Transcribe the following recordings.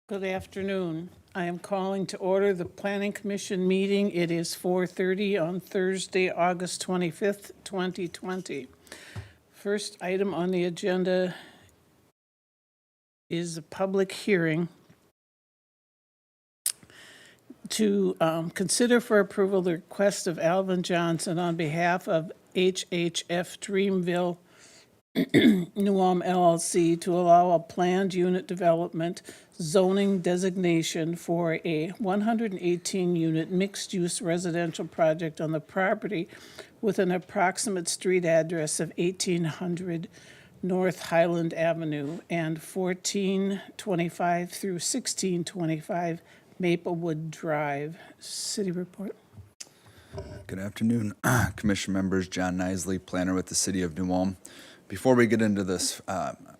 Good afternoon. I am calling to order the Planning Commission meeting. It is 4:30 on Thursday, August 25th, 2020. First item on the agenda is a public hearing to consider for approval the request of Alvin Johnson on behalf of HHF Dreamville New Ulm LLC to allow a planned unit development zoning designation for a 118-unit mixed-use residential project on the property with an approximate street address of 1800 North Highland Avenue and 1425 through 1625 Maplewood Drive. City report. Good afternoon, Commission members. John Nisley, planner with the City of New Ulm. Before we get into this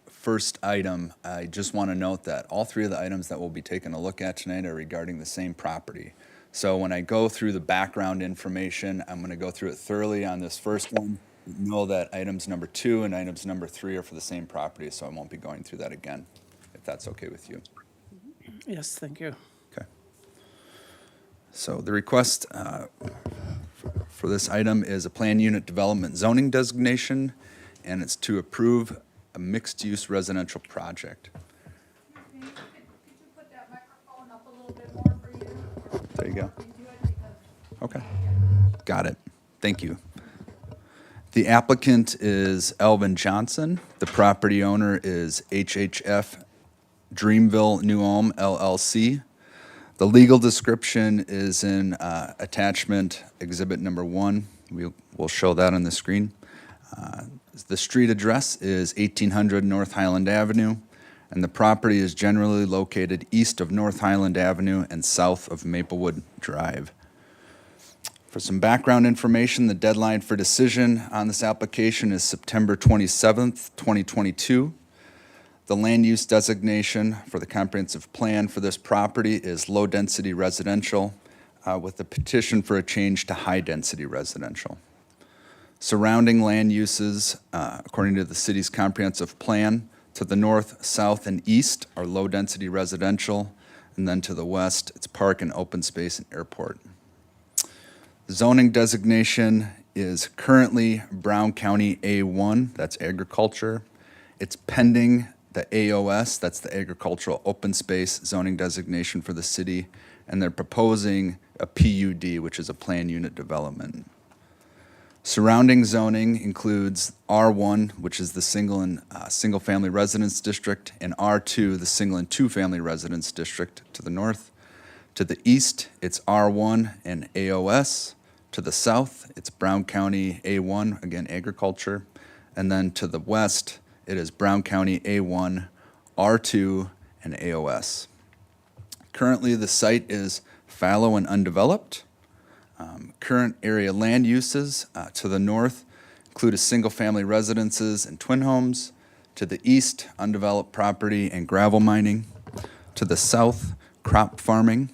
first item, I just want to note that all three of the items that we'll be taking a look at tonight are regarding the same property. So when I go through the background information, I'm going to go through it thoroughly on this first one. Know that items number 2 and items number 3 are for the same property, so I won't be going through that again, if that's okay with you. Yes, thank you. Okay. So the request for this item is a planned unit development zoning designation, and it's to approve a mixed-use residential project. Could you put that microphone up a little bit more for you? There you go. Okay. Got it. Thank you. The applicant is Alvin Johnson. The property owner is HHF Dreamville New Ulm LLC. The legal description is in attachment exhibit number 1. We'll show that on the screen. The street address is 1800 North Highland Avenue, and the property is generally located east of North Highland Avenue and south of Maplewood Drive. For some background information, the deadline for decision on this application is September 27th, 2022. The land use designation for the comprehensive plan for this property is low-density residential with a petition for a change to high-density residential. Surrounding land uses, according to the city's comprehensive plan, to the north, south, and east are low-density residential, and then to the west, it's park and open space and airport. The zoning designation is currently Brown County A1, that's agriculture. It's pending the AOS, that's the agricultural open space zoning designation for the city, and they're proposing a PUD, which is a planned unit development. Surrounding zoning includes R1, which is the single-family residence district, and R2, the single and two-family residence district to the north. To the east, it's R1 and AOS. To the south, it's Brown County A1, again, agriculture. And then to the west, it is Brown County A1, R2, and AOS. Currently, the site is fallow and undeveloped. Current area land uses to the north include a single-family residences and twin homes. To the east, undeveloped property and gravel mining. To the south, crop farming.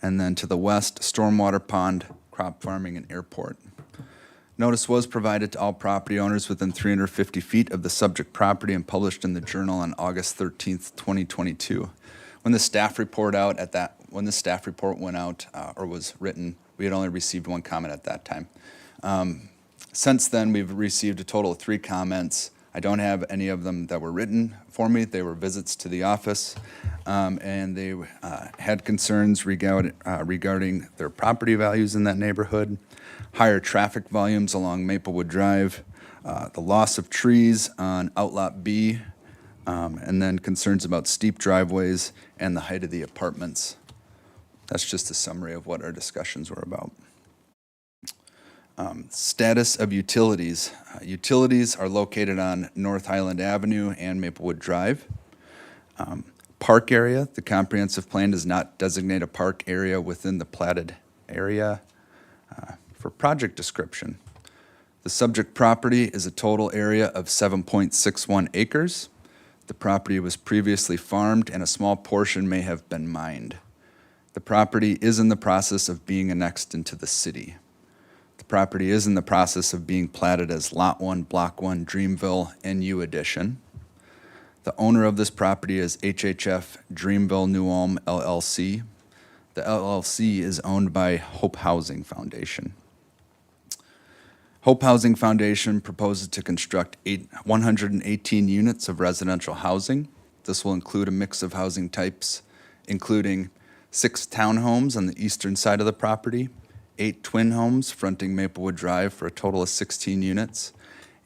And then to the west, stormwater pond, crop farming, and airport. Notice was provided to all property owners within 350 feet of the subject property and published in the Journal on August 13th, 2022. When the staff report went out or was written, we had only received 1 comment at that time. Since then, we've received a total of 3 comments. I don't have any of them that were written for me. They were visits to the office, and they had concerns regarding their property values in that neighborhood, higher traffic volumes along Maplewood Drive, the loss of trees on Outlot B, and then concerns about steep driveways and the height of the apartments. That's just a summary of what our discussions were about. Status of utilities. Utilities are located on North Highland Avenue and Maplewood Drive. Park area, the comprehensive plan does not designate a park area within the platted area. For project description, the subject property is a total area of 7.61 acres. The property was previously farmed and a small portion may have been mined. The property is in the process of being annexed into the city. The property is in the process of being platted as Lot 1, Block 1, Dreamville, NU Edition. The owner of this property is HHF Dreamville New Ulm LLC. The LLC is owned by Hope Housing Foundation. Hope Housing Foundation proposes to construct 118 units of residential housing. This will include a mix of housing types, including 6 townhomes on the eastern side of the property, 8 twin homes fronting Maplewood Drive for a total of 16 units,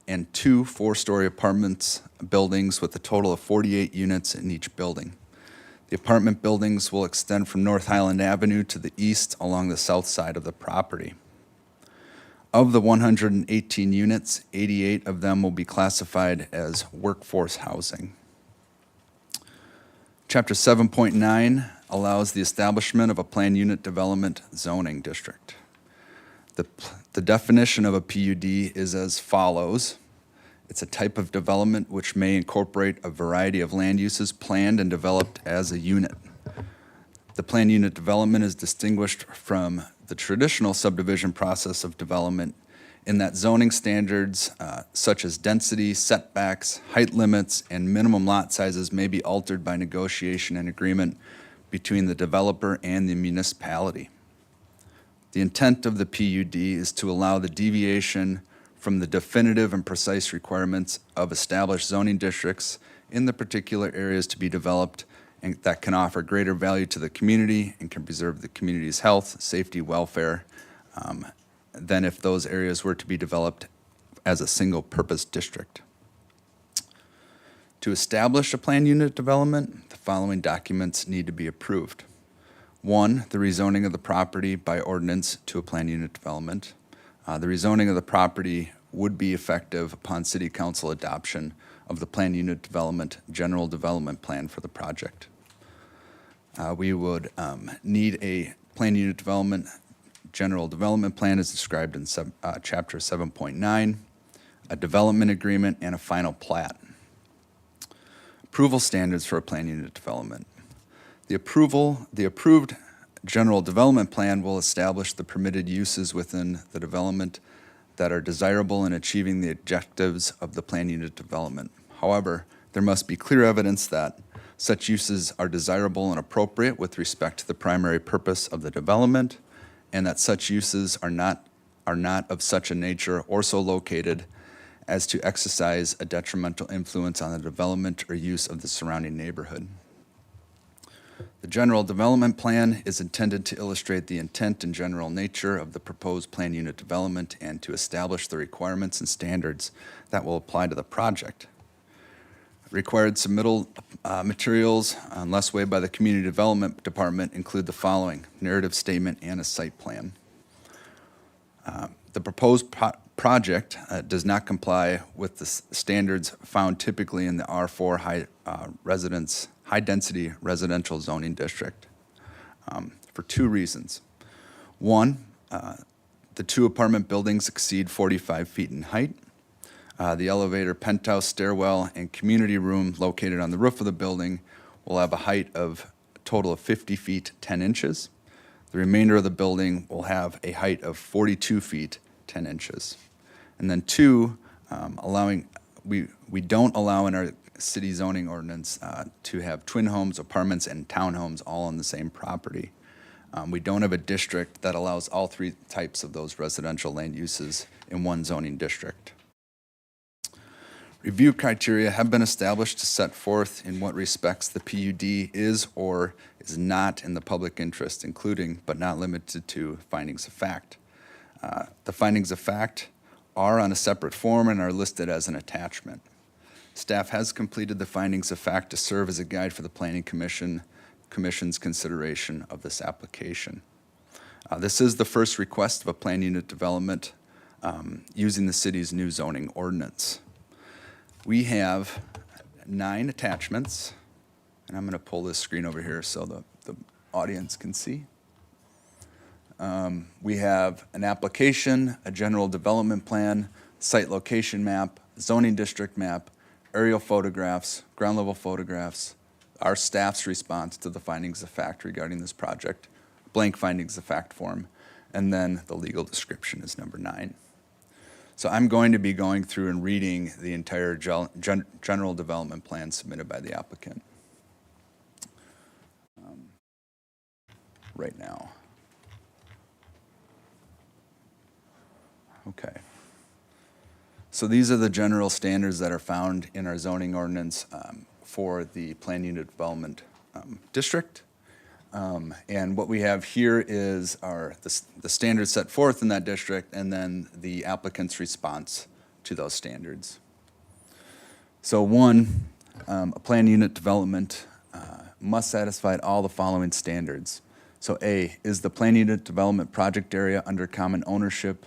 and 2 4-story apartments buildings with a total of 48 units in each building. The apartment buildings will extend from North Highland Avenue to the east along the south side of the property. Of the 118 units, 88 of them will be classified as workforce housing. Chapter 7.9 allows the establishment of a planned unit development zoning district. The definition of a PUD is as follows. It's a type of development which may incorporate a variety of land uses planned and developed as a unit. The planned unit development is distinguished from the traditional subdivision process of development in that zoning standards such as density, setbacks, height limits, and minimum lot sizes may be altered by negotiation and agreement between the developer and the municipality. The intent of the PUD is to allow the deviation from the definitive and precise requirements of established zoning districts in the particular areas to be developed and that can offer greater value to the community and can preserve the community's health, safety, welfare, than if those areas were to be developed as a single-purpose district. To establish a planned unit development, the following documents need to be approved. 1, the rezoning of the property by ordinance to a planned unit development. The rezoning of the property would be effective upon City Council adoption of the planned unit development general development plan for the project. We would need a planned unit development general development plan as described in Chapter 7.9, a development agreement, and a final plat. Approval standards for a planned unit development. The approved general development plan will establish the permitted uses within the development that are desirable in achieving the objectives of the planned unit development. However, there must be clear evidence that such uses are desirable and appropriate with respect to the primary purpose of the development, and that such uses are not of such a nature or so located as to exercise a detrimental influence on the development or use of the surrounding neighborhood. The general development plan is intended to illustrate the intent and general nature of the proposed planned unit development and to establish the requirements and standards that will apply to the project. Required submittal materials, unless waived by the Community Development Department, include the following: narrative statement and a site plan. The proposed project does not comply with the standards found typically in the R4 high-density residential zoning district for 2 reasons. 1, the 2 apartment buildings exceed 45 feet in height. The elevator, penthouse, stairwell, and community room located on the roof of the building will have a height of a total of 50 feet, 10 inches. The remainder of the building will have a height of 42 feet, 10 inches. And then 2, we don't allow in our city zoning ordinance to have twin homes, apartments, and townhomes all on the same property. We don't have a district that allows all 3 types of those residential land uses in one zoning district. Review criteria have been established to set forth in what respects the PUD is or is not in the public interest, including but not limited to findings of fact. The findings of fact are on a separate form and are listed as an attachment. Staff has completed the findings of fact to serve as a guide for the Planning Commission's consideration of this application. This is the first request of a planned unit development using the city's new zoning ordinance. We have 9 attachments, and I'm going to pull this screen over here so the audience can see. We have an application, a general development plan, site location map, zoning district map, aerial photographs, ground level photographs, our staff's response to the findings of fact regarding this project, blank findings of fact form, and then the legal description is number 9. So I'm going to be going through and reading the entire general development plan submitted by the applicant right now. Okay. So these are the general standards that are found in our zoning ordinance for the plan unit development district. And what we have here is the standards set forth in that district and then the applicant's response to those standards. So one, a plan unit development must satisfy all the following standards. So A, is the plan unit development project area under common ownership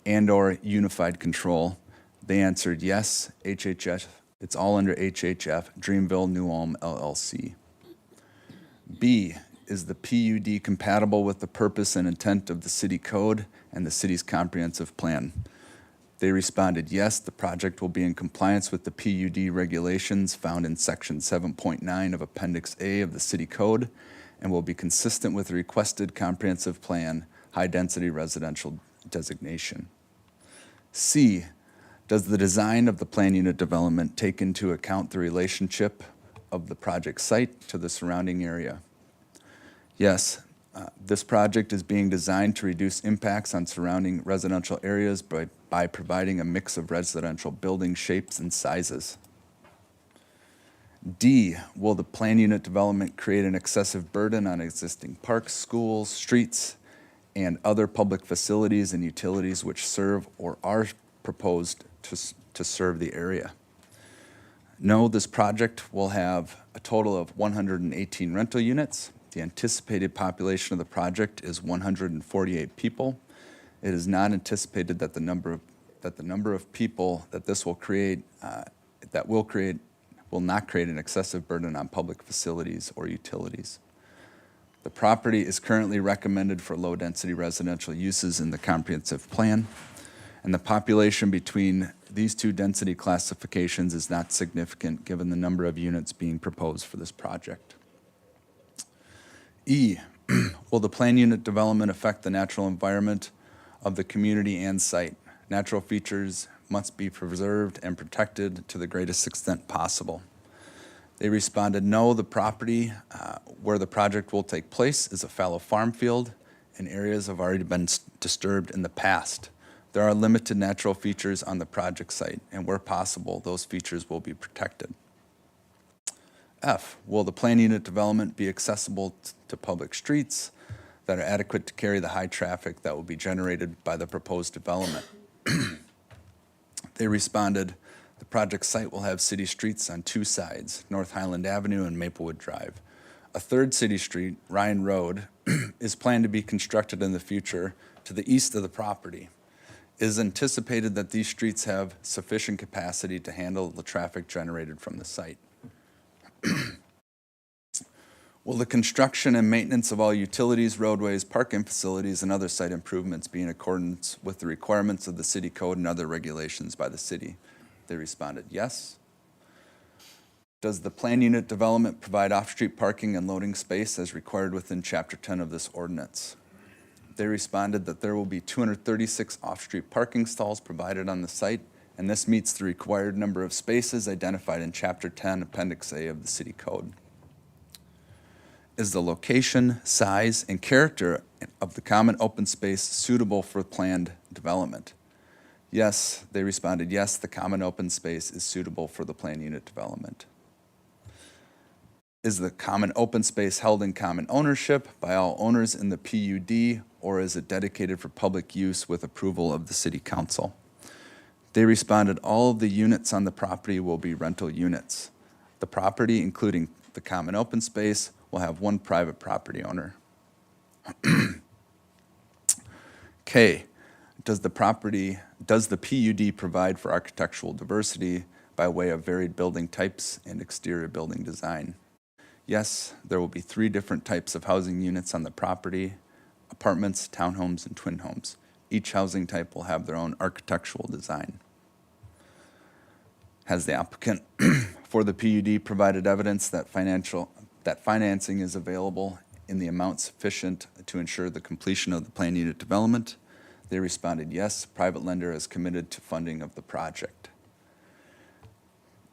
and/or unified control? They answered yes, HHF, it's all under HHF, Dreamville New Ulm LLC. B, is the PUD compatible with the purpose and intent of the city code and the city's comprehensive plan? They responded yes, the project will be in compliance with the PUD regulations found in section 7.9 of Appendix A of the city code and will be consistent with the requested comprehensive plan, high-density residential designation. C, does the design of the plan unit development take into account the relationship of the project site to the surrounding area? Yes, this project is being designed to reduce impacts on surrounding residential areas by providing a mix of residential building shapes and sizes. D, will the plan unit development create an excessive burden on existing parks, schools, streets, and other public facilities and utilities which serve or are proposed to serve the area? No, this project will have a total of 118 rental units. The anticipated population of the project is 148 people. It is not anticipated that the number of people that this will create, will not create an excessive burden on public facilities or utilities. The property is currently recommended for low-density residential uses in the comprehensive plan, and the population between these two density classifications is not significant given the number of units being proposed for this project. E, will the plan unit development affect the natural environment of the community and site? Natural features must be preserved and protected to the greatest extent possible. They responded, no, the property where the project will take place is a fallow farm field and areas have already been disturbed in the past. There are limited natural features on the project site, and where possible, those features will be protected. F, will the plan unit development be accessible to public streets that are adequate to carry the high traffic that will be generated by the proposed development? They responded, the project site will have city streets on two sides, North Highland Avenue and Maplewood Drive. A third city street, Ryan Road, is planned to be constructed in the future to the east of the property. It is anticipated that these streets have sufficient capacity to handle the traffic generated from the site. Will the construction and maintenance of all utilities, roadways, parking facilities, and other site improvements be in accordance with the requirements of the city code and other regulations by the city? They responded, yes. Does the plan unit development provide off-street parking and loading space as required within Chapter 10 of this ordinance? They responded that there will be 236 off-street parking stalls provided on the site, and this meets the required number of spaces identified in Chapter 10, Appendix A of the City Code. Is the location, size, and character of the common open space suitable for planned development? Yes, they responded, yes, the common open space is suitable for the plan unit development. Is the common open space held in common ownership by all owners in the PUD, or is it dedicated for public use with approval of the City Council? They responded, all of the units on the property will be rental units. The property, including the common open space, will have one private property owner. K, does the PUD provide for architectural diversity by way of varied building types and exterior building design? Yes, there will be 3 different types of housing units on the property: apartments, townhomes, and twin homes. Each housing type will have their own architectural design. Has the applicant for the PUD provided evidence that financing is available in the amount sufficient to ensure the completion of the plan unit development? They responded, yes, private lender is committed to funding of the project.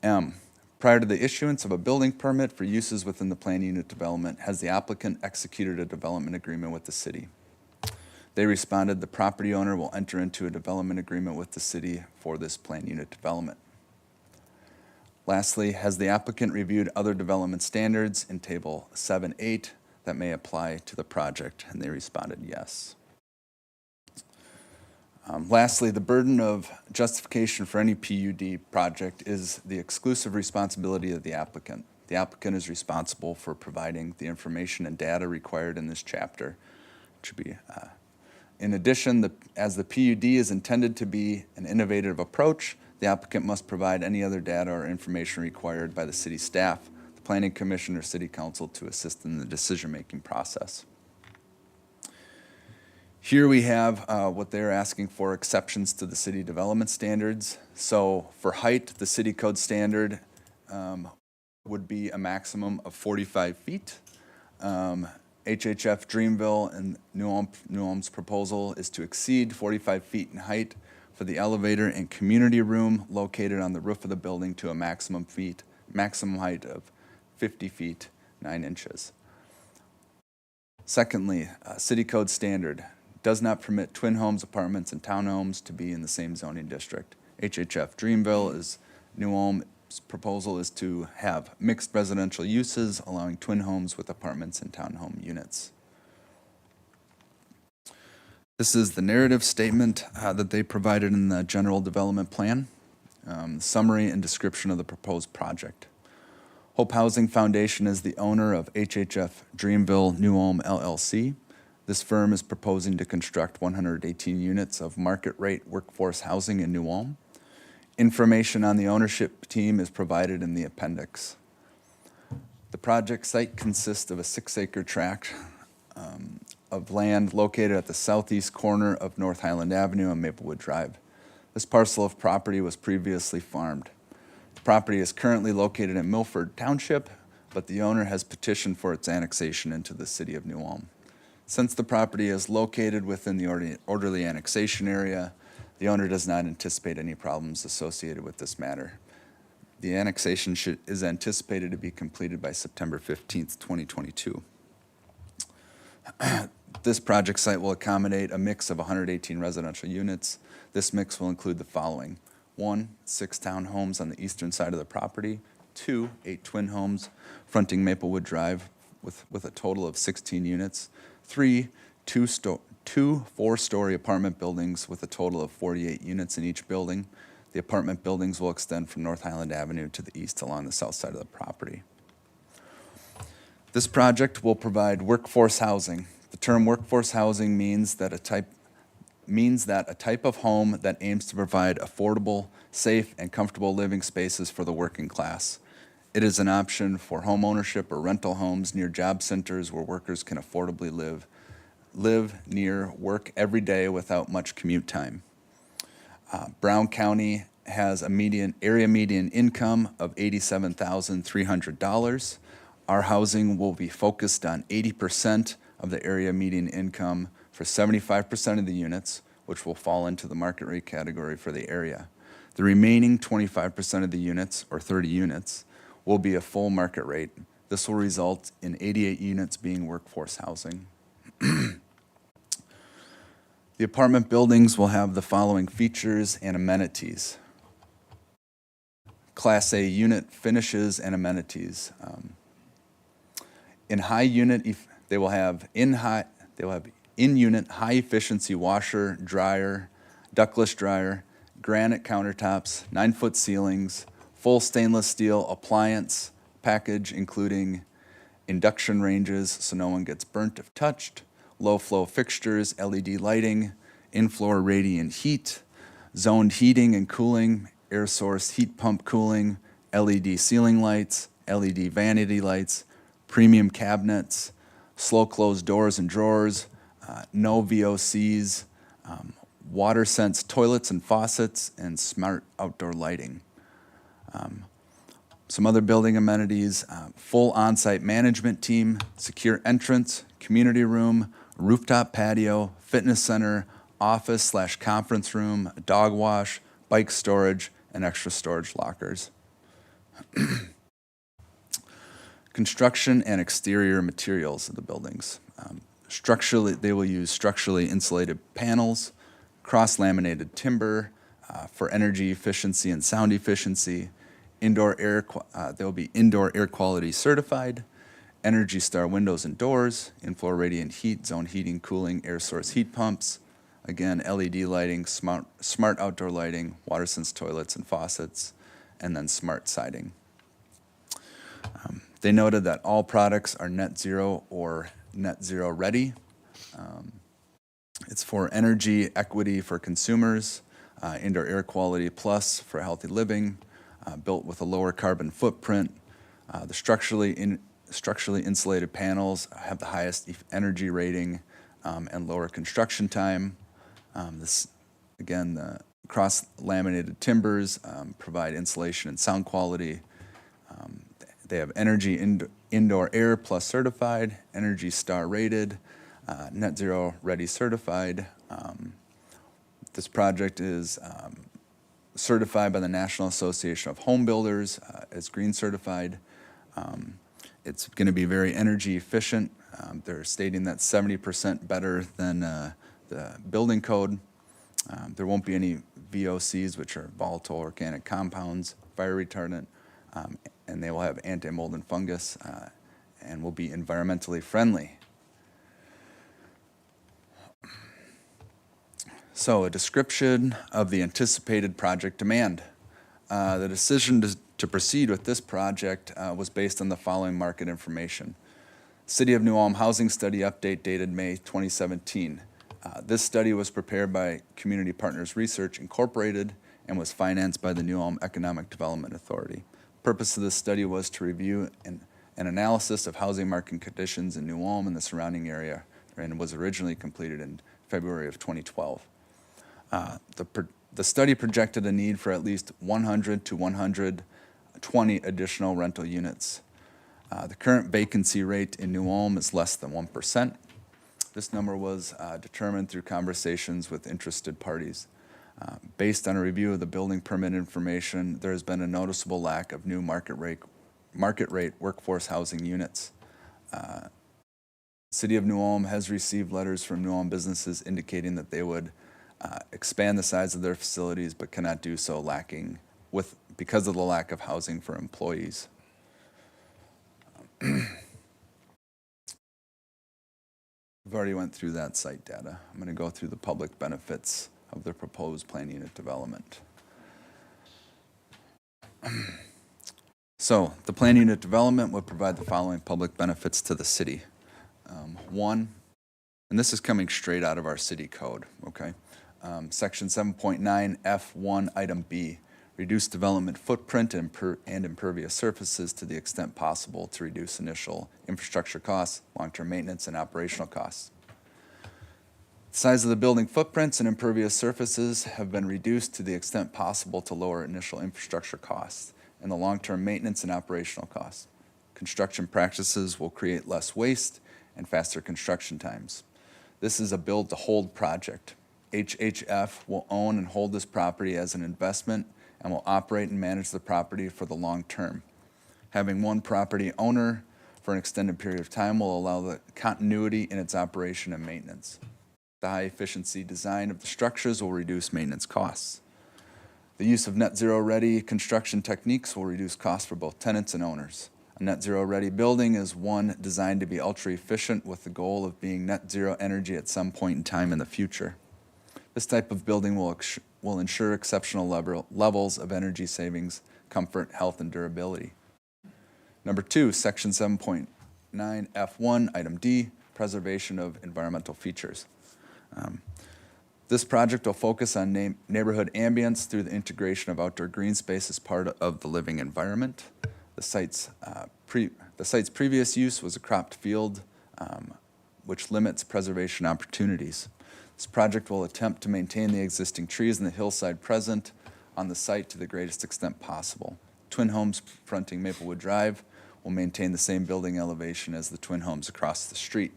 M, prior to the issuance of a building permit for uses within the planned unit development, has the applicant executed a development agreement with the city? They responded, the property owner will enter into a development agreement with the city for this planned unit development. Lastly, has the applicant reviewed other development standards in Table 7.8 that may apply to the project? And they responded, yes. Lastly, the burden of justification for any PUD project is the exclusive responsibility of the applicant. The applicant is responsible for providing the information and data required in this chapter. It should be, in addition, as the PUD is intended to be an innovative approach, the applicant must provide any other data or information required by the city staff, the planning commission, or city council to assist in the decision-making process. Here we have what they're asking for, exceptions to the city development standards. So for height, the city code standard would be a maximum of 45 feet. HHF Dreamville and New Ulm's proposal is to exceed 45 feet in height for the elevator and community room located on the roof of the building to a maximum height of 50 feet, 9 inches. Secondly, city code standard does not permit twin homes, apartments, and townhomes to be in the same zoning district. HHF Dreamville is New Ulm's proposal is to have mixed residential uses, allowing twin homes with apartments and townhome units. This is the narrative statement that they provided in the general development plan, summary and description of the proposed project. Hope Housing Foundation is the owner of HHF Dreamville New Ulm LLC. This firm is proposing to construct 118 units of market rate workforce housing in New Ulm. Information on the ownership team is provided in the appendix. The project site consists of a 6-acre tract of land located at the southeast corner of North Highland Avenue and Maplewood Drive. This parcel of property was previously farmed. The property is currently located in Milford Township, but the owner has petitioned for its annexation into the city of New Ulm. Since the property is located within the orderly annexation area, the owner does not anticipate any problems associated with this matter. The annexation is anticipated to be completed by September 15th, 2022. This project site will accommodate a mix of 118 residential units. This mix will include the following: 1, 6 townhomes on the eastern side of the property; 2, 8 twin homes fronting Maplewood Drive with a total of 16 units; 3, 2 4-story apartment buildings with a total of 48 units in each building. The apartment buildings will extend from North Highland Avenue to the east along the south side of the property. This project will provide workforce housing. The term workforce housing means that a type of home that aims to provide affordable, safe, and comfortable living spaces for the working class. It is an option for home ownership or rental homes near job centers where workers can affordably live near work every day without much commute time. Brown County has a area median income of $87,300. Our housing will be focused on 80% of the area median income for 75% of the units, which will fall into the market rate category for the area. The remaining 25% of the units, or 30 units, will be a full market rate. This will result in 88 units being workforce housing. The apartment buildings will have the following features and amenities. Class A unit finishes and amenities. In high unit, they will have in-unit high efficiency washer, dryer, ductless dryer, granite countertops, 9-foot ceilings, full stainless steel appliance package including induction ranges so no one gets burnt if touched, low flow fixtures, LED lighting, in-floor radiant heat, zoned heating and cooling, air source heat pump cooling, LED ceiling lights, LED vanity lights, premium cabinets, slow close doors and drawers, no VOCs, water sense toilets and faucets, and smart outdoor lighting. Some other building amenities: full on-site management team, secure entrance, community room, rooftop patio, fitness center, office/conference room, a dog wash, bike storage, and extra storage lockers. Construction and exterior materials of the buildings. Structurally, they will use structurally insulated panels, cross-laminated timber for energy efficiency and sound efficiency. They will be indoor air quality certified, Energy Star windows and doors, in-floor radiant heat, zone heating, cooling, air source heat pumps. Again, LED lighting, smart outdoor lighting, WaterSense toilets and faucets, and then smart siding. They noted that all products are net zero or net zero ready. It's for energy equity for consumers, indoor air quality plus for healthy living, built with a lower carbon footprint. The structurally insulated panels have the highest energy rating and lower construction time. The cross-laminated timbers provide insulation and sound quality. They have energy indoor air plus certified, Energy Star rated, net zero ready certified. This project is certified by the National Association of Home Builders as green certified. It's going to be very energy efficient. They're stating that 70% better than the building code. There won't be any VOCs, which are volatile organic compounds, fire retardant, and they will have anti-mold and fungus and will be environmentally friendly. So, a description of the anticipated project demand. The decision to proceed with this project was based on the following market information. City of New Ulm Housing Study Update dated May 2017. This study was prepared by Community Partners Research Incorporated and was financed by the New Ulm Economic Development Authority. The purpose of this study was to review an analysis of housing market conditions in New Ulm and the surrounding area, and was originally completed in February of 2012. The study projected a need for at least 100 to 120 additional rental units. The current vacancy rate in New Ulm is less than 1%. This number was determined through conversations with interested parties. Based on a review of the building permit information, there has been a noticeable lack of new market rate workforce housing units. City of New Ulm has received letters from New Ulm businesses indicating that they would expand the size of their facilities, but cannot do so because of the lack of housing for employees. We've already went through that site data. I'm going to go through the public benefits of the proposed plan unit development. So, the plan unit development would provide the following public benefits to the city. One, and this is coming straight out of our city code, okay? Section 7.9 F1 item B, reduce development footprint and impervious surfaces to the extent possible to reduce initial infrastructure costs, long-term maintenance, and operational costs. The size of the building footprints and impervious surfaces have been reduced to the extent possible to lower initial infrastructure costs and the long-term maintenance and operational costs. Construction practices will create less waste and faster construction times. This is a build-to-hold project. HHF will own and hold this property as an investment and will operate and manage the property for the long term. Having one property owner for an extended period of time will allow the continuity in its operation and maintenance. The high-efficiency design of the structures will reduce maintenance costs. The use of net zero-ready construction techniques will reduce costs for both tenants and owners. A net zero-ready building is one designed to be ultra-efficient with the goal of being net zero energy at some point in time in the future. This type of building will ensure exceptional levels of energy savings, comfort, health, and durability. Number two, Section 7.9 F1, Item D, preservation of environmental features. This project will focus on neighborhood ambience through the integration of outdoor green space as part of the living environment. The site's previous use was a cropped field, which limits preservation opportunities. This project will attempt to maintain the existing trees in the hillside present on the site to the greatest extent possible. Twin homes fronting Maplewood Drive will maintain the same building elevation as the twin homes across the street.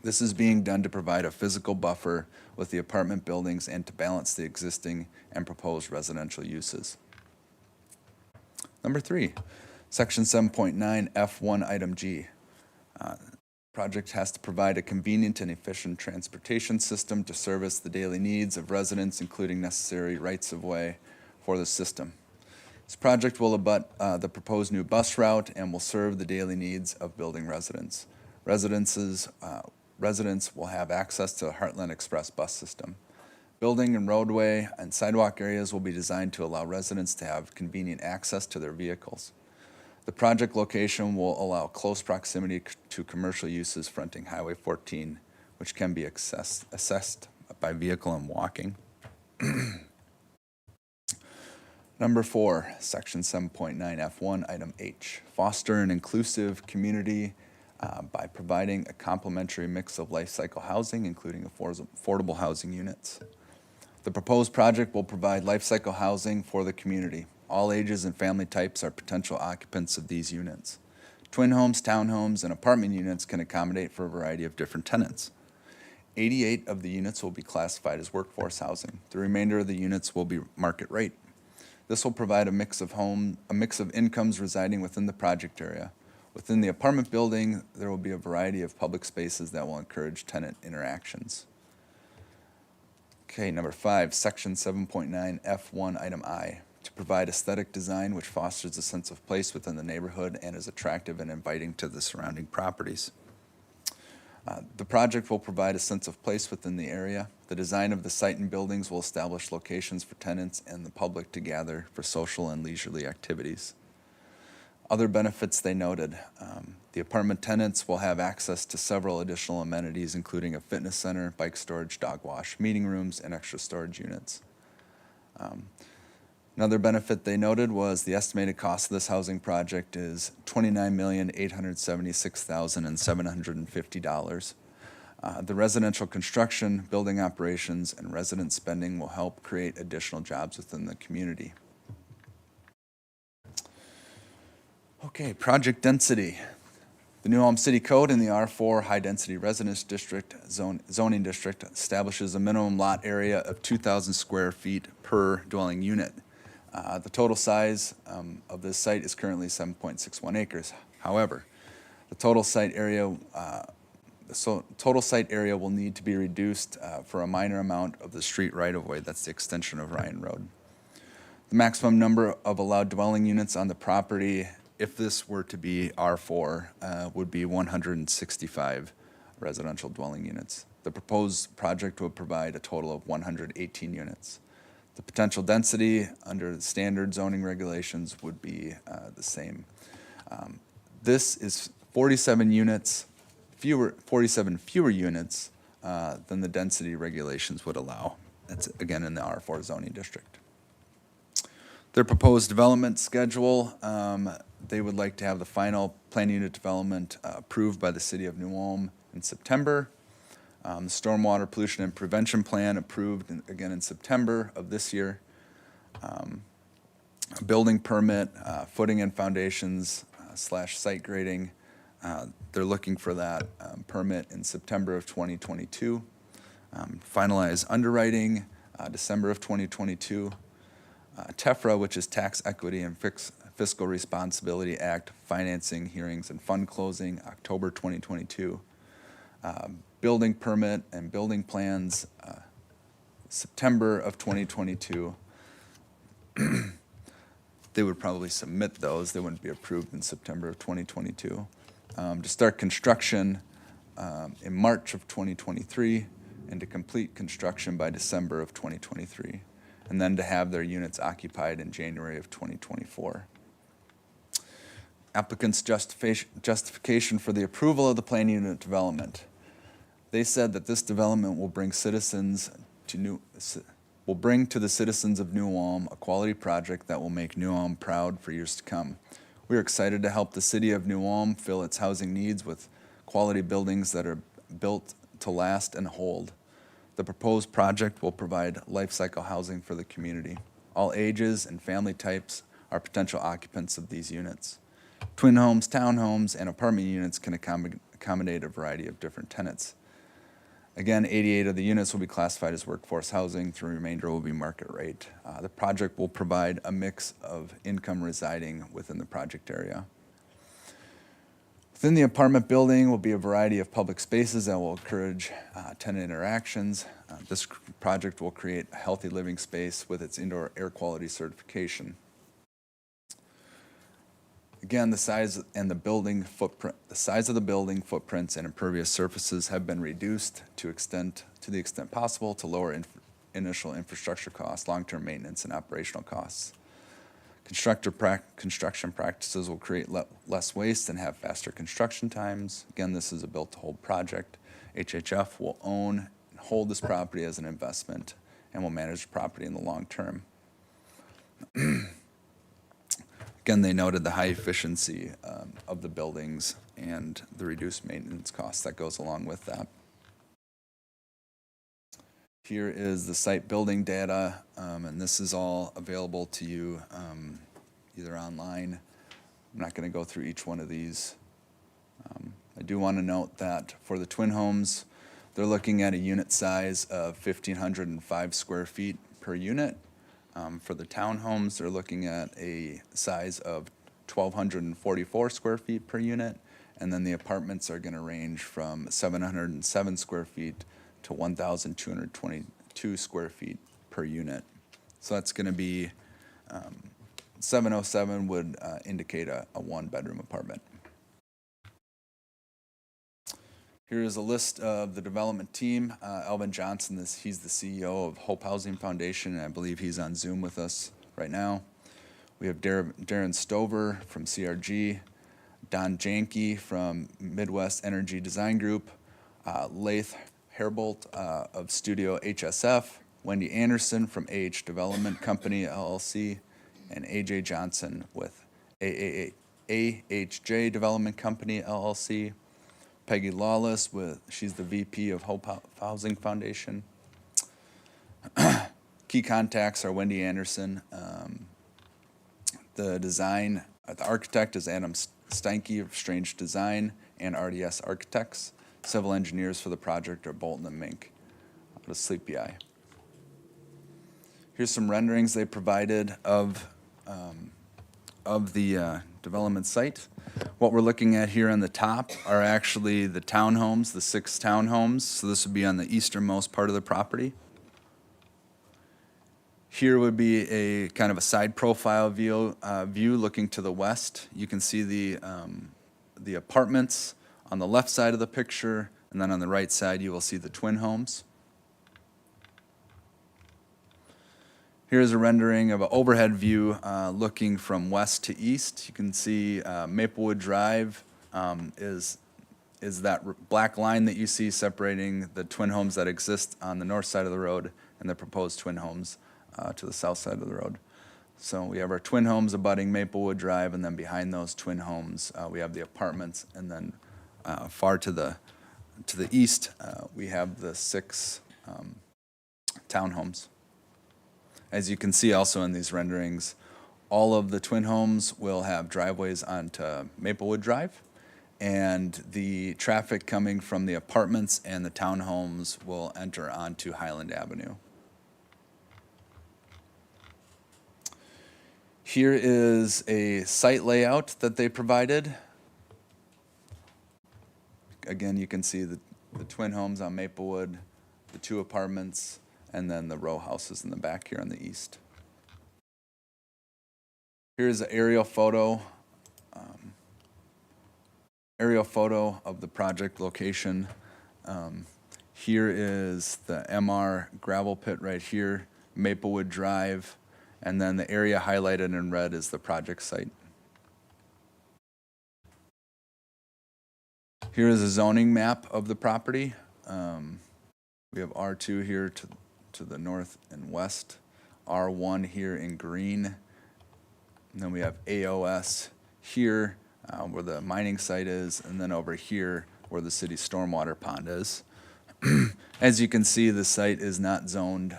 This is being done to provide a physical buffer with the apartment buildings and to balance the existing and proposed residential uses. Number 3, Section 7.9 F1 Item G. Project has to provide a convenient and efficient transportation system to service the daily needs of residents, including necessary rights-of-way for the system. This project will abut the proposed new bus route and will serve the daily needs of building residents. Residents will have access to the Heartland Express bus system. Building and roadway and sidewalk areas will be designed to allow residents to have convenient access to their vehicles. The project location will allow close proximity to commercial uses fronting Highway 14, which can be assessed by vehicle and walking. Number 4, Section 7.9 F1, Item H. Foster an inclusive community by providing a complementary mix of life cycle housing, including affordable housing units. The proposed project will provide life cycle housing for the community. All ages and family types are potential occupants of these units. Twin homes, townhomes, and apartment units can accommodate for a variety of different tenants. 88 of the units will be classified as workforce housing. The remainder of the units will be market rate. This will provide a mix of incomes residing within the project area. Within the apartment building, there will be a variety of public spaces that will encourage tenant interactions. Okay, number 5, Section 7.9 F1, Item I. To provide aesthetic design which fosters a sense of place within the neighborhood and is attractive and inviting to the surrounding properties. The project will provide a sense of place within the area. The design of the site and buildings will establish locations for tenants and the public to gather for social and leisurely activities. Other benefits they noted. The apartment tenants will have access to several additional amenities, including a fitness center, bike storage, dog wash, meeting rooms, and extra storage units. Another benefit they noted was the estimated cost of this housing project is $29,876,750. The residential construction, building operations, and resident spending will help create additional jobs within the community. Okay, project density. The New Ulm City Code in the R4 High Density Residence District zoning district establishes a minimum lot area of 2,000 square feet per dwelling unit. The total size of this site is currently 7.61 acres. However, the total site area will need to be reduced for a minor amount of the street right-of-way. That's the extension of Ryan Road. The maximum number of allowed dwelling units on the property, if this were to be R4, would be 165 residential dwelling units. The proposed project would provide a total of 118 units. The potential density under the standard zoning regulations would be the same. This is 47 fewer units than the density regulations would allow. That's again in the R4 zoning district. Their proposed development schedule, they would like to have the final plan unit development approved by the City of New Ulm in September. The Stormwater Pollution and Prevention Plan approved again in September of this year. A building permit, footing and foundations / site grading. They're looking for that permit in September of 2022. Finalize underwriting, December of 2022. TEFRA, which is Tax Equity and Fiscal Responsibility Act, financing hearings and fund closing, October 2022. Building permit and building plans, September of 2022. They would probably submit those. They wouldn't be approved in September of 2022. To start construction in March of 2023 and to complete construction by December of 2023. And then to have their units occupied in January of 2024. Applicant's justification for the approval of the plan unit development. They said that this development will bring to the citizens of New Ulm a quality project that will make New Ulm proud for years to come. We are excited to help the City of New Ulm fill its housing needs with quality buildings that are built to last and hold. The proposed project will provide life cycle housing for the community. All ages and family types are potential occupants of these units. Twin homes, townhomes, and apartment units can accommodate a variety of different tenants. Again, 88 of the units will be classified as workforce housing, the remainder will be market rate. The project will provide a mix of income residing within the project area. Within the apartment building will be a variety of public spaces that will encourage tenant interactions. This project will create a healthy living space with its indoor air quality certification. Again, the size of the building footprints and impervious surfaces have been reduced to the extent possible to lower initial infrastructure costs, long-term maintenance, and operational costs. Construction practices will create less waste and have faster construction times. Again, this is a built-to-hold project. HHF will own and hold this property as an investment and will manage the property in the long term. Again, they noted the high efficiency of the buildings and the reduced maintenance costs that goes along with that. Here is the site building data, and this is all available to you either online. I'm not going to go through each one of these. I do want to note that for the twin homes, they're looking at a unit size of 1,505 square feet per unit. For the townhomes, they're looking at a size of 1,244 square feet per unit, and then the apartments are going to range from 707 square feet to 1,222 square feet per unit. So that's going to be 707 would indicate a one-bedroom apartment. Here is a list of the development team. Alvin Johnson, he's the CEO of Hope Housing Foundation, and I believe he's on Zoom with us right now. We have Darren Stover from CRG, Don Janke from Midwest Energy Design Group, Laith Herbold of Studio HSF, Wendy Anderson from AH Development Company, LLC, and AJ Johnson with AHJ Development Company, LLC. Peggy Lawless, she's the VP of Hope Housing Foundation. Key contacts are Wendy Anderson. The architect is Adam Steinke of Strange Design and RDS Architects. Civil engineers for the project are Bolton and Mink out of Sleepy Eye. Here's some renderings they provided of the development site. What we're looking at here on the top are actually the townhomes, the 6 townhomes. So this would be on the easternmost part of the property. Here would be a kind of a side profile view looking to the west. You can see the apartments on the left side of the picture, and then on the right side you will see the twin homes. Here's a rendering of an overhead view looking from west to east. You can see Maplewood Drive is that black line that you see separating the twin homes that exist on the north side of the road and the proposed twin homes to the south side of the road. So we have our twin homes abutting Maplewood Drive, and then behind those twin homes we have the apartments, and then far to the east we have the 6 townhomes. As you can see also in these renderings, all of the twin homes will have driveways onto Maplewood Drive, and the traffic coming from the apartments and the townhomes will enter onto Highland Avenue. Here is a site layout that they provided. Again, you can see the twin homes on Maplewood, the 2 apartments, and then the row houses in the back here on the east. Here's an aerial photo of the project location. Here is the MR gravel pit right here, Maplewood Drive, and then the area highlighted in red is the project site. Here is a zoning map of the property. We have R2 here to the north and west, R1 here in green, and then we have AOS here where the mining site is, and then over here where the city stormwater pond is. As you can see, the site is not zoned,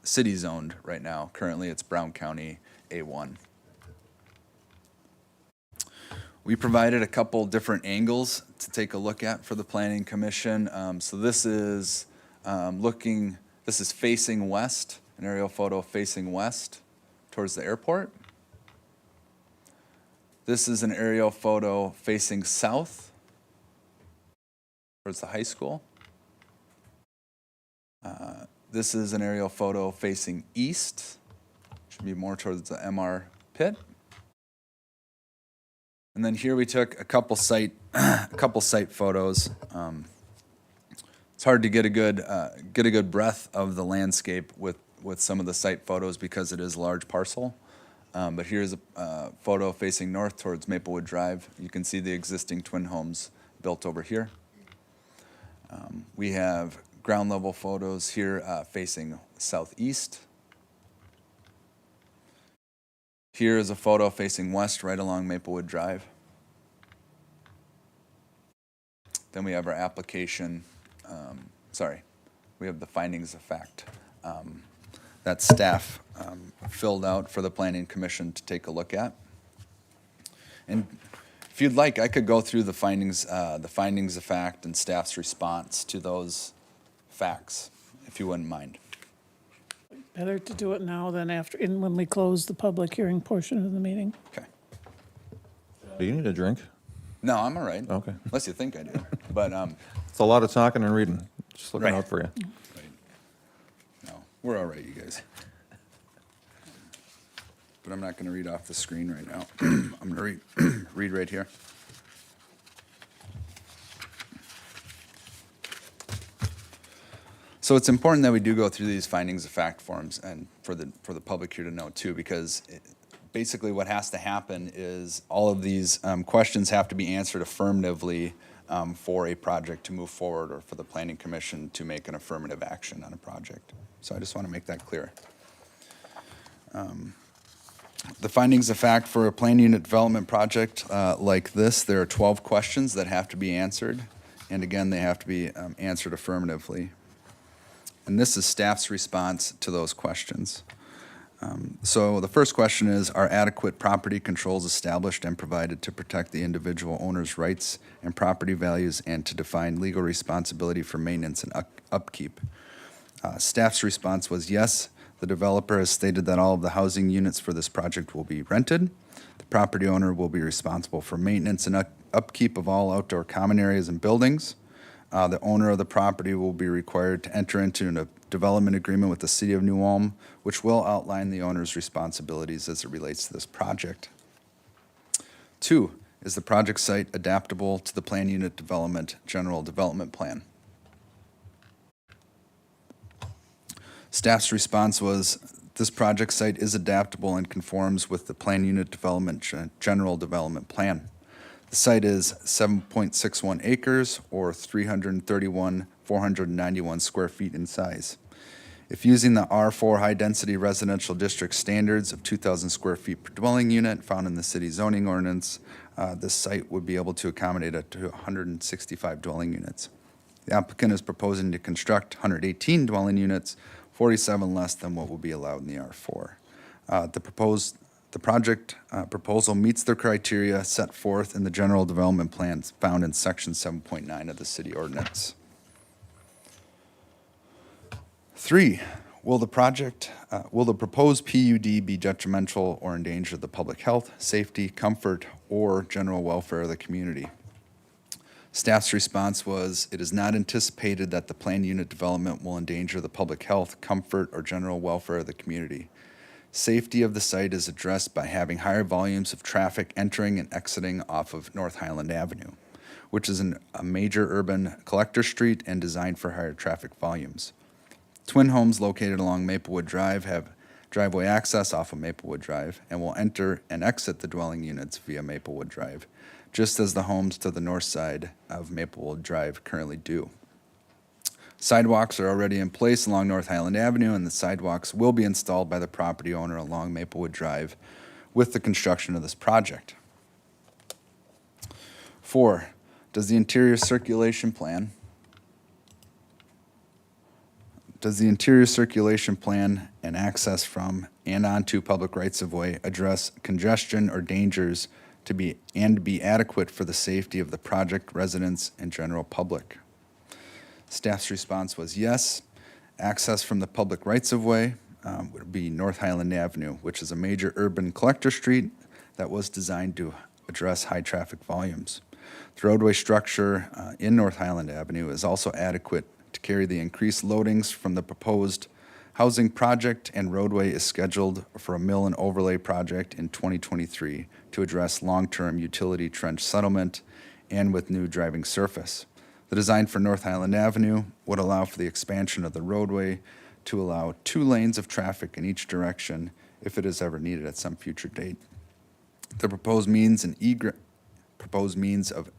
city zoned right now. Currently it's Brown County A1. We provided a couple different angles to take a look at for the Planning Commission. So this is this is facing west, an aerial photo facing west towards the airport. This is an aerial photo facing south towards the high school. This is an aerial photo facing east, should be more towards the MR pit. And then here we took a couple site photos. It's hard to get a good breadth of the landscape with some of the site photos because it is a large parcel. But here's a photo facing north towards Maplewood Drive. You can see the existing twin homes built over here. We have ground level photos here facing southeast. Here is a photo facing west right along Maplewood Drive. Then we have our application, we have the findings of fact that staff filled out for the Planning Commission to take a look at. And if you'd like, I could go through the findings of fact and staff's response to those facts, if you wouldn't mind. Better to do it now than after, when we close the public hearing portion of the meeting. Okay. Do you need a drink? No, I'm all right. Okay. Unless you think I do. But It's a lot of talking and reading. Just looking Right. out for you. right. No, we're all right, you guys. But I'm not going to read off the screen right now. I'm going to read right here. So it's important that we do go through these findings of fact forms and for the public here to know too, because basically what has to happen is all of these questions have to be answered affirmatively for a project to move forward or for the Planning Commission to make an affirmative action on a project. So I just want to make that clear. The findings of fact for a plan unit development project like this, there are 12 questions that have to be answered. And again, they have to be answered affirmatively. And this is staff's response to those questions. So the first question is, are adequate property controls established and provided to protect the individual owner's rights and property values and to define legal responsibility for maintenance and upkeep? Staff's response was yes. The developer has stated that all of the housing units for this project will be rented. The property owner will be responsible for maintenance and upkeep of all outdoor common areas and buildings. The owner of the property will be required to enter into a development agreement with the City of New Ulm, which will outline the owner's responsibilities as it relates to this project. 2, is the project site adaptable to the plan unit development general development plan? Staff's response was, this project site is adaptable and conforms with the plan unit development general development plan. The site is 7.61 acres or 331,491 square feet in size. If using the R4 high-density residential district standards of 2,000 square feet per dwelling unit found in the city zoning ordinance, this site would be able to accommodate up to 165 dwelling units. The applicant is proposing to construct 118 dwelling units, 47 less than what will be allowed in the R4. The project proposal meets the criteria set forth in the general development plans found in section 7.9 of the city ordinance. 3, will the proposed PUD be detrimental or endanger the public health, safety, comfort, or general welfare of the community? Staff's response was, it is not anticipated that the planned unit development will endanger the public health, comfort, or general welfare of the community. Safety of the site is addressed by having higher volumes of traffic entering and exiting off of North Highland Avenue, which is a major urban collector street and designed for higher traffic volumes. Twin homes located along Maplewood Drive have driveway access off of Maplewood Drive and will enter and exit the dwelling units via Maplewood Drive, just as the homes to the north side of Maplewood Drive currently do. Sidewalks are already in place along North Highland Avenue, and the sidewalks will be installed by the property owner along Maplewood Drive with the construction of this project. 4, does the interior circulation plan and access from and onto public rights-of-way address congestion or dangers be adequate for the safety of the project residents and general public. Staff's response was yes. Access from the public rights-of-way would be North Highland Avenue, which is a major urban collector street that was designed to address high traffic volumes. The roadway structure in North Highland Avenue is also adequate to carry the increased loadings from the proposed housing project, and roadway is scheduled for a mill and overlay project in 2023 to address long-term utility trench settlement and with new driving surface. The design for North Highland Avenue would allow for the expansion of the roadway to allow 2 lanes of traffic in each direction if it is ever needed at some future date. The proposed means of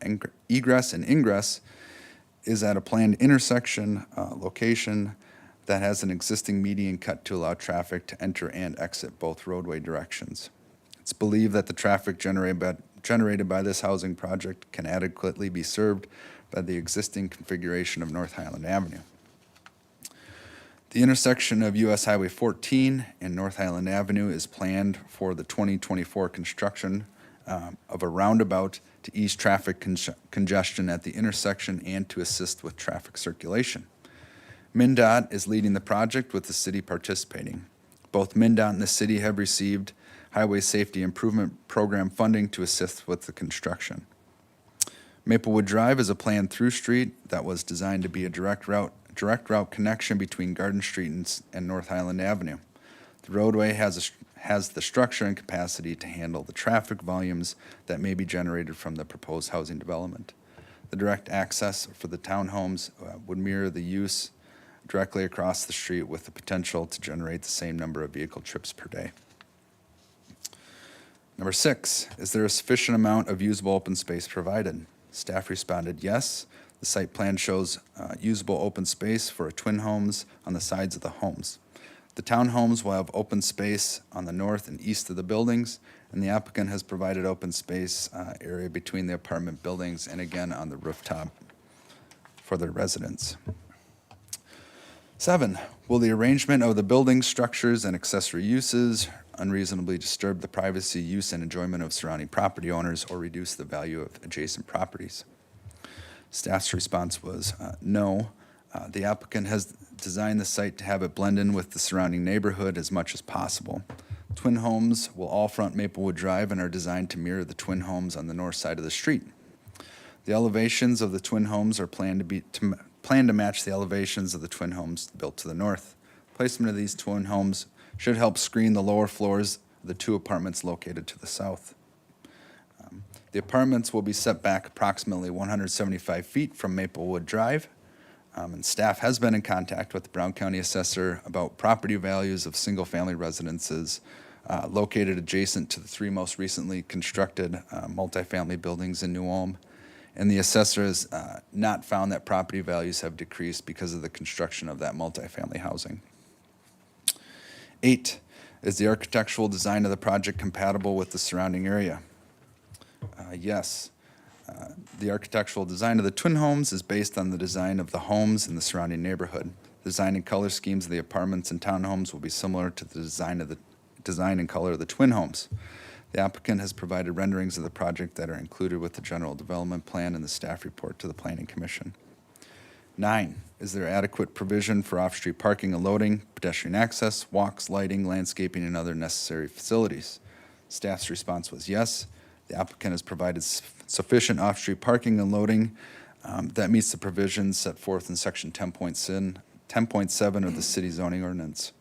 egress and ingress is at a planned intersection location that has an existing median cut to allow traffic to enter and exit both roadway directions. It's believed that the traffic generated by this housing project can adequately be served by the existing configuration of North Highland Avenue. The intersection of US Highway 14 and North Highland Avenue is planned for the 2024 construction of a roundabout to ease traffic congestion at the intersection and to assist with traffic circulation. MnDOT is leading the project with the city participating. Both MnDOT and the city have received Highway Safety Improvement Program funding to assist with the construction. Maplewood Drive is a planned through street that was designed to be a direct route connection between Garden Street and North Highland Avenue. The roadway has the structure and capacity to handle the traffic volumes that may be generated from the proposed housing development. The direct access for the townhomes would mirror the use directly across the street with the potential to generate the same number of vehicle trips per day. Number 6, is there a sufficient amount of usable open space provided? Staff responded yes. The site plan shows usable open space for twin homes on the sides of the homes. The townhomes will have open space on the north and east of the buildings, and the applicant has provided open space area between the apartment buildings and again on the rooftop for the residents. 7, will the arrangement of the building structures and accessory uses unreasonably disturb the privacy, use, and enjoyment of surrounding property owners or reduce the value of adjacent properties? Staff's response was no. The applicant has designed the site to have it blend in with the surrounding neighborhood as much as possible. Twin homes will all front Maplewood Drive and are designed to mirror the twin homes on the north side of the street. The elevations of the twin homes are planned to match the elevations of the twin homes built to the north. Placement of these twin homes should help screen the lower floors of the 2 apartments located to the south. The apartments will be set back approximately 175 feet from Maplewood Drive, and staff has been in contact with the Brown County Assessor about property values of single-family residences located adjacent to the 3 most recently constructed multifamily buildings in New Ulm. And the assessor has not found that property values have decreased because of the construction of that multifamily housing. 8, is the architectural design of the project compatible with the surrounding area? Yes. The architectural design of the twin homes is based on the design of the homes in the surrounding neighborhood. The design and color schemes of the apartments and townhomes will be similar to the design and color of the twin homes. The applicant has provided renderings of the project that are included with the general development plan and the staff report to the Planning Commission. 9, is there adequate provision for off-street parking and loading, pedestrian access, walks, lighting, landscaping, and other necessary facilities? Staff's response was yes. The applicant has provided sufficient off-street parking and loading that meets the provisions set forth in section 10.7 of the city zoning ordinance.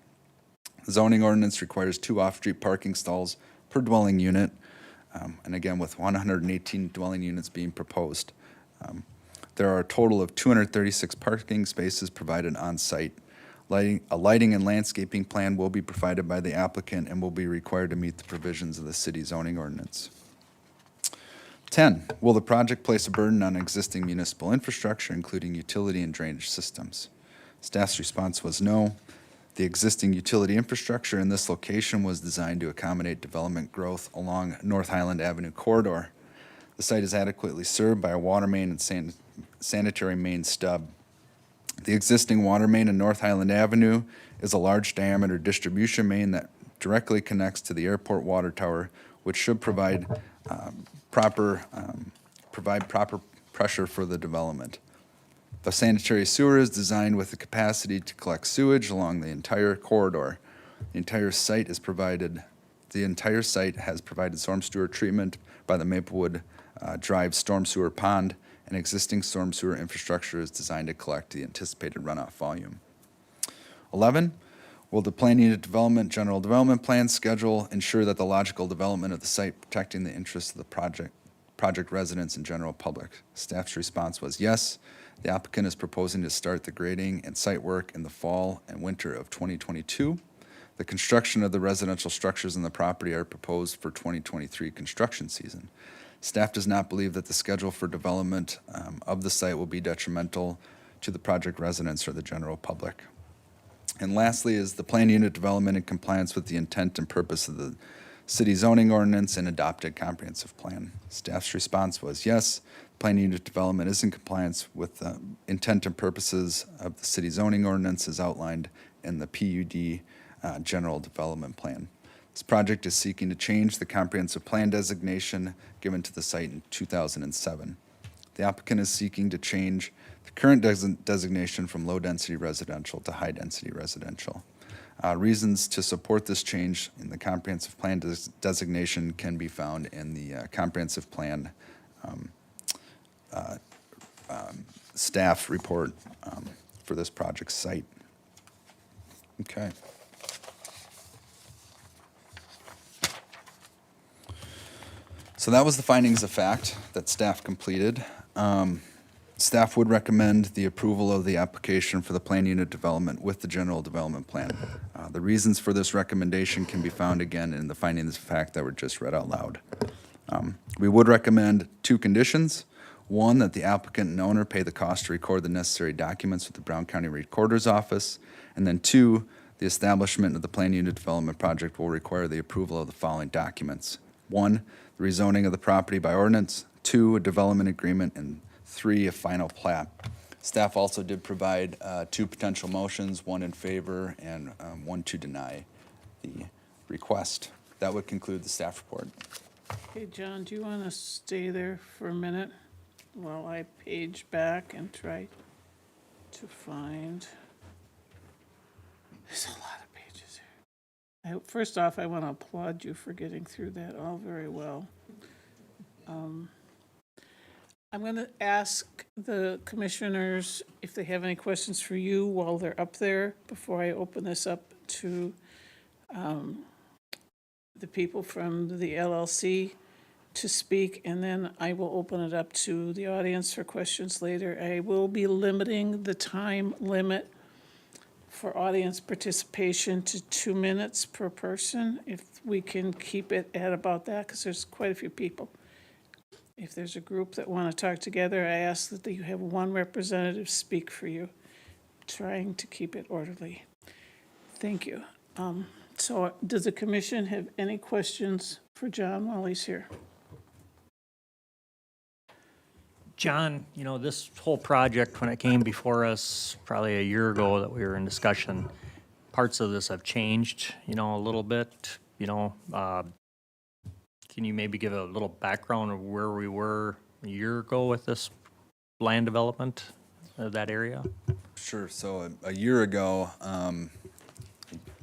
The zoning ordinance requires 2 off-street parking stalls per dwelling unit, and again with 118 dwelling units being proposed. There are a total of 236 parking spaces provided on site. A lighting and landscaping plan will be provided by the applicant and will be required to meet the provisions of the city zoning ordinance. 10, will the project place a burden on existing municipal infrastructure, including utility and drainage systems? Staff's response was no. The existing utility infrastructure in this location was designed to accommodate development growth along North Highland Avenue corridor. The site is adequately served by a water main and sanitary main stub. The existing water main in North Highland Avenue is a large diameter distribution main that directly connects to the airport water tower, which should provide provide proper pressure for the development. The sanitary sewer is designed with the capacity to collect sewage along the entire corridor. The entire site has provided storm sewer treatment by the Maplewood Drive Storm Sewer Pond, and existing storm sewer infrastructure is designed to collect the anticipated runoff volume. 11, will the plan unit development, general development plan schedule ensure that the logical development of the site protecting the interests of the project residents and general public? Staff's response was yes. The applicant is proposing to start the grading and site work in the fall and winter of 2022. The construction of the residential structures in the property are proposed for 2023 construction season. Staff does not believe that the schedule for development of the site will be detrimental to the project residents or the general public. And lastly, is the plan unit development in compliance with the intent and purpose of the city zoning ordinance and adopted comprehensive plan? Staff's response was yes. Plan unit development is in compliance with the intent and purposes of the city zoning ordinance as outlined in the PUD general development plan. This project is seeking to change the comprehensive plan designation given to the site in 2007. The applicant is seeking to change the current designation from low-density residential to high-density residential. Reasons to support this change in the comprehensive plan designation can be found in the comprehensive plan staff report for this project site. Okay. So that was the findings of fact that staff completed. Staff would recommend the approval of the application for the plan unit development with the general development plan. The reasons for this recommendation can be found again in the findings of fact that were just read out loud. We would recommend 2 conditions. 1, that the applicant and owner pay the cost to record the necessary documents with the Brown County Recorder's Office. And then 2, the establishment of the plan unit development project will require the approval of the following documents. 1, the rezoning of the property by ordinance. 2, a development agreement. And 3, a final plat. Staff also did provide 2 potential motions, 1 in favor and 1 to deny the request. That would conclude the staff report. Okay, John, do you want to stay there for a minute while I page back and try to find? There's a lot of pages here. First off, I want to applaud you for getting through that all very well. I'm going to ask the commissioners if they have any questions for you while they're up there before I open this up to the people from the LLC to speak, and then I will open it up to the audience for questions later. I will be limiting the time limit for audience participation to 2 minutes per person, if we can keep it at about that, because there's quite a few people. If there's a group that want to talk together, I ask that you have 1 representative speak for you, trying to keep it orderly. Thank you. So does the commission have any questions for John while he's here? John, this whole project, when it came before us probably a year ago that we were in discussion, parts of this have changed, a little bit, can you maybe give a little background of where we were a year ago with this land development of that area? Sure. So a year ago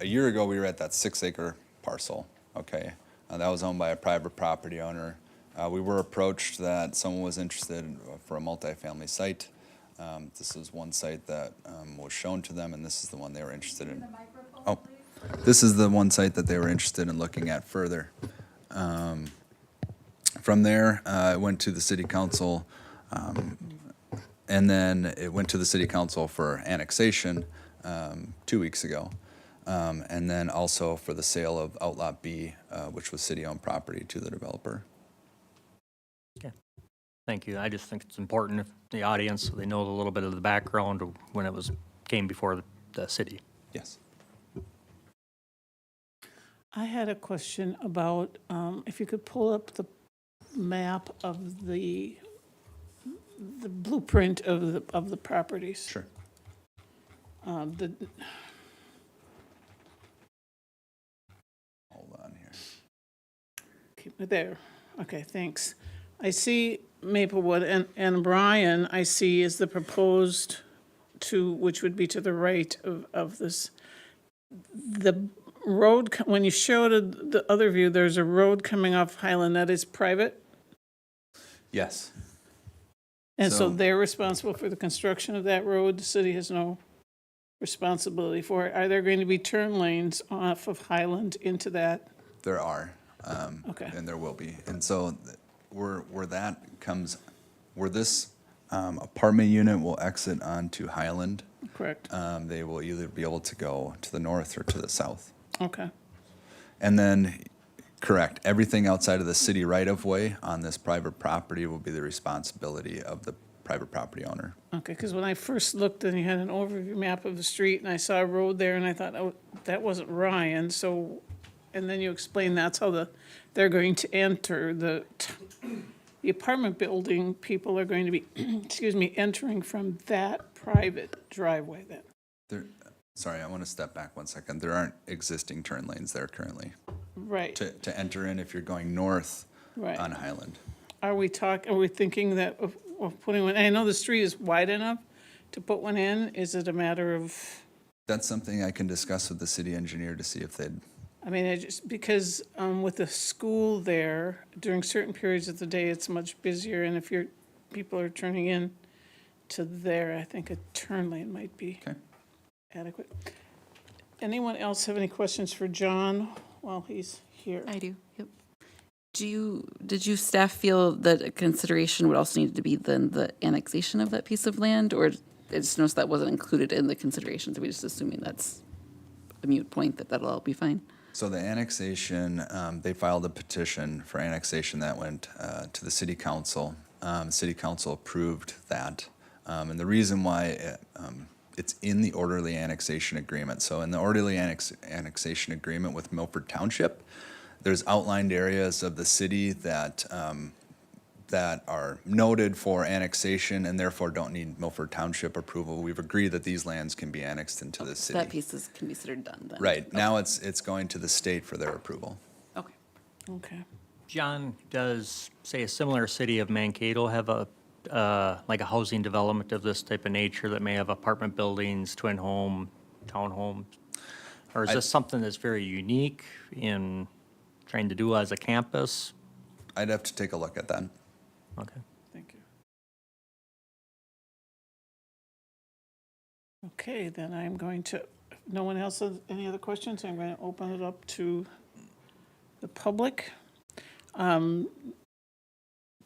we were at that 6-acre parcel. Okay, that was owned by a private property owner. We were approached that someone was interested for a multifamily site. This is one site that was shown to them, and this is the one they were interested in. Oh, this is the one site that they were interested in looking at further. From there, it went to the city council, and then it went to the city council for annexation 2 weeks ago, and then also for the sale of Outlot B, which was city-owned property, to the developer. Okay, thank you. I just think it's important if the audience, so they know a little bit of the background of when it came before the city. Yes. I had a question about if you could pull up the map of the blueprint of the properties. Sure. The Hold on here. keep it there. Okay, thanks. I see Maplewood, and Bryan, I see is the proposed which would be to the right of this. The road, when you showed the other view, there's a road coming off Highland that is private, Yes. and so So- they're responsible for the construction of that road. The city has no responsibility for it. Are there going to be turn lanes off of Highland into that? There are. Okay. And there will be. And so where that comes, where this apartment unit will exit onto Highland, Correct. they will either be able to go to the north or to the south. Okay. And then, correct, everything outside of the city right-of-way on this private property will be the responsibility of the private property owner. Okay, because when I first looked and you had an overview map of the street and I saw a road there and I thought, oh, that wasn't Ryan, so, and then you explained that's how they're going to enter the apartment building, people are going to be, excuse me, entering from that private driveway then. There, sorry, I want to step back 1 second. There aren't existing turn lanes there currently Right, to enter in if you're going north right. on Highland. Are we thinking that of putting one, I know the street is wide enough to put one in, is it a matter of? That's something I can discuss with the city engineer to see if they'd, I mean, because with the school there, during certain periods of the day, it's much busier, and if people are turning in to there, I think a turn lane might be okay. adequate. Anyone else have any questions for John while he's here? I do, yep. Did you staff feel that a consideration would also need to be then the annexation of that piece of land? Or I just noticed that wasn't included in the considerations, are we just assuming that's a moot point, that'll all be fine? So the annexation, they filed a petition for annexation that went to the city council. City council approved that. And the reason why it's in the orderly annexation agreement. So in the orderly annexation agreement with Milford Township, there's outlined areas of the city that that are noted for annexation and therefore don't need Milford Township approval. We've agreed that these lands can be annexed into the city. That piece can be considered done then? Right, now it's going to the state for their approval. Okay. Okay. John, does, say, a similar city of Mankato have like a housing development of this type of nature that may have apartment buildings, twin home, townhomes? Or is this something that's very unique in trying to do as a campus? I'd have to take a look at that. Okay. Thank you. Okay, then I'm going to, if no one else has any other questions, I'm going to open it up to the public.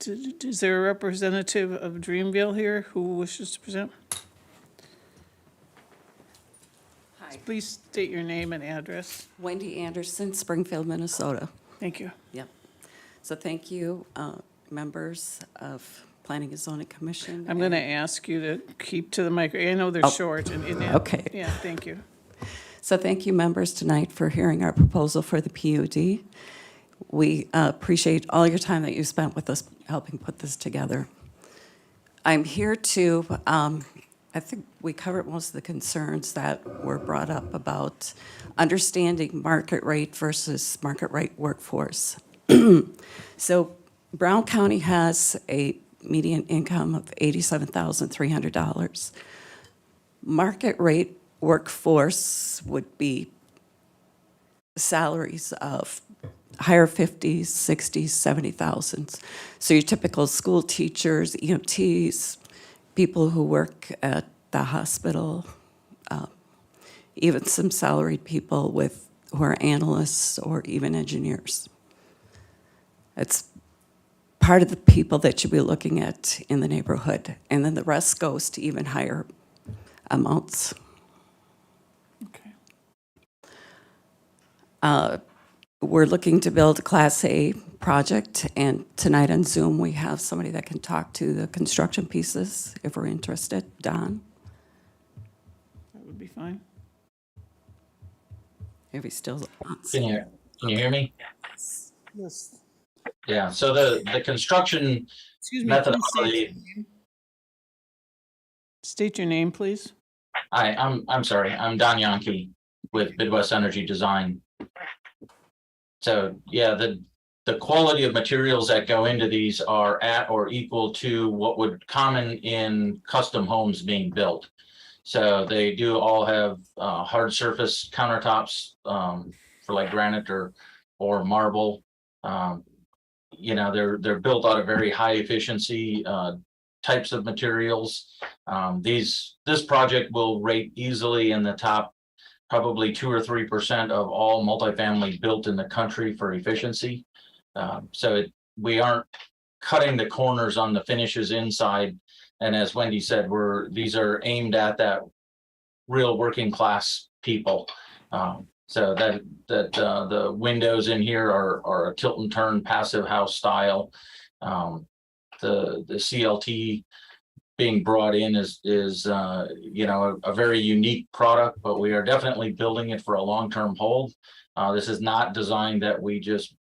Is there a representative of Dreamville here who wishes to present? Hi, Please state your name and address. Wendy Anderson, Springfield, Minnesota. Thank you. Yep. So thank you, members of Planning and Zoning Commission. I'm going to ask you to keep to the mic. I know they're short. Okay. Yeah, thank you. So thank you, members, tonight for hearing our proposal for the PUD. We appreciate all your time that you spent with us helping put this together. I'm here to, I think we covered most of the concerns that were brought up about understanding market rate versus market rate workforce. So Brown County has a median income of $87,300. Market rate workforce would be salaries of higher 50s, 60s, 70,000s. So your typical school teachers, EMTs, people who work at the hospital, even some salaried people who are analysts or even engineers. It's part of the people that you'll be looking at in the neighborhood. And then the rest goes to even higher amounts. Okay. We're looking to build a Class A project, and tonight on Zoom, we have somebody that can talk to the construction pieces if we're interested. Don, That would be fine. if he still Can you hear me? Yes. Yeah, so the construction Excuse me. Please methodology, state your name, please. I'm sorry, I'm Don Yankee with Midwest Energy Design. So, yeah, the quality of materials that go into these are at or equal to what would common in custom homes being built. So they do all have hard surface countertops for like granite or marble. You know, they're built out of very high efficiency types of materials. This project will rate easily in the top probably 2 or 3% of all multifamily built in the country for efficiency. We aren't cutting the corners on the finishes inside. And as Wendy said, these are aimed at that real working class people. So the windows in here are a tilt and turn passive house style. The CLT being brought in is you know, a very unique product, but we are definitely building it for a long-term hold. This is not designed that we just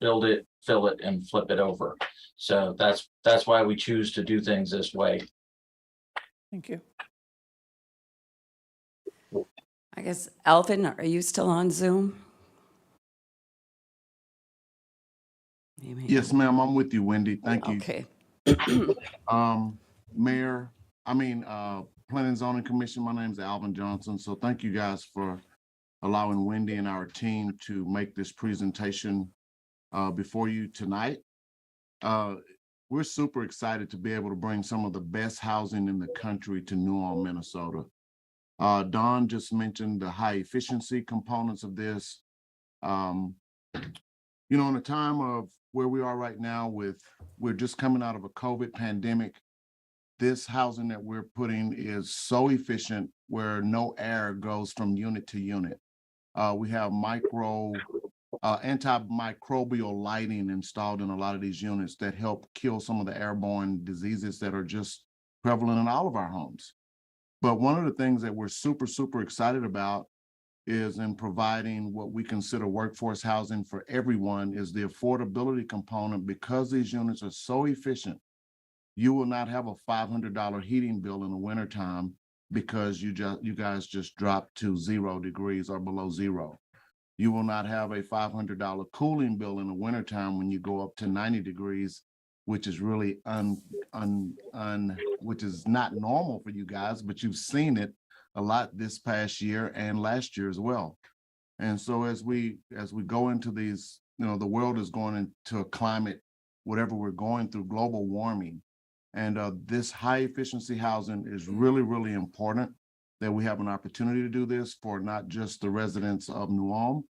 build it, fill it, and flip it over. So that's why we choose to do things this way. Thank you. I guess, Alvin, are you still on Zoom? Yes, ma'am, I'm with you, Wendy. Thank you. Okay. Mayor, Planning and Zoning Commission, my name is Alvin Johnson. So thank you guys for allowing Wendy and our team to make this presentation before you tonight. We're super excited to be able to bring some of the best housing in the country to New Ulm, Minnesota. Don just mentioned the high efficiency components of this. You know, in a time of where we are right now we're just coming out of a COVID pandemic, this housing that we're putting is so efficient where no air goes from unit to unit. We have antimicrobial lighting installed in a lot of these units that help kill some of the airborne diseases that are just prevalent in all of our homes. But one of the things that we're super, super excited about is in providing what we consider workforce housing for everyone is the affordability component. Because these units are so efficient, you will not have a $500 heating bill in the wintertime because you guys just dropped to 0 degrees or below zero. You will not have a $500 cooling bill in the wintertime when you go up to 90 degrees, which is really which is not normal for you guys, but you've seen it a lot this past year and last year as well. And so as we go into these, you know, the world is going into a climate, whatever we're going through, global warming. And this high efficiency housing is really, really important that we have an opportunity to do this for not just the residents of New Ulm,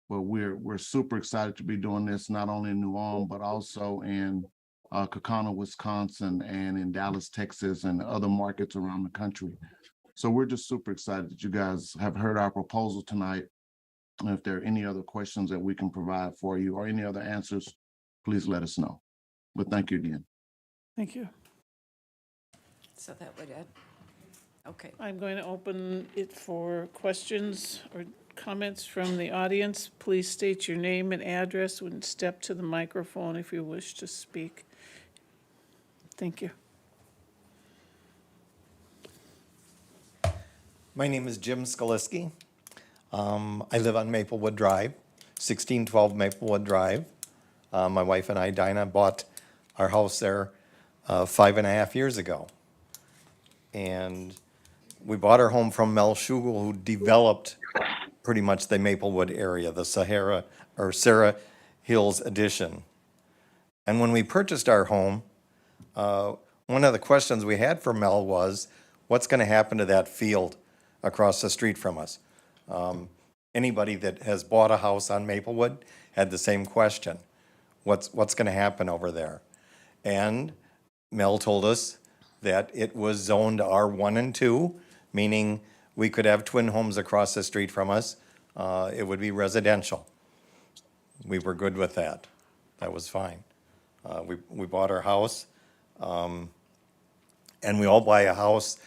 but we're super excited to be doing this not only in New Ulm, but also in Kaukauna, Wisconsin, and in Dallas, Texas, and other markets around the country. So we're just super excited that you guys have heard our proposal tonight. And if there are any other questions that we can provide for you or any other answers, please let us know. But thank you again. Thank you. So that would it. Okay. I'm going to open it for questions or comments from the audience. Please state your name and address and step to the microphone if you wish to speak. Thank you. My name is Jim Skaliski. I live on Maplewood Drive, 1612 Maplewood Drive. My wife and I, Dinah, bought our house there 5.5 years ago. And we bought our home from Mel Shugel, who developed pretty much the Maplewood area, the Sarah Hills addition. And when we purchased our home, one of the questions we had for Mel was, what's going to happen to that field across the street from us? Anybody that has bought a house on Maplewood had the same question. What's going to happen over there? And Mel told us that it was zoned R1 and 2, meaning we could have twin homes across the street from us. It would be residential. We were good with that. That was fine. We bought our house, and we all buy a house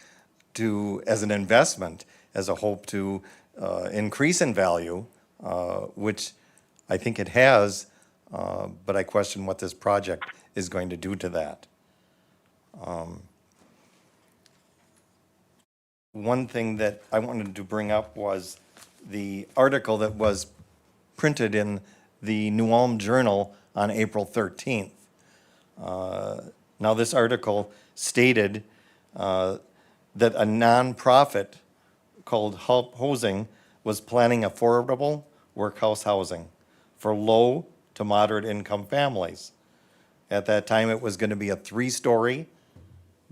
as an investment, as a hope to increase in value, which I think it has, but I question what this project is going to do to that. One thing that I wanted to bring up was the article that was printed in the New Ulm Journal on April 13th. Now, this article stated that a nonprofit called Help Housing was planning affordable workhouse housing for low to moderate income families. At that time, it was going to be a 3-story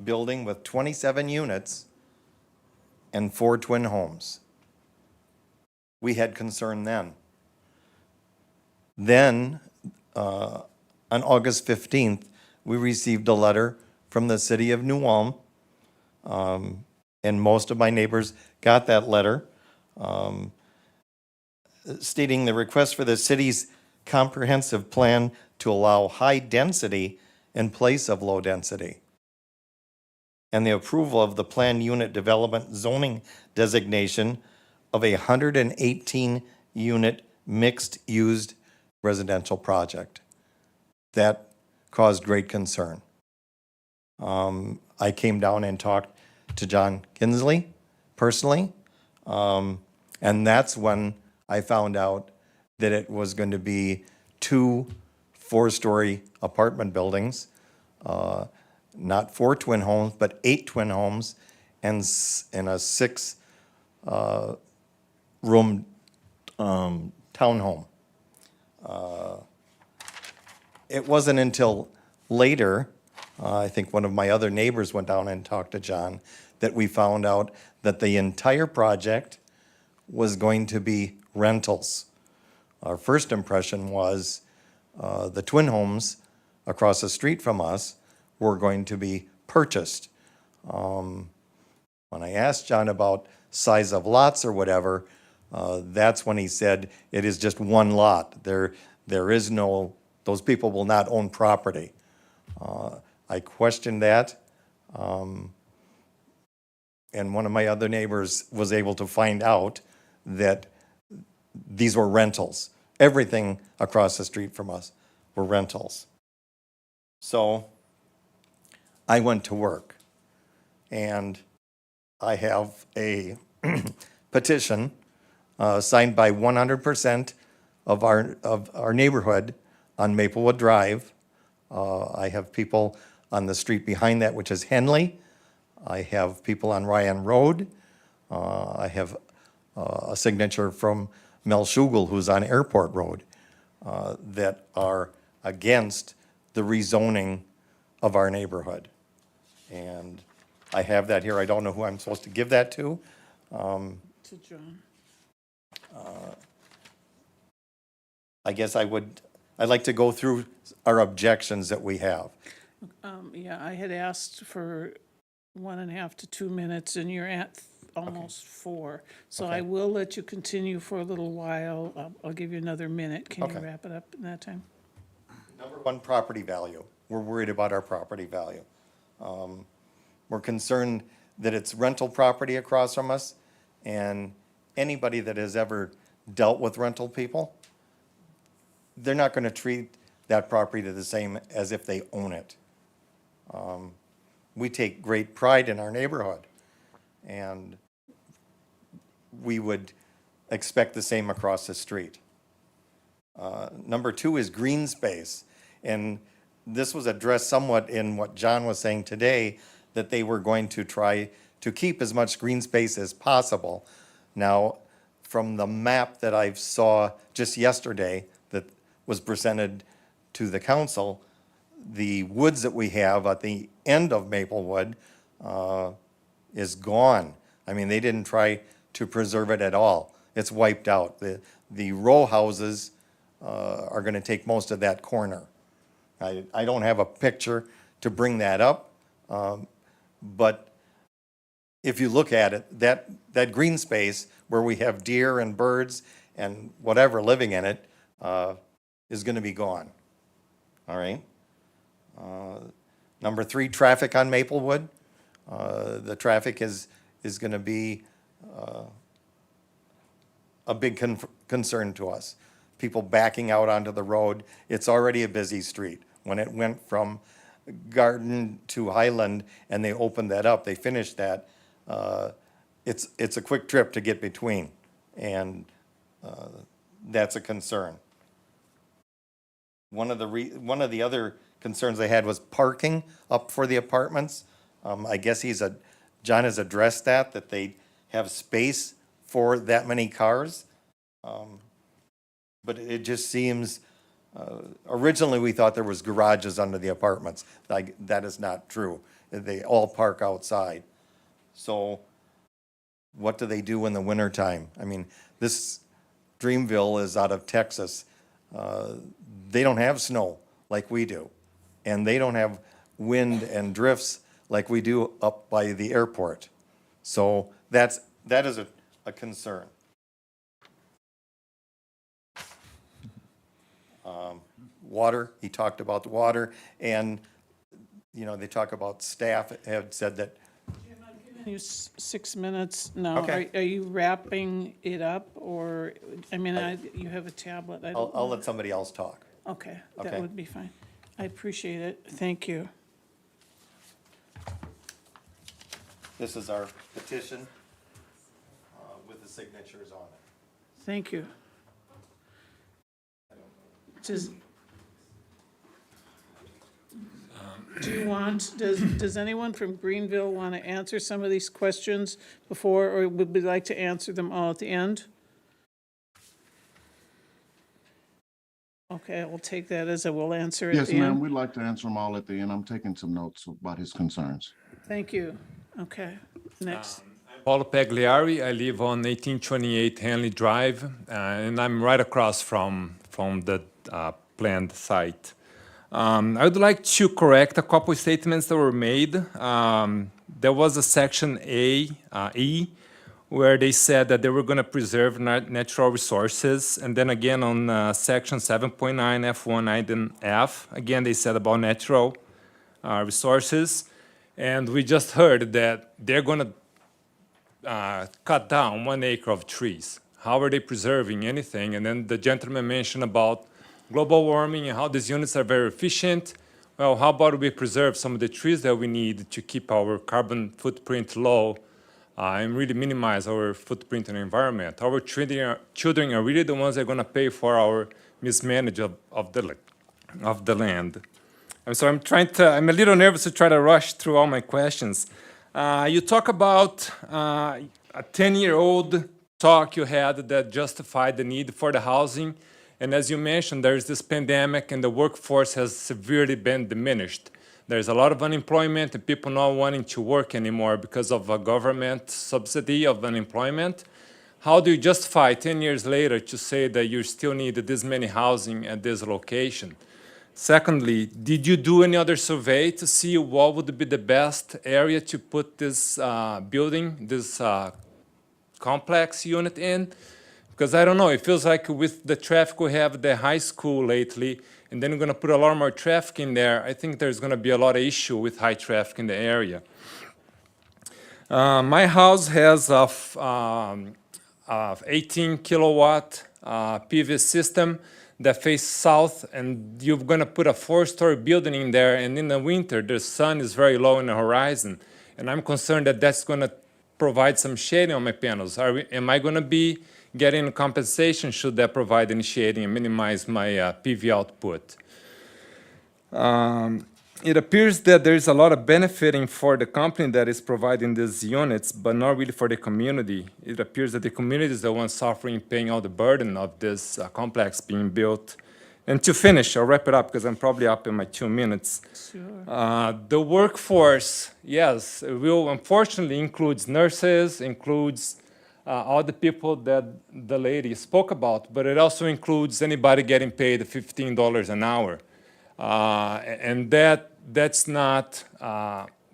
building with 27 units and 4 twin homes. We had concern then. Then, on August 15th, we received a letter from the city of New Ulm, and most of my neighbors got that letter, stating the request for the city's comprehensive plan to allow high density in place of low density, and the approval of the planned unit development zoning designation of a 118-unit mixed-use residential project. That caused great concern. I came down and talked to John Kinsley personally, and that's when I found out that it was going to be 2 4-story apartment buildings, not 4 twin homes, but 8 twin homes, and a 6-room townhome. It wasn't until later, I think one of my other neighbors went down and talked to John, that we found out that the entire project was going to be rentals. Our first impression was the twin homes across the street from us were going to be purchased. When I asked John about size of lots or whatever, that's when he said it is just one lot. There is no, those people will not own property. I questioned that, and one of my other neighbors was able to find out that these were rentals. Everything across the street from us were rentals. So I went to work, and I have a petition signed by 100% of our neighborhood on Maplewood Drive. I have people on the street behind that, which is Henley. I have people on Ryan Road. I have a signature from Mel Schugel, who's on Airport Road, that are against the rezoning of our neighborhood. And I have that here. I don't know who I'm supposed to give that to. To John. I guess I'd like to go through our objections that we have. Yeah, I had asked for 1.5 to 2 minutes, and you're at almost 4. So I will let you continue for a little while. I'll give you another minute. Can you Okay. wrap it up in that time? Number one, property value. We're worried about our property value. We're concerned that it's rental property across from us, and anybody that has ever dealt with rental people, they're not going to treat that property the same as if they own it. We take great pride in our neighborhood, and we would expect the same across the street. Number 2 is green space, and this was addressed somewhat in what John was saying today, that they were going to try to keep as much green space as possible. Now, from the map that I saw just yesterday that was presented to the council, the woods that we have at the end of Maplewood is gone. I mean, they didn't try to preserve it at all. It's wiped out. The row houses are going to take most of that corner. I don't have a picture to bring that up, but if you look at it, that green space where we have deer and birds and whatever living in it is going to be gone. All right? Number 3, traffic on Maplewood. The traffic is going to be a big concern to us. People backing out onto the road. It's already a busy street. When it went from Garden to Highland and they opened that up, they finished that, it's a quick trip to get between, and that's a concern. one of the other concerns they had was parking up for the apartments. I guess John has addressed that they have space for that many cars. But it just seems, originally we thought there was garages under the apartments. Like, that is not true. They all park outside. So what do they do in the wintertime? I mean, this Dreamville is out of Texas. They don't have snow like we do. And they don't have wind and drifts like we do up by the airport. So that is a concern. Water, he talked about the water, and, they talk about staff have said that, You 6 minutes now. Okay. Are you wrapping it up, or, you have a tablet. I don't I'll know. let somebody else talk. Okay, that Okay. would be fine. I appreciate it. Thank you. This is our petition with the signatures on it. Thank you. Does anyone from Greenville want to answer some of these questions before, or would we like to answer them all at the end? Okay, we'll take that as a we'll answer at Yes, the ma'am, end. we'd like to answer them all at the end. I'm taking some notes about his concerns. Thank you. Okay, next. Paulo Pagliari. I live on 1828 Henley Drive, and I'm right across from the planned site. I would like to correct a couple of statements that were made. There was a section E, where they said that they were going to preserve natural resources, and then again on section 7.9 F1 item F, again they said about natural resources, and we just heard that they're going to cut down 1 acre of trees. How are they preserving anything? And then the gentleman mentioned about global warming and how these units are very efficient. Well, how about we preserve some of the trees that we need to keep our carbon footprint low and really minimize our footprint in the environment? Our children are really the ones that are going to pay for our mismanagement of the land. And so I'm a little nervous to try to rush through all my questions. You talk about a 10-year-old talk you had that justified the need for the housing. And as you mentioned, there's this pandemic and the workforce has severely been diminished. There's a lot of unemployment and people not wanting to work anymore because of a government subsidy of unemployment. How do you justify 10 years later to say that you still need this many housing at this location? Secondly, did you do any other survey to see what would be the best area to put this building, this complex unit in? Because I don't know, it feels like with the traffic we have at the high school lately, and then we're going to put a lot more traffic in there, I think there's going to be a lot of issue with high traffic in the area. My house has a 18 kilowatt PV system that faces south, and you're going to put a 4-story building in there, and in the winter the sun is very low in the horizon, and I'm concerned that that's going to provide some shading on my panels. Am I going to be getting compensation should that provide any shading and minimize my PV output? It appears that there is a lot of benefiting for the company that is providing these units, but not really for the community. It appears that the community is the one suffering, paying all the burden of this complex being built. And to finish, I'll wrap it up because I'm probably up in my 2 minutes. Sure. The workforce, yes, it will unfortunately includes nurses, includes all the people that the lady spoke about, but it also includes anybody getting paid $15 an hour. And that's not,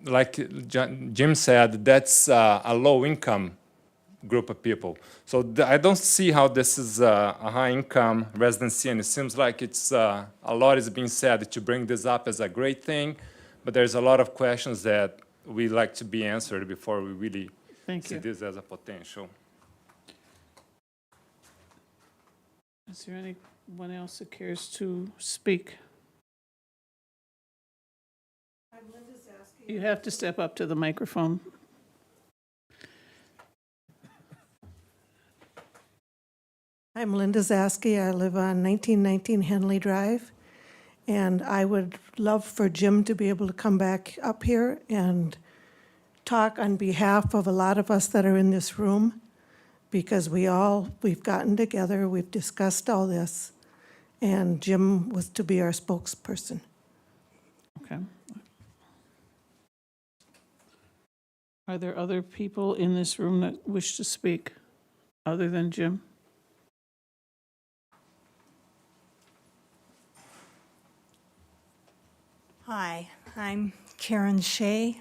like Jim said, that's a low-income group of people. So I don't see how this is a high-income residency, and it seems like it's a lot is being said to bring this up as a great thing, but there's a lot of questions that we like to be answered before we really see this as a potential. Is there anyone else that cares to speak? You have to step up to the microphone. I'm Linda Zaski. I live on 1919 Henley Drive. And I would love for Jim to be able to come back up here and talk on behalf of a lot of us that are in this room, because we've gotten together, we've discussed all this, and Jim was to be our spokesperson. Okay. Are there other people in this room that wish to speak, other than Jim? Hi, I'm Karen Shea.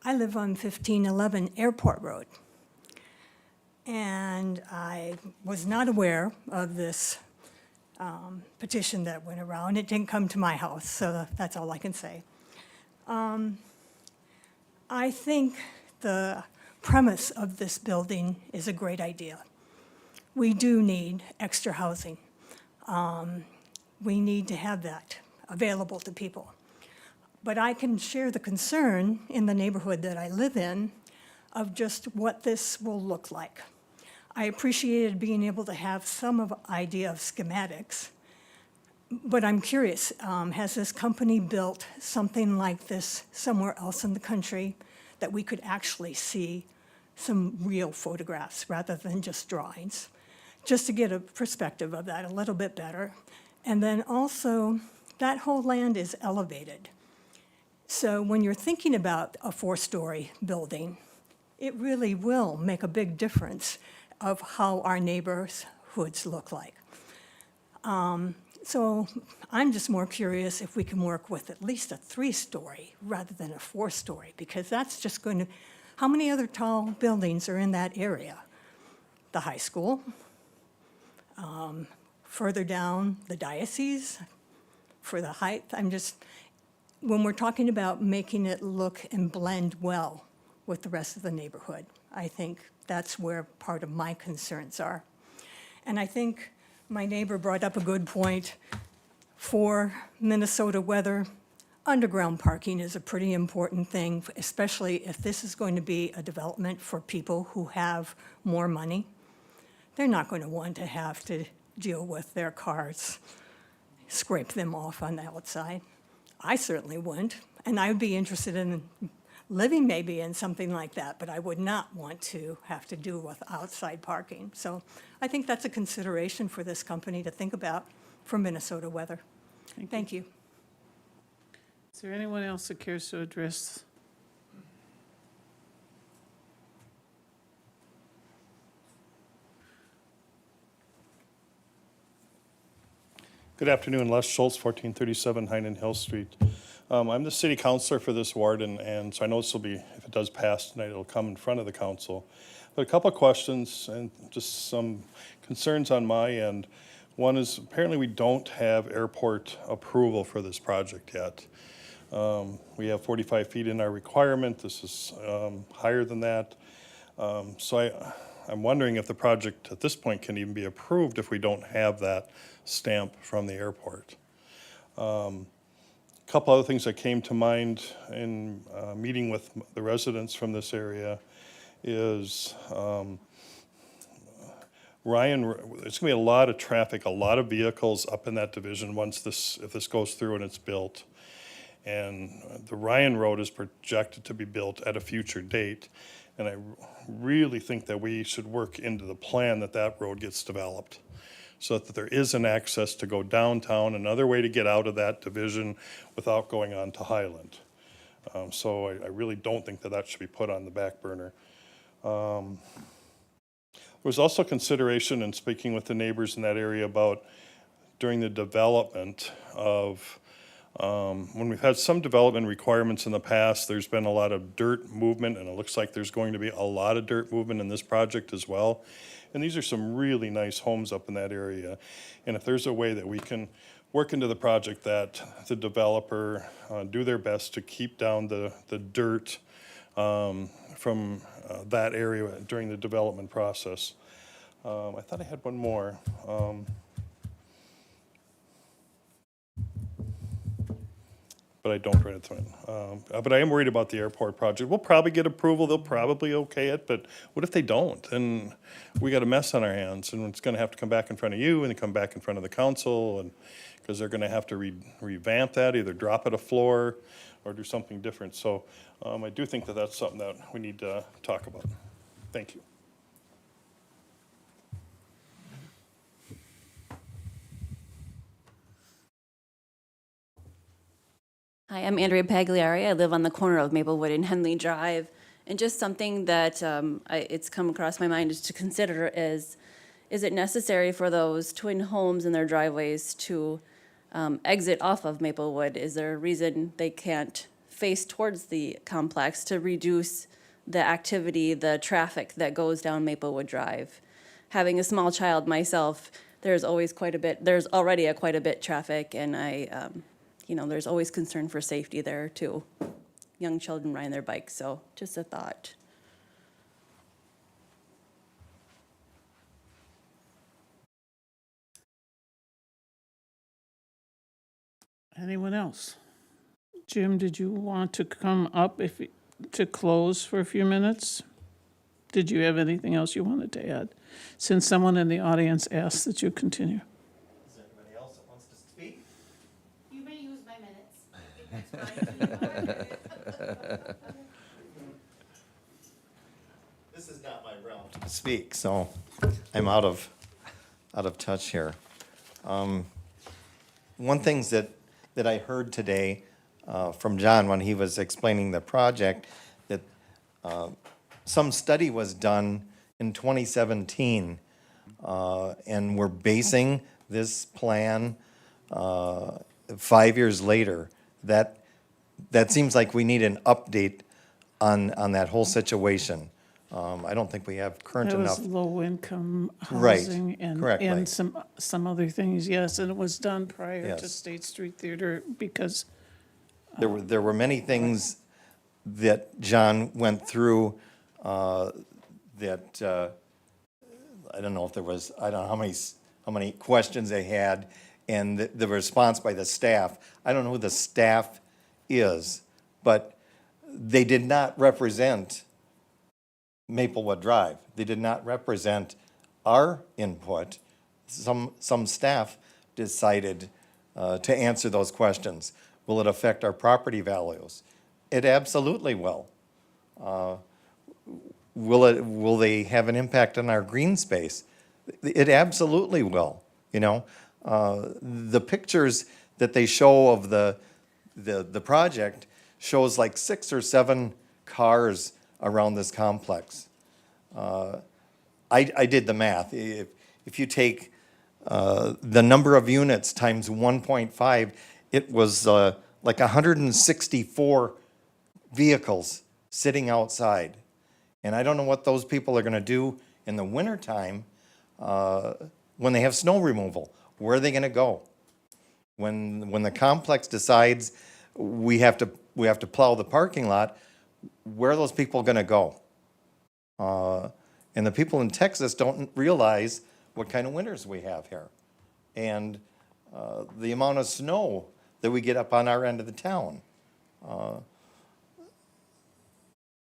I live on 1511 Airport Road. And I was not aware of this petition that went around. It didn't come to my house, so that's all I can say. I think the premise of this building is a great idea. We do need extra housing. We need to have that available to people. But I can share the concern in the neighborhood that I live in of just what this will look like. I appreciated being able to have some idea of schematics, but I'm curious, has this company built something like this somewhere else in the country that we could actually see some real photographs rather than just drawings? Just to get a perspective of that a little bit better. And then also, that whole land is elevated. So when you're thinking about a 4-story building, it really will make a big difference of how our neighborhoods look like. So I'm just more curious if we can work with at least a 3-story rather than a 4-story, because that's just going to, how many other tall buildings are in that area? The high school, further down the diocese for the height. When we're talking about making it look and blend well with the rest of the neighborhood, I think that's where part of my concerns are. And I think my neighbor brought up a good point. For Minnesota weather, underground parking is a pretty important thing, especially if this is going to be a development for people who have more money. They're not going to want to have to deal with their cars, scrape them off on the outside. I certainly wouldn't, and I would be interested in living maybe in something like that, but I would not want to have to do with outside parking. So I think that's a consideration for this company to think about for Minnesota weather. Thank you. Is there anyone else that cares to address? Good afternoon, Les Schultz, 1437 Heinen Hill Street. I'm the city councilor for this ward, and so I know this will be, if it does pass tonight, it'll come in front of the council. But a couple of questions and just some concerns on my end. One is apparently we don't have airport approval for this project yet. We have 45 feet in our requirement. This is higher than that. So I'm wondering if the project at this point can even be approved if we don't have that stamp from the airport. A couple other things that came to mind in meeting with the residents from this area is Ryan, there's gonna be a lot of traffic, a lot of vehicles up in that division if this goes through and it's built. And the Ryan Road is projected to be built at a future date. And I really think that we should work into the plan that road gets developed, so that there is an access to go downtown, another way to get out of that division without going on to Highland. So I really don't think that should be put on the back burner. There was also consideration in speaking with the neighbors in that area about during the development of, when we've had some development requirements in the past, there's been a lot of dirt movement, and it looks like there's going to be a lot of dirt movement in this project as well. And these are some really nice homes up in that area. And if there's a way that we can work into the project that the developer do their best to keep down the dirt from that area during the development process. I thought I had one more. but I don't grant it. But I am worried about the airport project. We'll probably get approval, they'll probably okay it, but what if they don't? And we got a mess on our hands, and it's gonna have to come back in front of you, and then come back in front of the council, and, because they're gonna have to revamp that, either drop it a floor or do something different. So I do think that that's something that we need to talk about. Thank you. Hi, I'm Andrea Pagliari. I live on the corner of Maplewood and Henley Drive. And just something that it's come across my mind is to consider is it necessary for those twin homes in their driveways to exit off of Maplewood? Is there a reason they can't face towards the complex to reduce the activity, the traffic that goes down Maplewood Drive? Having a small child myself, there's always quite a bit, there's already quite a bit traffic, and there's always concern for safety there too. Young children riding their bikes, so just a thought. Anyone else? Jim, did you want to come up to close for a few minutes? Did you have anything else you wanted to add? Since someone in the audience asked that you continue. Is there anybody else that wants to speak? You may use my minutes. This is not my realm to speak, so I'm out of touch here. One thing that I heard today from John when he was explaining the project, that some study was done in 2017, and we're basing this plan 5 years later. That seems like we need an update on that whole situation. I don't think we have current That enough. was low-income Right, housing correctly. and some other things, yes, and it was done prior to Yes. State Street Theater because There were many things that John went through that I don't know if there was, I don't know how many questions they had, and the response by the staff. I don't know who the staff is, but they did not represent Maplewood Drive. They did not represent our input. Some staff decided to answer those questions. Will it affect our property values? It absolutely will. Will they have an impact on our green space? It absolutely will, you know. The pictures that they show of the project shows like 6 or 7 cars around this complex. I did the math. If you take the number of units times 1.5, it was like 164 vehicles sitting outside. And I don't know what those people are gonna do in the wintertime when they have snow removal. Where are they gonna go? When the complex decides we have to plow the parking lot, where are those people gonna go? And the people in Texas don't realize what kind of winters we have here. And the amount of snow that we get up on our end of the town.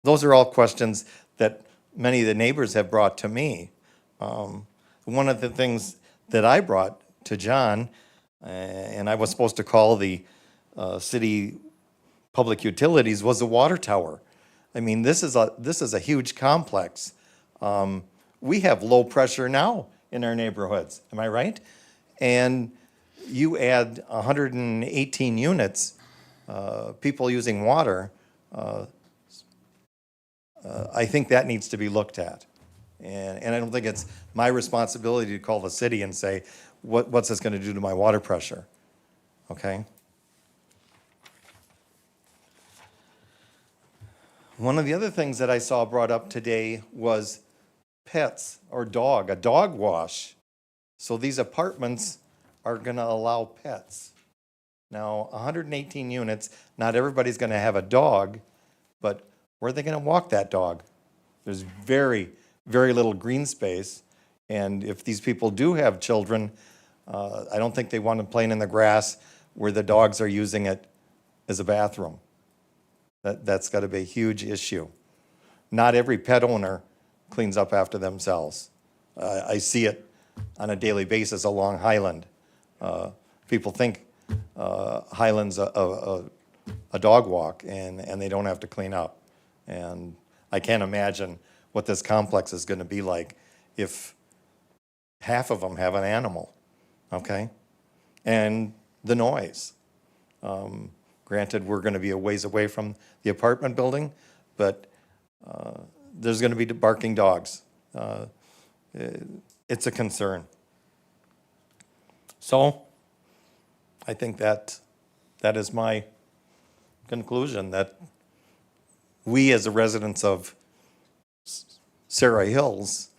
Those are all questions that many of the neighbors have brought to me. One of the things that I brought to John, and I was supposed to call the city public utilities, was the water tower. I mean, this is a huge complex. We have low pressure now in our neighborhoods, am I right? And you add 118 units, people using water, I think that needs to be looked at. And I don't think it's my responsibility to call the city and say, what's this gonna do to my water pressure, okay? One of the other things that I saw brought up today was pets or a dog wash. So these apartments are gonna allow pets. Now, 118 units, not everybody's gonna have a dog, but where are they gonna walk that dog? There's very, very little green space, and if these people do have children, I don't think they want them playing in the grass where the dogs are using it is a bathroom. That's got to be a huge issue. Not every pet owner cleans up after themselves. I see it on a daily basis along Highland. People think Highland's a dog walk and they don't have to clean up. And I can't imagine what this complex is going to be like if half of them have an animal, okay? And the noise. Granted, we're going to be a ways away from the apartment building, but there's going to be barking dogs. It's a concern. So I think that is my conclusion, that we as the residents of Sarah Hills,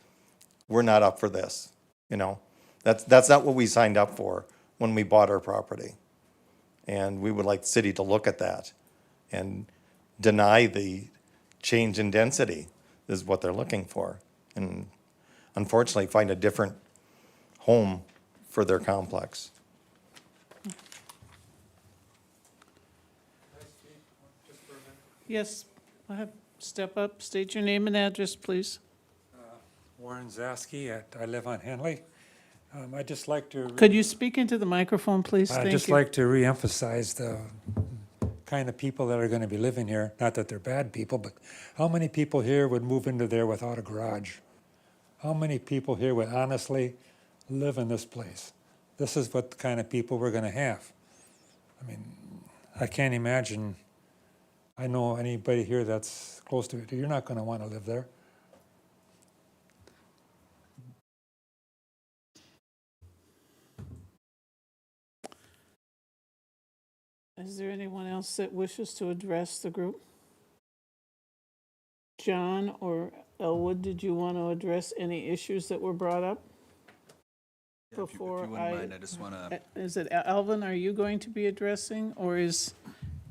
we're not up for this. You know, that's not what we signed up for when we bought our property. And we would like the city to look at that and deny the change in density is what they're looking for. And unfortunately, find a different home for their complex. Yes, go ahead. Step up, state your name and address, please. Warren Zaski, I live on Henley. I'd just like to... Could you speak into the microphone, please? Thank I'd you. just like to reemphasize the kind of people that are going to be living here. Not that they're bad people, but how many people here would move into there without a garage? How many people here would honestly live in this place? This is what kind of people we're going to have. I mean, I can't imagine. I know anybody here that's close to it. You're not going to want to live there. Is there anyone else that wishes to address the group? John or Elwood, did you want to address any issues that were brought up? Yeah, if you wouldn't mind, I just want to... Is it Alvin, are you going to be addressing, or is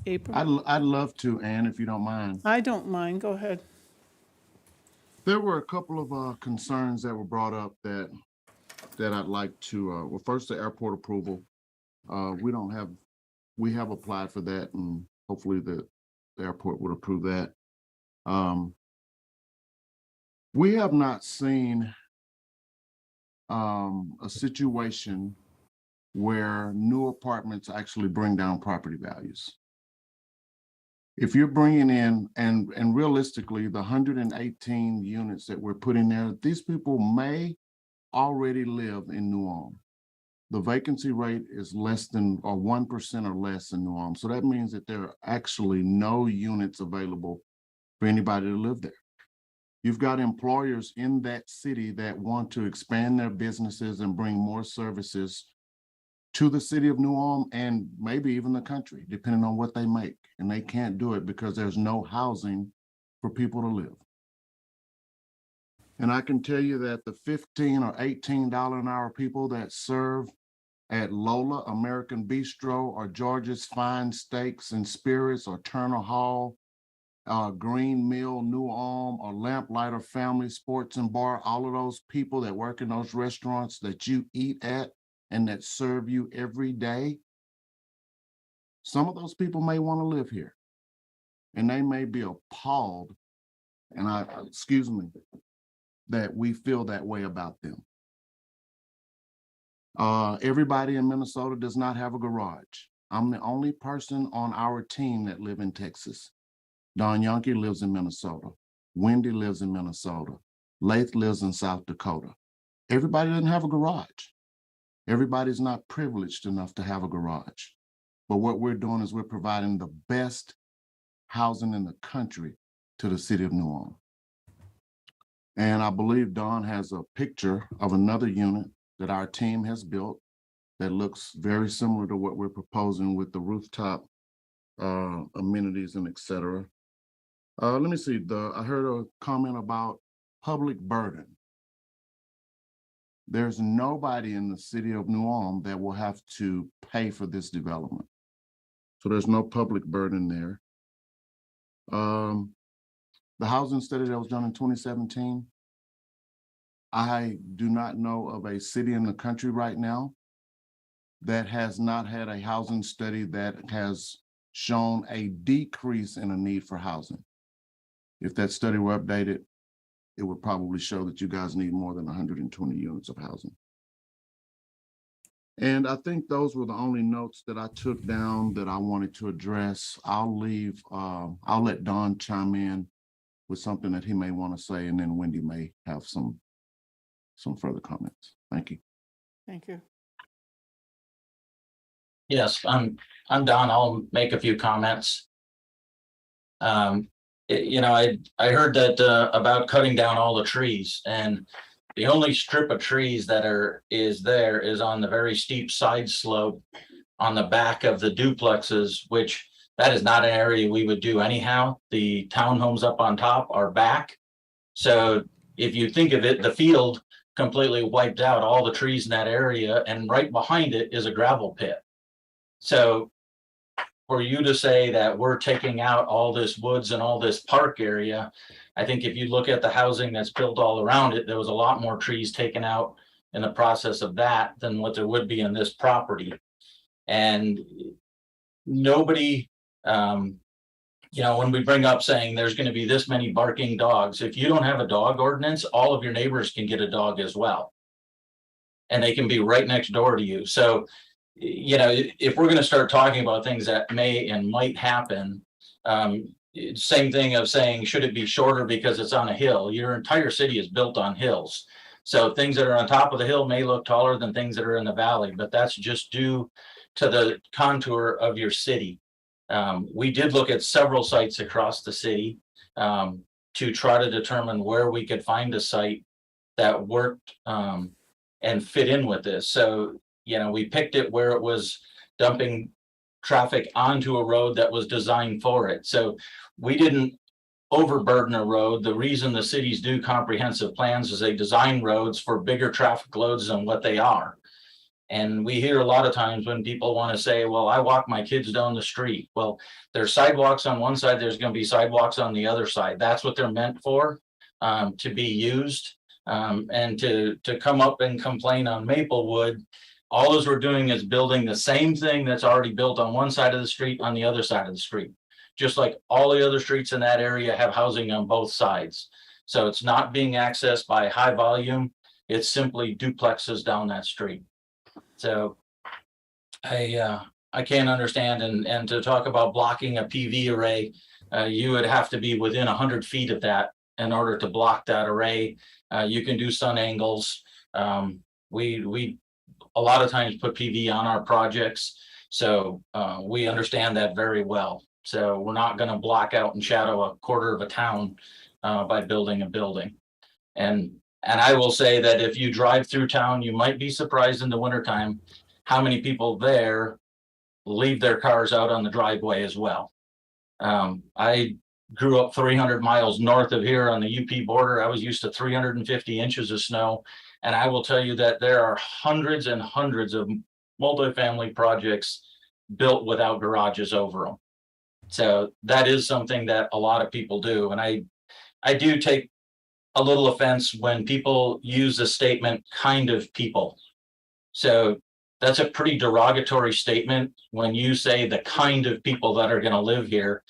April? I'd love to, Ann, if you don't mind. I don't mind, go ahead. There were a couple of concerns that were brought up that I'd like to, well, first, the airport approval. We have applied for that, and hopefully the airport would approve that. We have not seen a situation where new apartments actually bring down property values. If you're bringing in, and realistically, the 118 units that we're putting there, these people may already live in New Ulm. The vacancy rate is less than, or 1% or less in New Ulm. So that means that there are actually no units available for anybody to live there. You've got employers in that city that want to expand their businesses and bring more services to the city of New Ulm and maybe even the country, depending on what they make. And they can't do it because there's no housing for people to live. And I can tell you that the $15 or $18 an hour people that serve at Lola, American Bistro, or George's Fine Steaks and Spirits, or Turner Hall, Green Mill, New Ulm, or Lamplighter Family Sports and Bar, all of those people that work in those restaurants that you eat at and that serve you every day, some of those people may want to live here. And they may be appalled, and excuse me, that we feel that way about them. Everybody in Minnesota does not have a garage. I'm the only person on our team that live in Texas. Don Yonke lives in Minnesota. Wendy lives in Minnesota. Lath lives in South Dakota. Everybody doesn't have a garage. Everybody's not privileged enough to have a garage. But what we're doing is we're providing the best housing in the country to the city of New Ulm. And I believe Don has a picture of another unit that our team has built that looks very similar to what we're proposing with the rooftop amenities and et cetera. Let me see, I heard a comment about public burden. There's nobody in the city of New Ulm that will have to pay for this development. So there's no public burden there. The housing study that was done in 2017, I do not know of a city in the country right now that has not had a housing study that has shown a decrease in a need for housing. If that study were updated, it would probably show that you guys need more than 120 units of housing. And I think those were the only notes that I took down that I wanted to address. I'll let Don chime in with something that he may want to say, and then Wendy may have some further comments. Thank you. Thank you. Yes, I'm Don. I'll make a few comments. I heard that about cutting down all the trees, and the only strip of trees that is on the very steep side slope on the back of the duplexes, which that is not an area we would do anyhow. The townhomes up on top are back. So if you think of it, the field completely wiped out all the trees in that area, and right behind it is a gravel pit. So for you to say that we're taking out all this woods and all this park area, I think if you look at the housing that's built all around it, there was a lot more trees taken out in the process of that than what there would be in this property. And nobody, when we bring up saying there's going to be this many barking dogs, if you don't have a dog ordinance, all of your neighbors can get a dog as well. And they can be right next door to you. So if we're going to start talking about things that may and might happen, same thing of saying, should it be shorter because it's on a hill? Your entire city is built on hills. So things that are on top of the hill may look taller than things that are in the valley, but that's just due to the contour of your city. We did look at several sites across the city to try to determine where we could find a site that worked and fit in with this. So we picked it where it was dumping traffic onto a road that was designed for it. So we didn't overburden a road. The reason the cities do comprehensive plans is they design roads for bigger traffic loads than what they are. And we hear a lot of times when people want to say, well, I walk my kids down the street. Well, there's sidewalks on one side, there's going to be sidewalks on the other side. That's what they're meant for, to be used. And to come up and complain on Maplewood, all we're doing is building the same thing that's already built on one side of the street on the other side of the street. Just like all the other streets in that area have housing on both sides. So it's not being accessed by high volume. It's simply duplexes down that street. So I can't understand, and to talk about blocking a PV array, you would have to be within 100 feet of that in order to block that array. You can do sun angles. We a lot of times put PV on our projects, so we understand that very well. So we're not going to block out and shadow a quarter of a town by building a building. And I will say that if you drive through town, you might be surprised in the wintertime how many people there leave their cars out on the driveway as well. I grew up 300 miles north of here on the UP border. I was used to 350 inches of snow. And I will tell you that there are hundreds and hundreds of multifamily projects built without garages over them. So that is something that a lot of people do. And I do take a little offense when people use the statement kind of people. So that's a pretty derogatory statement when you say the kind of people that are going to live here,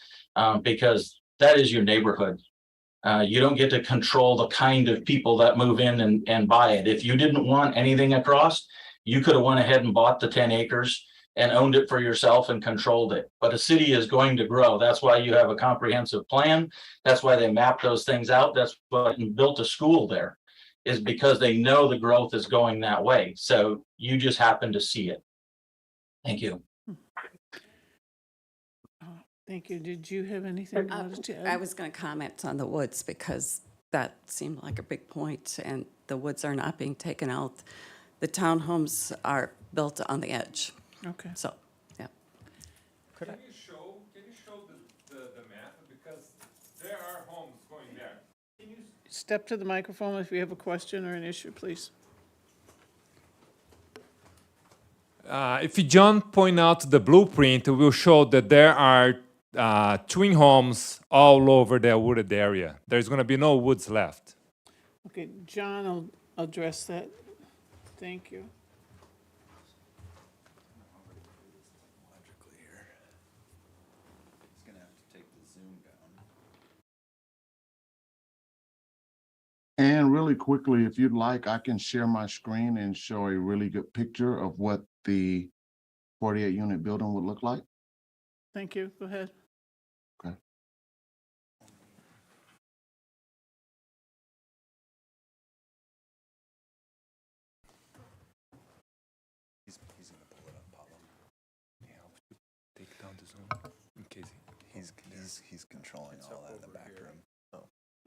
because that is your neighborhood. You don't get to control the kind of people that move in and buy it. If you didn't want anything across, you could have went ahead and bought the 10 acres and owned it for yourself and controlled it. But a city is going to grow. That's why you have a comprehensive plan. That's why they map those things out. That's why you built a school there, is because they know the growth is going that way. So you just happen to see it. Thank you. Thank you. Did you have anything you wanted to add? I was going to comment on the woods because that seemed like a big point, and the woods are not being taken out. The townhomes are built on the edge. Okay. So, yeah. Can you show the map? Because there are homes going there. Step to the microphone if you have a question or an issue, please. If John point out the blueprint, it will show that there are twin homes all over the wooded area. There's going to be no woods left. Okay, John will address that. Thank you. And really quickly, if you'd like, I can share my screen and show a really good picture of what the 48 unit building would look like. Thank you. Go ahead. Okay. He's gonna pull it up, Paulo. Yeah, take down the Zoom in case he's controlling all that in the back room.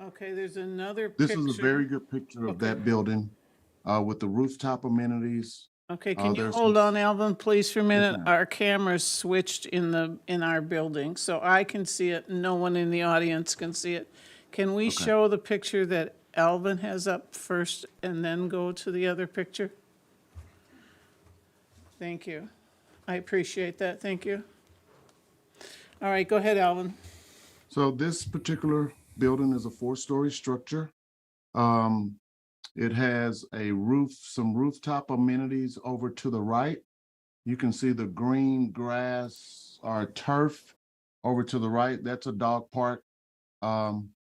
Okay, there's another This picture. is a very good picture of that building with the rooftop amenities. Okay, can you there's hold some- on, Alvin, please, for a minute? ma'am. Our camera's switched in our building, so I can see it, no one in the audience can see it. Can we show the picture that Alvin has up first and then go to the other picture? Thank you. I appreciate that, thank you. All right, go ahead, Alvin. So this particular building is a 4-story structure. It has a roof, some rooftop amenities over to the right. You can see the green grass or turf over to the right. That's a dog park.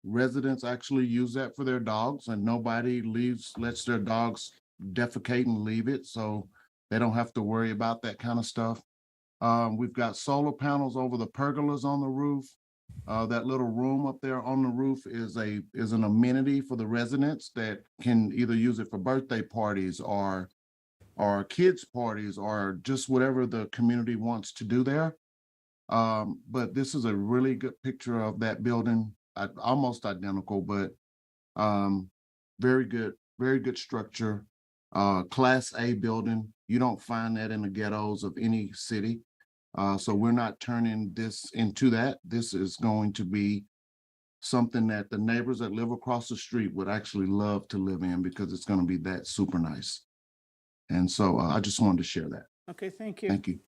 Residents actually use that for their dogs, and nobody lets their dogs defecate and leave it, so they don't have to worry about that kind of stuff. We've got solar panels over the pergolas on the roof. That little room up there on the roof is an amenity for the residents that can either use it for birthday parties or kids parties or just whatever the community wants to do there. But this is a really good picture of that building, almost identical, but very good structure. Class A building. You don't find that in the ghettos of any city. So we're not turning this into that. This is going to be something that the neighbors that live across the street would actually love to live in because it's going to be that super nice. And so I just wanted to share that. Okay, thank you. Thank you.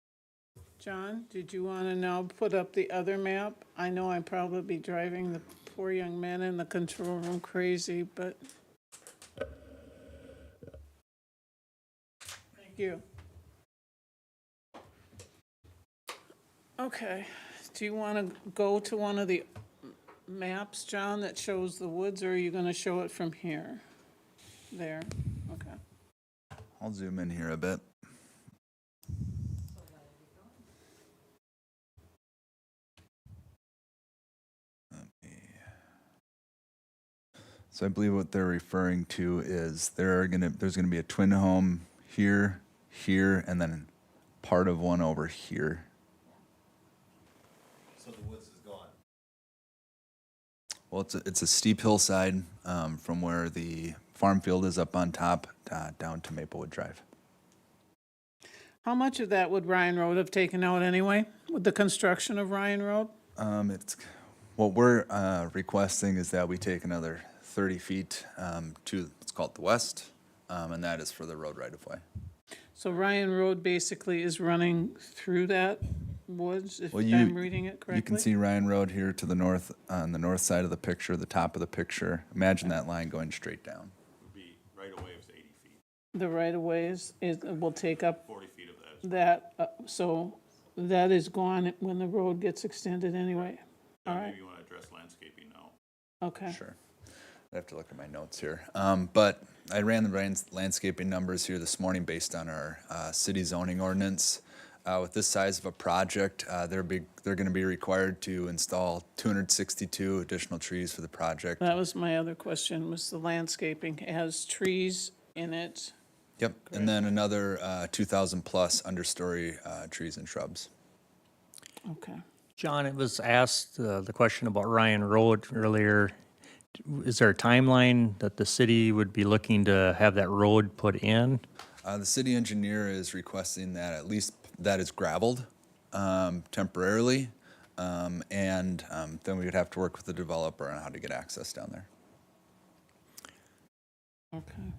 John, did you want to now put up the other map? I know I'd probably be driving the poor young man in the control room crazy, but thank you. Okay, do you want to go to one of the maps, John, that shows the woods, or are you going to show it from here? There, okay. I'll zoom in here a bit. So I believe what they're referring to is there's gonna be a twin home here, here, and then part of one over here. So the woods is gone. Well, it's a steep hillside from where the farm field is up on top down to Maplewood Drive. How much of that would Ryan Road have taken out anyway, with the construction of Ryan Road? It's what we're requesting is that we take another 30 feet to, let's call it the west, and that is for the road right-of-way. So Ryan Road basically is running through that woods, if Well, I'm reading it correctly? You can see Ryan Road here to the north, on the north side of the picture, the top of the picture. Imagine that line going straight down. The right-of-way will take up 40 feet of that. so that is gone when the road gets extended anyway. All right, Maybe you want to address landscaping now. okay. Sure. I have to look at my notes here. But I ran the landscaping numbers here this morning based on our city zoning ordinance. With this size of a project, they're going to be required to install 262 additional trees for the project. That was my other question, was the landscaping. It has trees in it. Yep, and then another 2,000 plus understory trees and shrubs. Okay. John, it was asked, the question about Ryan Road earlier. Is there a timeline that the city would be looking to have that road put in? The city engineer is requesting that at least that is gravelled temporarily, and then we would have to work with the developer on how to get access down there. Okay.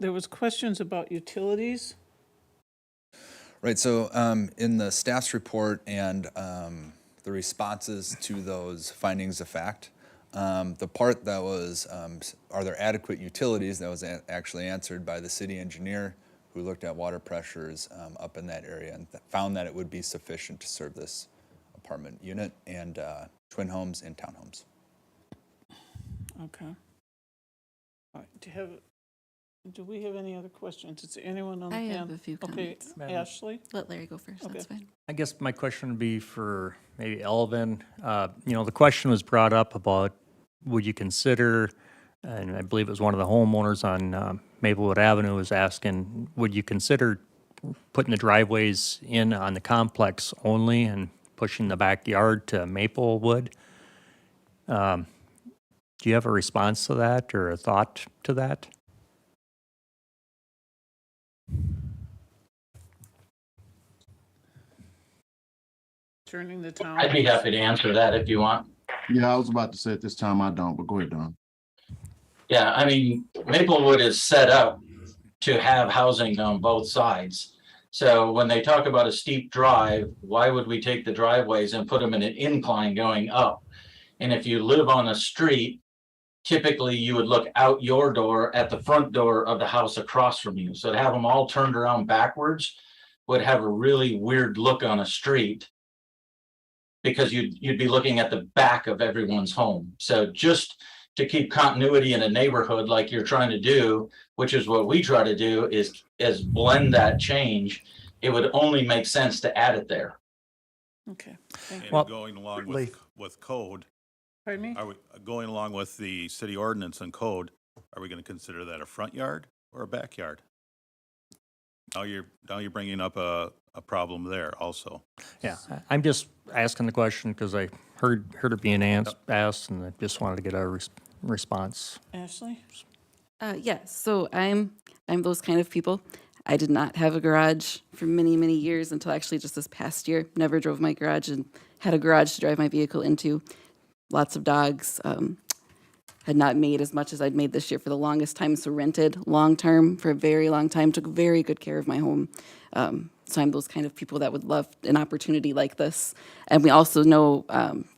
There was questions about utilities? Right, so in the staff's report and the responses to those findings of fact, the part that was, are there adequate utilities, that was actually answered by the city engineer who looked at water pressures up in that area and found that it would be sufficient to serve this apartment unit and twin homes and townhomes. Okay. All right, do we have any other questions? Is there anyone on the I panel? have a few Okay, comments. Ashley? Let Larry go first, that's Okay. fine. I guess my question would be for maybe Elvin. The question was brought up about, would you consider, and I believe it was one of the homeowners on Maplewood Avenue was asking, would you consider putting the driveways in on the complex only and pushing the backyard to Maplewood? Do you have a response to that or a thought to that? Turning the town. I'd be happy to answer that if you want. Yeah, I was about to say at this time I don't, but go ahead, Don. Yeah, I mean, Maplewood is set up to have housing on both sides. So when they talk about a steep drive, why would we take the driveways and put them in an incline going up? And if you live on a street, typically you would look out your door at the front door of the house across from you. So to have them all turned around backwards would have a really weird look on a street, because you'd be looking at the back of everyone's home. So just to keep continuity in a neighborhood like you're trying to do, which is what we try to do, is blend that change. It would only make sense to add it there. Okay, thank you. Well, Going along Lee. with code, Pardon me? are we going along with the city ordinance and code? Are we going to consider that a front yard or a backyard? Now you're bringing up a problem there also. Yeah, I'm just asking the question because I heard it being asked, and I just wanted to get a response. Ashley? Yes, so I'm those kind of people. I did not have a garage for many, many years until actually just this past year. Never drove my garage and had a garage to drive my vehicle into. Lots of dogs. Had not made as much as I'd made this year for the longest time, so rented long-term for a very long time, took very good care of my home. So I'm those kind of people that would love an opportunity like this. And we also know,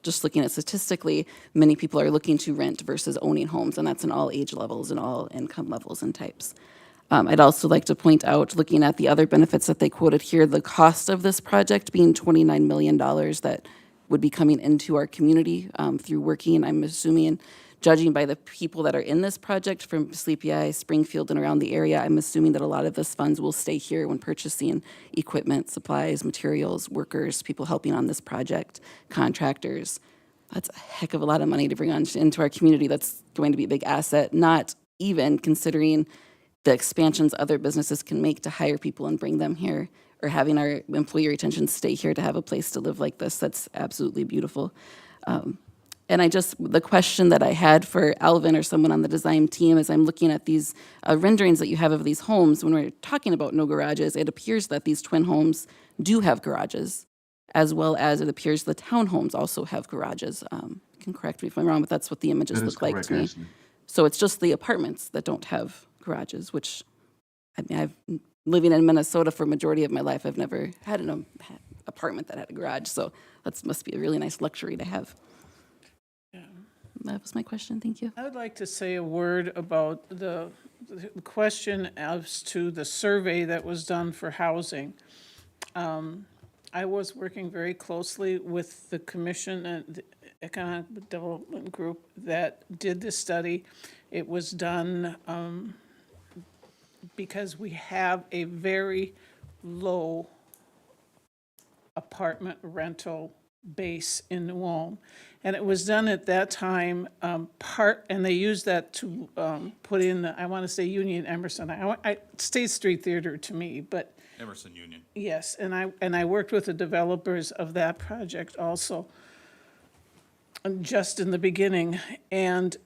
just looking at statistically, many people are looking to rent versus owning homes, and that's in all age levels and all income levels and types. I'd also like to point out, looking at the other benefits that they quoted here, the cost of this project being $29 million that would be coming into our community through working, I'm assuming, judging by the people that are in this project from Sleepy Eye, Springfield, and around the area, I'm assuming that a lot of this funds will stay here when purchasing equipment, supplies, materials, workers, people helping on this project, contractors. That's a heck of a lot of money to bring on into our community. That's going to be a big asset, not even considering the expansions other businesses can make to hire people and bring them here, or having our employee retention stay here to have a place to live like this. That's absolutely beautiful. And the question that I had for Alvin or someone on the design team as I'm looking at these renderings that you have of these homes, when we're talking about no garages, it appears that these twin homes do have garages, as well as it appears the townhomes also have garages. You can correct me if I'm wrong, but that's what the images That is look like correct, to me. Ashley. So it's just the apartments that don't have garages, which, I mean, I've living in Minnesota for a majority of my life, I've never had an apartment that had a garage, so that must be a really nice luxury to have. That was my question, thank you. I would like to say a word about the question as to the survey that was done for housing. I was working very closely with the commission and the Economic Development Group that did this study. It was done because we have a very low apartment rental base in New Ulm. And it was done at that time, and they used that to put in, I want to say Union Emerson. State Street Theater to me, but Emerson Union. yes, and I worked with the developers of that project also, just in the beginning, and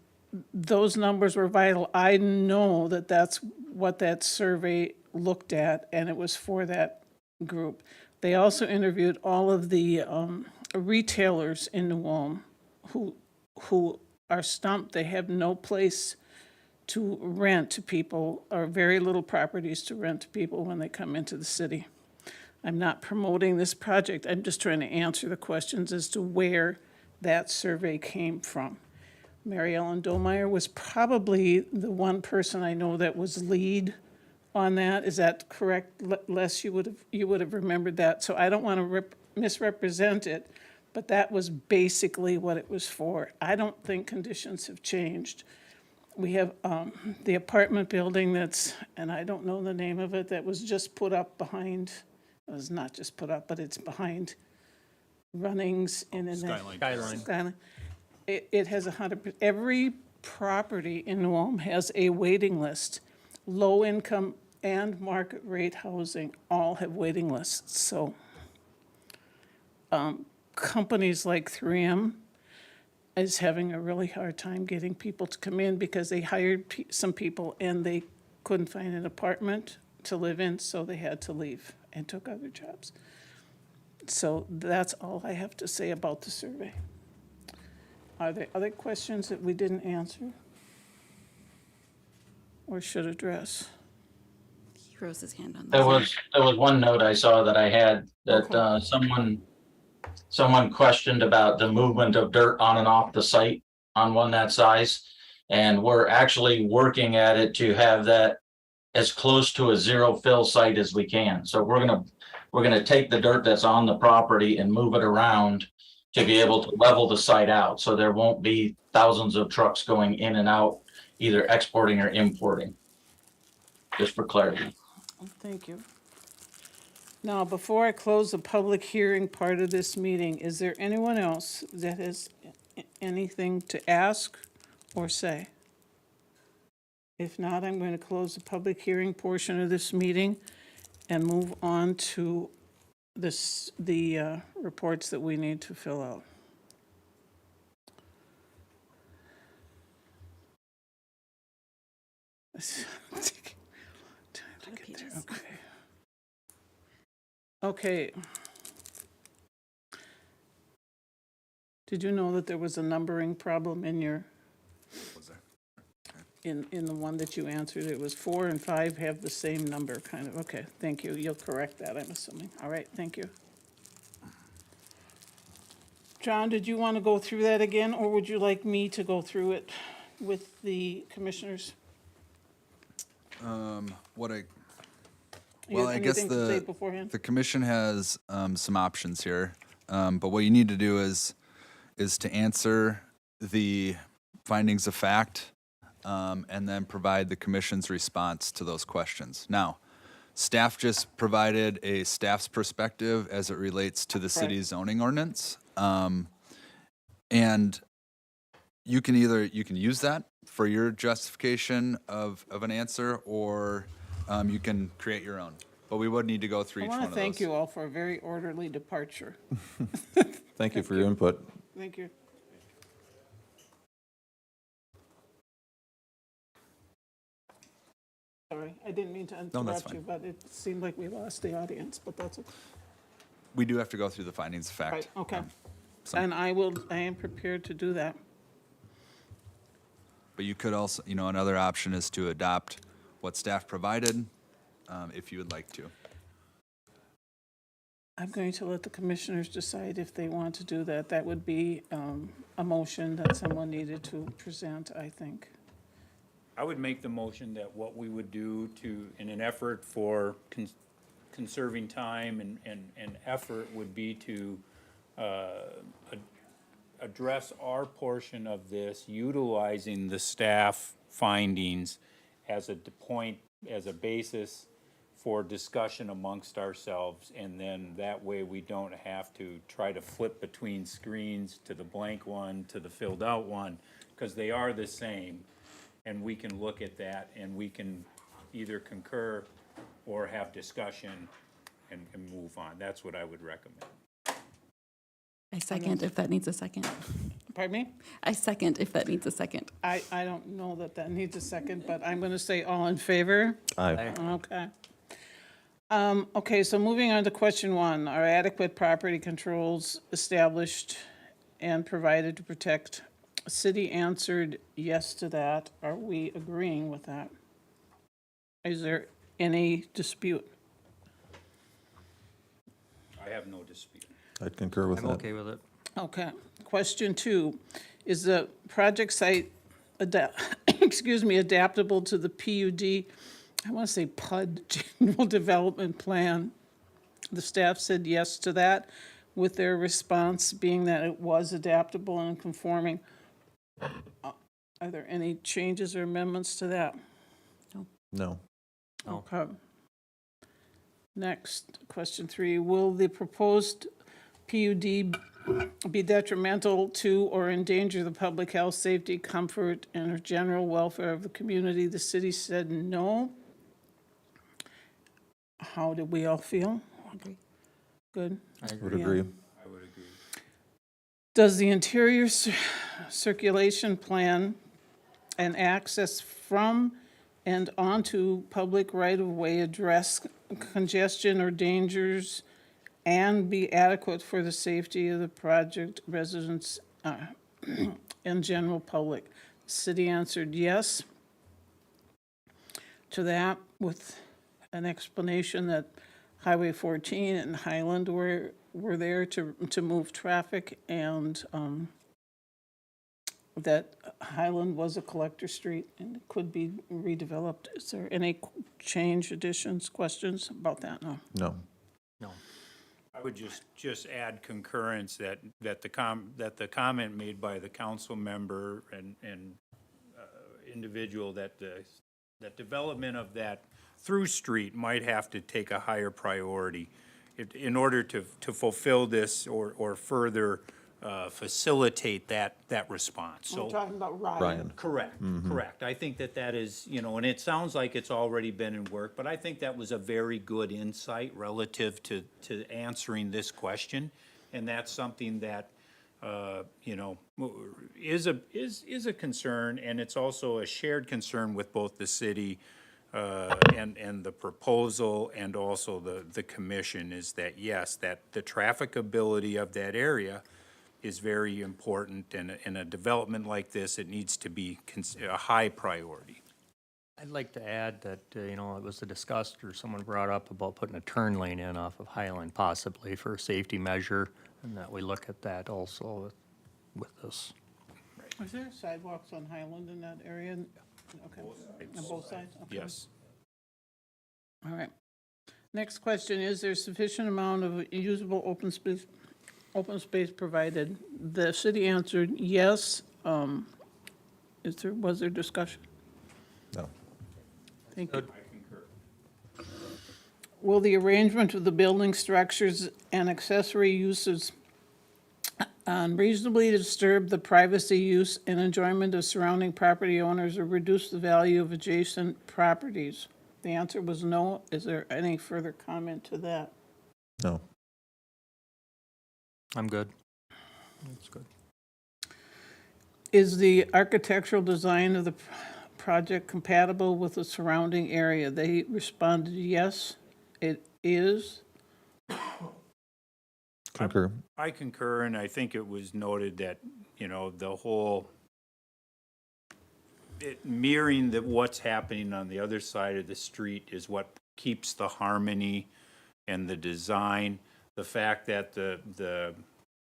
those numbers were vital. I know that that's what that survey looked at, and it was for that group. They also interviewed all of the retailers in New Ulm who are stumped. They have no place to rent to people, or very little properties to rent to people when they come into the city. I'm not promoting this project. I'm just trying to answer the questions as to where that survey came from. Mary Ellen Domeyer was probably the one person I know that was lead on that. Is that correct, Les? You would have remembered that. So I don't want to misrepresent it, But that was basically what it was for. I don't think conditions have changed. We have the apartment building that's, and I don't know the name of it, that was just put up behind, it was not just put up, but it's behind Runnings in the Skyline. It has 100%, every property in New Ulm has a waiting list. Low income and market rate housing all have waiting lists, so companies like 3M is having a really hard time getting people to come in because they hired some people and they couldn't find an apartment to live in, so they had to leave and took other jobs. So that's all I have to say about the survey. Are there other questions that we didn't answer or should address? He rose his hand on There that. was one note I saw that I had that Okay. someone questioned about the movement of dirt on and off the site on one that size. And we're actually working at it to have that as close to a zero fill site as we can. So we're gonna take the dirt that's on the property and move it around to be able to level the site out. So there won't be thousands of trucks going in and out, either exporting or importing. Just for clarity. Thank you. Now, before I close the public hearing part of this meeting, is there anyone else that has anything to ask or say? If not, I'm going to close the public hearing portion of this meeting and move on to the reports that we need to fill out. Time to get there. Okay. Did you know that there was a numbering problem in your, in the one that you answered? It was 4 and 5 have the same number, kind of. Okay, thank you. You'll correct that, I'm assuming. All right, thank you. John, did you want to go through that again, or would you like me to go through it with the commissioners? Well, I guess Anything to say beforehand? the commission has some options here, but what you need to do is to answer the findings of fact and then provide the commission's response to those questions. Now, staff just provided a staff's perspective as it relates to the city's zoning ordinance, and you can use that for your justification of an answer, or you can create your own. But we would need to go through each one of those. I want to thank you all for a very orderly departure. Thank you for your input. Thank you. Sorry, I didn't mean to interrupt you, but it seemed like we lost the audience, but that's okay. We do have to go through the findings of fact. Right, okay. So- And I am prepared to do that. But you could also, another option is to adopt what staff provided, if you would like to. I'm going to let the commissioners decide if they want to do that. That would be a motion that someone needed to present, I think. I would make the motion that what we would do in an effort for conserving time and effort would be to address our portion of this, utilizing the staff findings as a basis for discussion amongst ourselves, and then that way we don't have to try to flip between screens to the blank one, to the filled out one, because they are the same. And we can look at that and we can either concur or have discussion and move on. That's what I would recommend. I second if that needs a second. Pardon me? I second if that needs a second. I don't know that needs a second, but I'm going to say all in favor. Aye. Okay. Okay, so moving on to question 1. Are adequate property controls established and provided to protect? City answered yes to that. Are we agreeing with that? Is there any dispute? I have no dispute. I'd concur with I'm that. okay with it. Okay. Question 2, is the project site adaptable to the PUD? I want to say PUD, General Development Plan. The staff said yes to that. with their response being that it was adaptable and conforming. Are there any changes or amendments to that? No. No. Okay. Next, question 3, will the proposed PUD be detrimental to or endanger the public health, safety, comfort, and general welfare of the community? The city said no. How did we all feel? Good. I would agree. Does the interior circulation plan and access from and onto public right-of-way address congestion or dangers and be adequate for the safety of the project residents and general public? The city answered yes to that with an explanation that Highway 14 and Highland were there to move traffic, and that Highland was a collector street and could be redeveloped. Is there any change, additions, questions about that? No. No. No. I would just add concurrence that the comment made by the council member and individual that development of that through street might have to take a higher priority in order to fulfill this or further facilitate that response. We're So, talking about Ryan. correct, correct. I think that is, and it sounds like it's already been in work, but I think that was a very good insight relative to answering this question. And that's something that, is a concern, and it's also a shared concern with both the city and the proposal and also the commission, is that, yes, that the trafficability of that area is very important, and in a development like this, it needs to be a high priority. I'd like to add that, it was discussed, or someone brought up about putting a turn lane in off of Highland possibly for a safety measure, and that we look at that also with this. Is there sidewalks on Highland in that area? Okay. On both sides? Okay. Yes. All right. Next question, is there sufficient amount of usable open space provided? The city answered yes. Was there discussion? No. Thank you. Will the arrangement of the building structures and accessory uses unreasonably disturb the privacy, use, and enjoyment of surrounding property owners or reduce the value of adjacent properties? The answer was no. Is there any further comment to that? No. I'm good. That's good. Is the architectural design of the project compatible with the surrounding area? They responded yes, it is. Concur. I concur, and I think it was noted that, the whole, mirroring what's happening on the other side of the street is what keeps the harmony and the design. The fact that the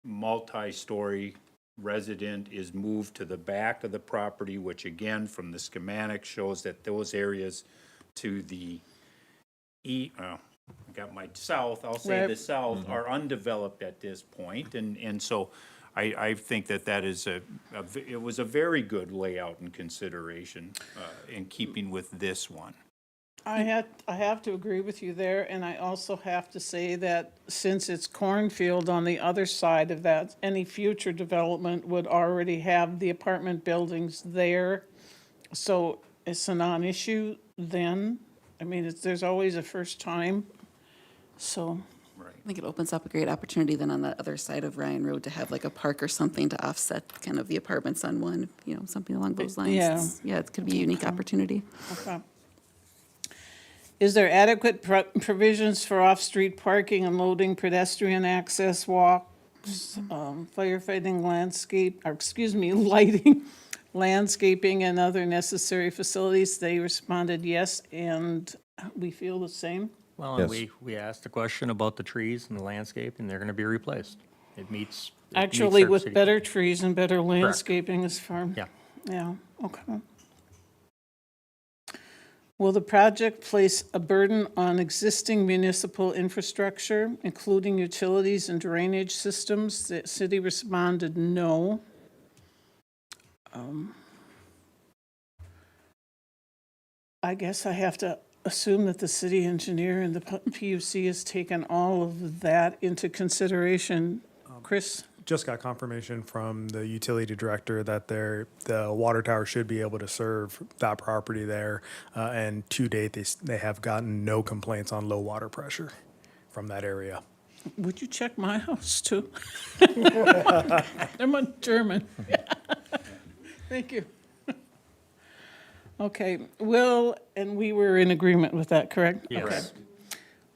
multi-story resident is moved to the back of the property, which again, from the schematic, shows that those areas to the I got my south, I'll say the south, are undeveloped at this point, and so I think that is it was a very good layout and consideration in keeping with this one. I have to agree with you there, and I also have to say that since it's cornfield on the other side of that, any future development would already have the apartment buildings there, so it's a non-issue then. I mean, there's always a first time, so. I think it opens up a great opportunity then on the other side of Ryan Road to have like a park or something to offset kind of the apartments on one, something along those lines. Yeah. Yeah, it could be a unique opportunity. Okay. Is there adequate provisions for off-street parking, unloading, pedestrian access, walks, firefighting, lighting, landscaping, and other necessary facilities? They responded yes, and we feel the same. Well, and Yes. we asked a question about the trees and the landscape, and they're gonna be replaced. It meets Actually, our with city- better trees and better landscaping as far. Yeah. Yeah, okay. Will the project place a burden on existing municipal infrastructure, including utilities and drainage systems? The city responded no. I guess I have to assume that the city engineer and the PUC has taken all of that into consideration. Chris? Just got confirmation from the utility director that the water tower should be able to serve that property there. And to date, they have gotten no complaints on low water pressure from that area. Would you check my house too? I'm a German. Thank you. Okay, and we were in agreement with that, correct? Yes.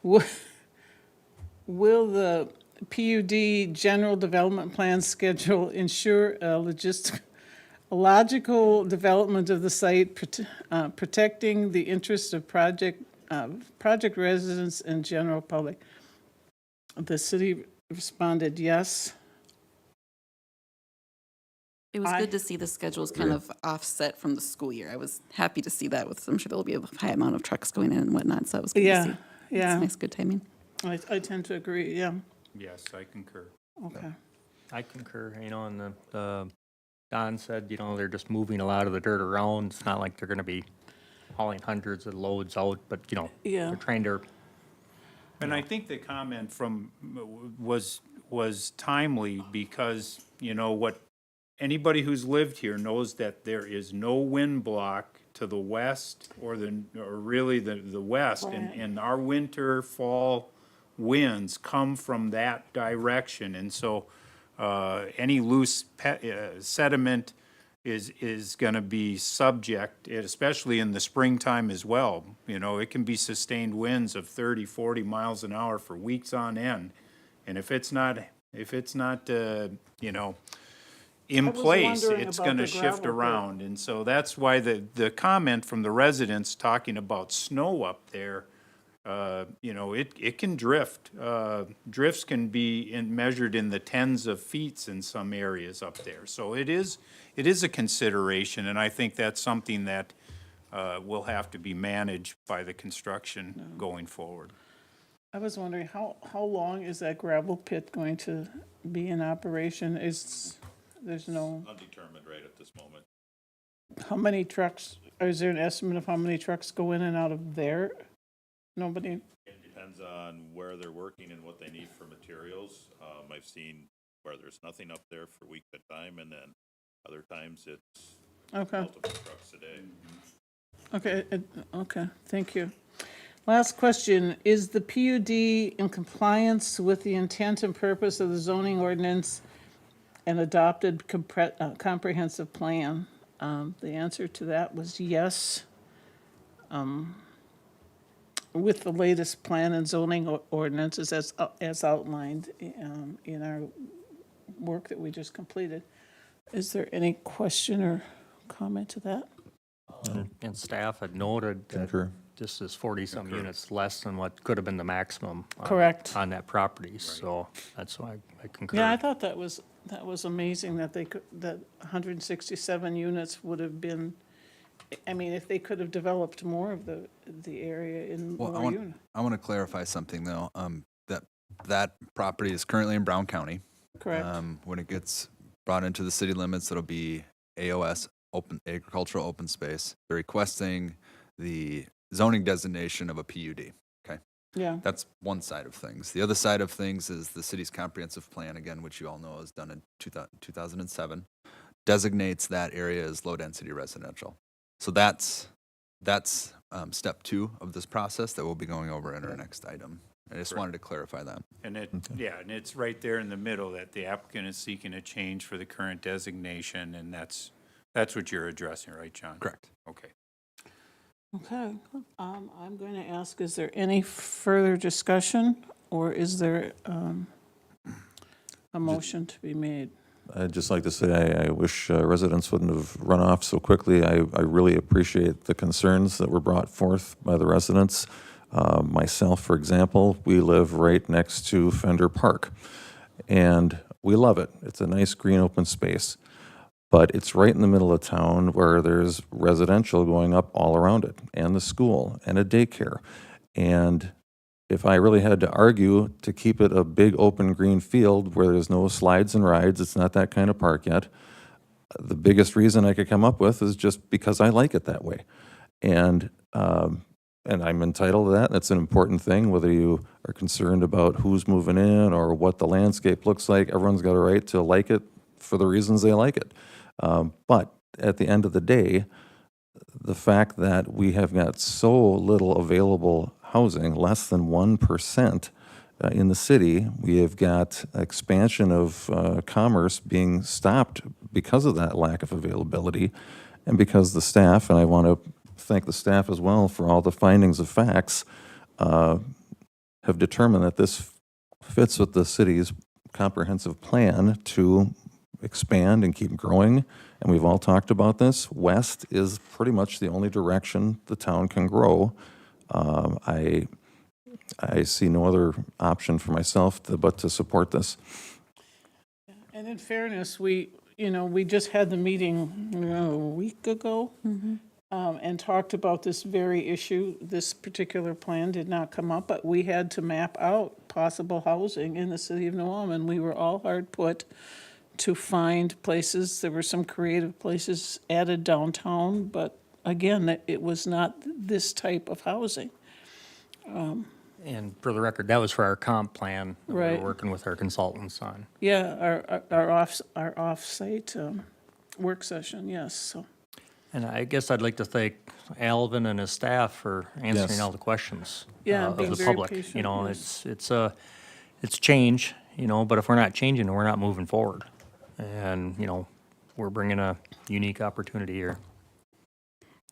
Okay. Will the PUD general development plan schedule ensure a logical development of the site, protecting the interests of project residents and general public? The city responded yes. It was good to see the schedules kind of offset from the school year. I was happy to see that I'm sure there'll be a high amount of trucks going in and whatnot, so it was good to see. Yeah. It's nice, good timing. I tend to agree, yeah. Yes, I concur. Okay. I concur, and the Don said, they're just moving a lot of the dirt around. It's not like they're gonna be hauling hundreds of loads out, but, Yeah. they're trying to. And I think the comment was timely because, what anybody who's lived here knows that there is no wind block to the west or really the west. And our winter, fall winds come from that direction. And so any loose sediment is going to be subject, especially in the springtime as well. It can be sustained winds of 30, 40 miles an hour for weeks on end. And if it's not in place, it's going to shift around. And so that's why the comment from the residents talking about snow up there, it can drift. Drifts can be measured in the tens of feet in some areas up there. So it is a consideration, and I think that's something that will have to be managed by the construction going forward. I was wondering, how long is that gravel pit going to be in operation? There's no, Undetermined right at this moment. how many trucks, is there an estimate of how many trucks go in and out of there? Nobody? It depends on where they're working and what they need for materials. I've seen where there's nothing up there for weeks at a time, and then other times it's multiple trucks a day. Okay, thank you. Last question, is the PUD in compliance with the intent and purpose of the zoning ordinance and adopted comprehensive plan? The answer to that was yes. With the latest plan and zoning ordinances as outlined in our work that we just completed. Is there any question or comment to that? And staff had noted that this is 40-some units less than what could have been the maximum Correct. on that property, so that's why I concur. Yeah, I thought that was amazing that that 167 units would have been, if they could have developed more of the area in more units. I want to clarify something though. That property is currently in Brown County. Correct. When it gets brought into the city limits, it'll be AOS, open agricultural open space. They're requesting the zoning designation of a PUD. Okay. Yeah. That's one side of things. The other side of things is the city's comprehensive plan, again, which you all know is done in 2007, designates that area as low density residential. So that's step 2 of this process that we'll be going over in our next item. I just wanted to clarify that. And and it's right there in the middle that the applicant is seeking a change for the current designation, and that's what you're addressing, right, John? Correct. Okay. Okay, I'm going to ask, is there any further discussion, or is there a motion to be made? I'd just like to say I wish residents wouldn't have run off so quickly. I really appreciate the concerns that were brought forth by the residents. Myself, for example, we live right next to Fender Park, and we love it. It's a nice green open space. but it's right in the middle of town where there's residential going up all around it, and the school, and a daycare. And if I really had to argue to keep it a big open green field where there's no slides and rides, it's not that kind of park yet, the biggest reason I could come up with is just because I like it that way. And I'm entitled to that. That's an important thing, whether you are concerned about who's moving in or what the landscape looks like. Everyone's got a right to like it for the reasons they like it. But at the end of the day, the fact that we have got so little available housing, less than 1% in the city, we have got expansion of commerce being stopped because of that lack of availability, and because the staff, and I want to thank the staff as well for all the findings of facts, have determined that this fits with the city's comprehensive plan to expand and keep growing. And we've all talked about this. West is pretty much the only direction the town can grow. I see no other option for myself but to support this. And in fairness, we just had the meeting a week ago and talked about this very issue. This particular plan did not come up, but we had to map out possible housing in the city of New Ulm, and we were all hard put to find places. There were some creative places added downtown, but again, it was not this type of housing. And for the record, that was for our comp plan that we Right. were working with our consultants on. Yeah, our off-site work session, yes, so. And I guess I'd like to thank Alvin and his staff for answering Yes. all the questions Yeah, of being the very public. patient, You know, yes. it's change, but if we're not changing, we're not moving forward. And, we're bringing a unique opportunity here.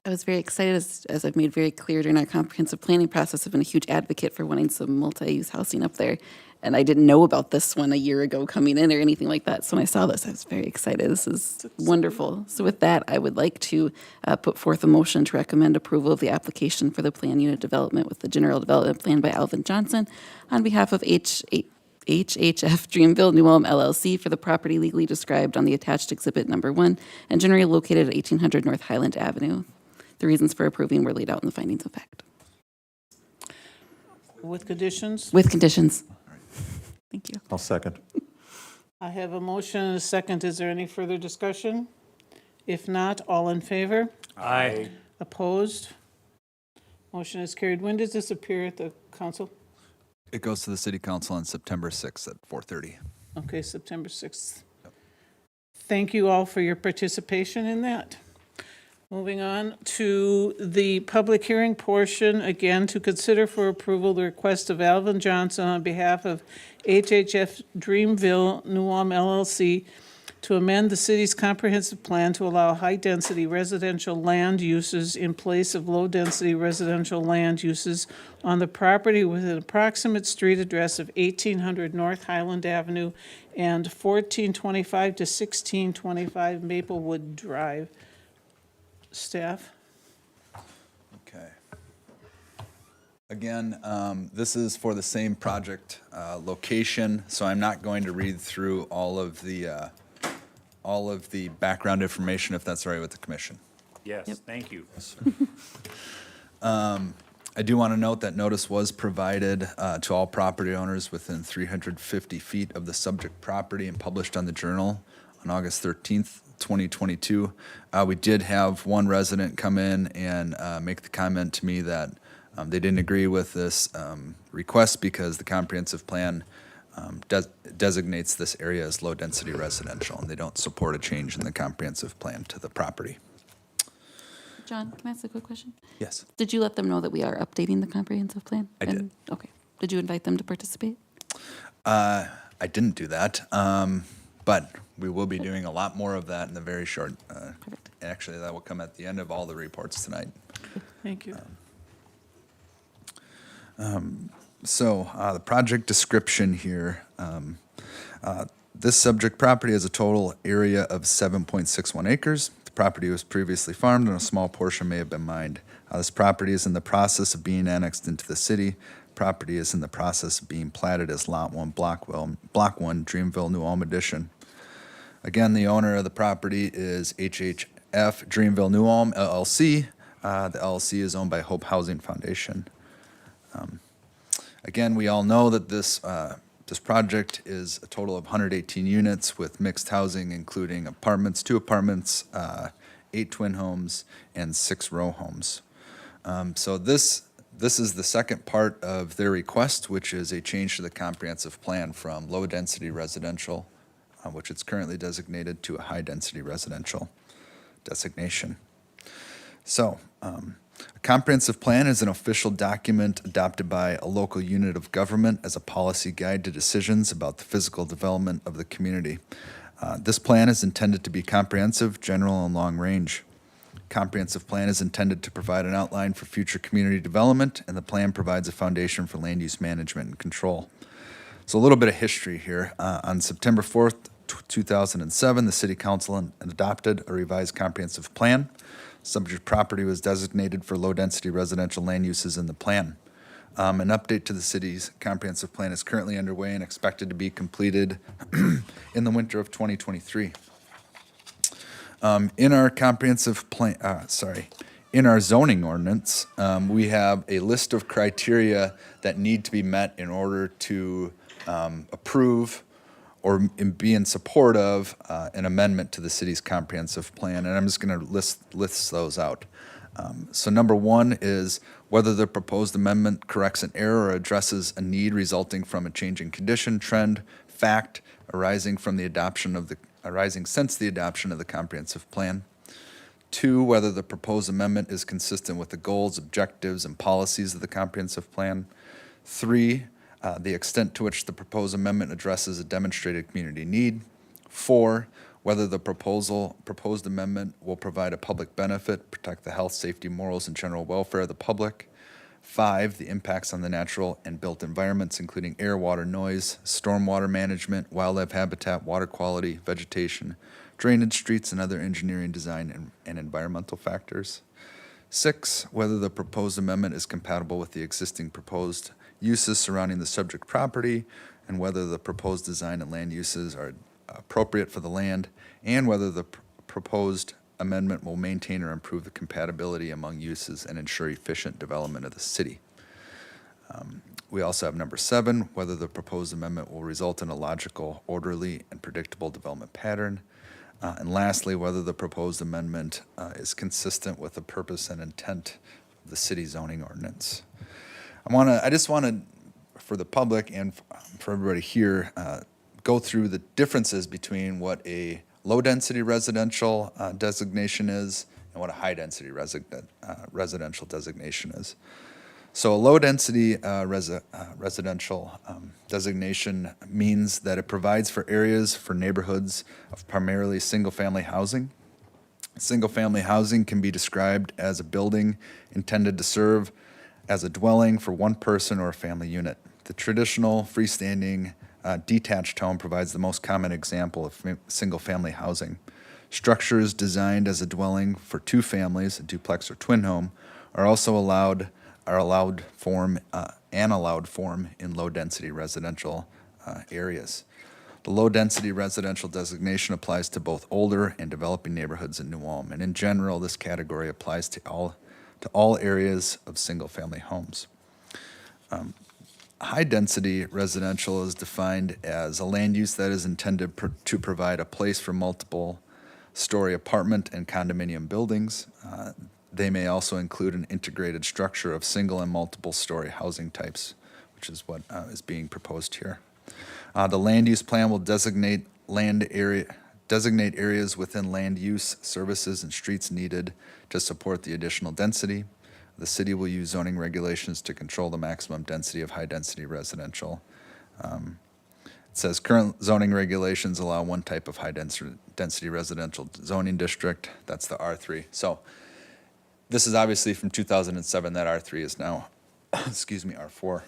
I was very excited, as I've made very clear during our comprehensive planning process. I've been a huge advocate for wanting some multi-use housing up there. And I didn't know about this one a year ago coming in or anything like that. So when I saw this, I was very excited. This is wonderful. So with that, I would like to put forth a motion to recommend approval of the application for the plan unit development with the general development plan by Alvin Johnson on behalf of HHF Dreamville New Ulm LLC for the property legally described on the attached exhibit number 1 and generally located at 1800 North Highland Avenue. The reasons for approving were laid out in the findings of fact. With conditions? With conditions. Thank you. I'll second. I have a motion and a second. Is there any further discussion? If not, all in favor? Aye. Opposed? Motion is carried. When does this appear at the council? It goes to the city council on September 6th at 4:30. Okay, September 6th. Thank you all for your participation in that. Moving on to the public hearing portion, again, to consider for approval the request of Alvin Johnson on behalf of HHF Dreamville New Ulm LLC to amend the city's comprehensive plan to allow high-density residential land uses in place of low-density residential land uses on the property with an approximate street address of 1800 North Highland Avenue and 1425 to 1625 Maplewood Drive. Staff? Okay. Again, this is for the same project location, so I'm not going to read through all of the background information, if that's all right with the commission. Yes, thank you. I do want to note that notice was provided to all property owners within 350 feet of the subject property and published on the Journal on August 13th, 2022. We did have one resident come in and make the comment to me that they didn't agree with this request because the comprehensive plan designates this area as low-density residential, and they don't support a change in the comprehensive plan to the property. John, can I ask a quick question? Yes. Did you let them know that we are updating the comprehensive plan? I did. Okay. Did you invite them to participate? I didn't do that, but we will be doing a lot more of that in the very short. Actually, that will come at the end of all the reports tonight. Thank you. So the project description here, this subject property has a total area of 7.61 acres. The property was previously farmed and a small portion may have been mined. This property is in the process of being annexed into the city. Property is in the process of being platted as Lot 1, Block 1, Dreamville New Ulm Edition. Again, the owner of the property is HHF Dreamville New Ulm LLC. The LLC is owned by Hope Housing Foundation. Again, we all know that this project is a total of 118 units with mixed housing, including apartments, 2 apartments, 8 twin homes, and 6 row homes. So this is the second part of their request, which is a change to the comprehensive plan from low-density residential, which it's currently designated, to a high-density residential designation. So, a comprehensive plan is an official document adopted by a local unit of government as a policy guide to decisions about the physical development of the community. This plan is intended to be comprehensive, general, and long-range. Comprehensive plan is intended to provide an outline for future community development, and the plan provides a foundation for land use management and control. So a little bit of history here. On September 4th, 2007, the City Council adopted a revised comprehensive plan. Subject property was designated for low-density residential land uses in the plan. An update to the city's comprehensive plan is currently underway and expected to be completed in the winter of 2023. In our comprehensive plan, in our zoning ordinance, we have a list of criteria that need to be met in order to approve or be in support of an amendment to the city's comprehensive plan, and I'm just going to list those out. So number 1 is whether the proposed amendment corrects an error or addresses a need resulting from a changing condition, trend, fact arising since the adoption of the comprehensive plan. 2, whether the proposed amendment is consistent with the goals, objectives, and policies of the comprehensive plan. 3, the extent to which the proposed amendment addresses a demonstrated community need. 4, whether the proposed amendment will provide a public benefit, protect the health, safety, morals, and general welfare of the public. 5, the impacts on the natural and built environments, including air, water, noise, stormwater management, wildlife habitat, water quality, vegetation, drainage, streets, and other engineering, design, and environmental factors. 6, whether the proposed amendment is compatible with the existing proposed uses surrounding the subject property, and whether the proposed design and land uses are appropriate for the land, and whether the proposed amendment will maintain or improve the compatibility among uses and ensure efficient development of the city. We also have number 7, whether the proposed amendment will result in a logical, orderly, and predictable development pattern. And lastly, whether the proposed amendment is consistent with the purpose and intent of the city zoning ordinance. I just want to, for the public and for everybody here, go through the differences between what a low-density residential designation is and what a high-density residential designation is. So a low-density residential designation means that it provides for areas for neighborhoods of primarily single-family housing. Single-family housing can be described as a building intended to serve as a dwelling for one person or a family unit. The traditional freestanding detached home provides the most common example of single-family housing. Structures designed as a dwelling for 2 families, a duplex or twin home, are also allowed form in low-density residential areas. The low-density residential designation applies to both older and developing neighborhoods in New Ulm, and in general, this category applies to all areas of single-family homes. High-density residential is defined as a land use that is intended to provide a place for multiple-story apartment and condominium buildings. They may also include an integrated structure of single and multiple-story housing types, which is what is being proposed here. The land use plan will designate areas within land use, services, and streets needed to support the additional density. The city will use zoning regulations to control the maximum density of high-density residential. It says current zoning regulations allow one type of high-density residential zoning district. That's the R3. So this is obviously from 2007. That R3 is now, R4.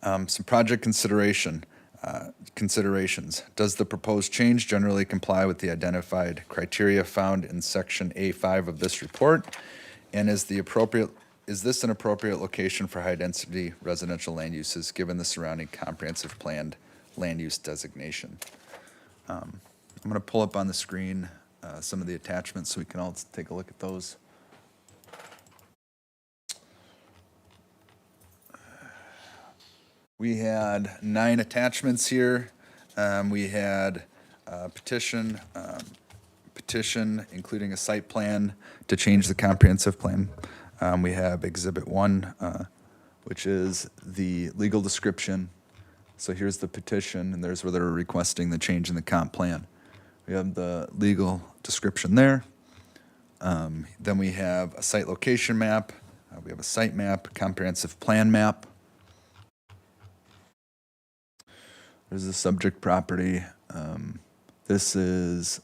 Some project considerations. Does the proposed change generally comply with the identified criteria found in Section A5 of this report? And is this an appropriate location for high-density residential land uses given the surrounding comprehensive planned land use designation? I'm going to pull up on the screen some of the attachments so we can all take a look at those. We had 9 attachments here. We had petition, including a site plan to change the comprehensive plan. We have Exhibit 1, which is the legal description. So here's the petition, and there's where they're requesting the change in the comp plan. We have the legal description there. Then we have a site location map. We have a site map, comprehensive plan map. There's the subject property. This is,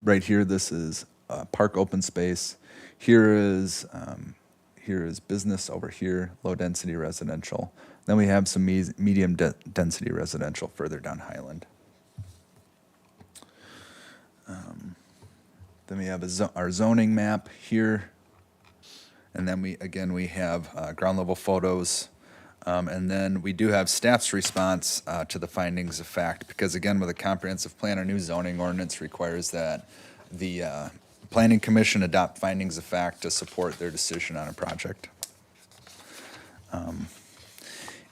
right here, this is park open space. Here is business over here, low-density residential. Then we have some medium density residential further down Highland. Then we have our zoning map here. And then we have ground level photos. And then we do have staff's response to the findings of fact, because again, with a comprehensive plan, our new zoning ordinance requires that the Planning Commission adopt findings of fact to support their decision on a project.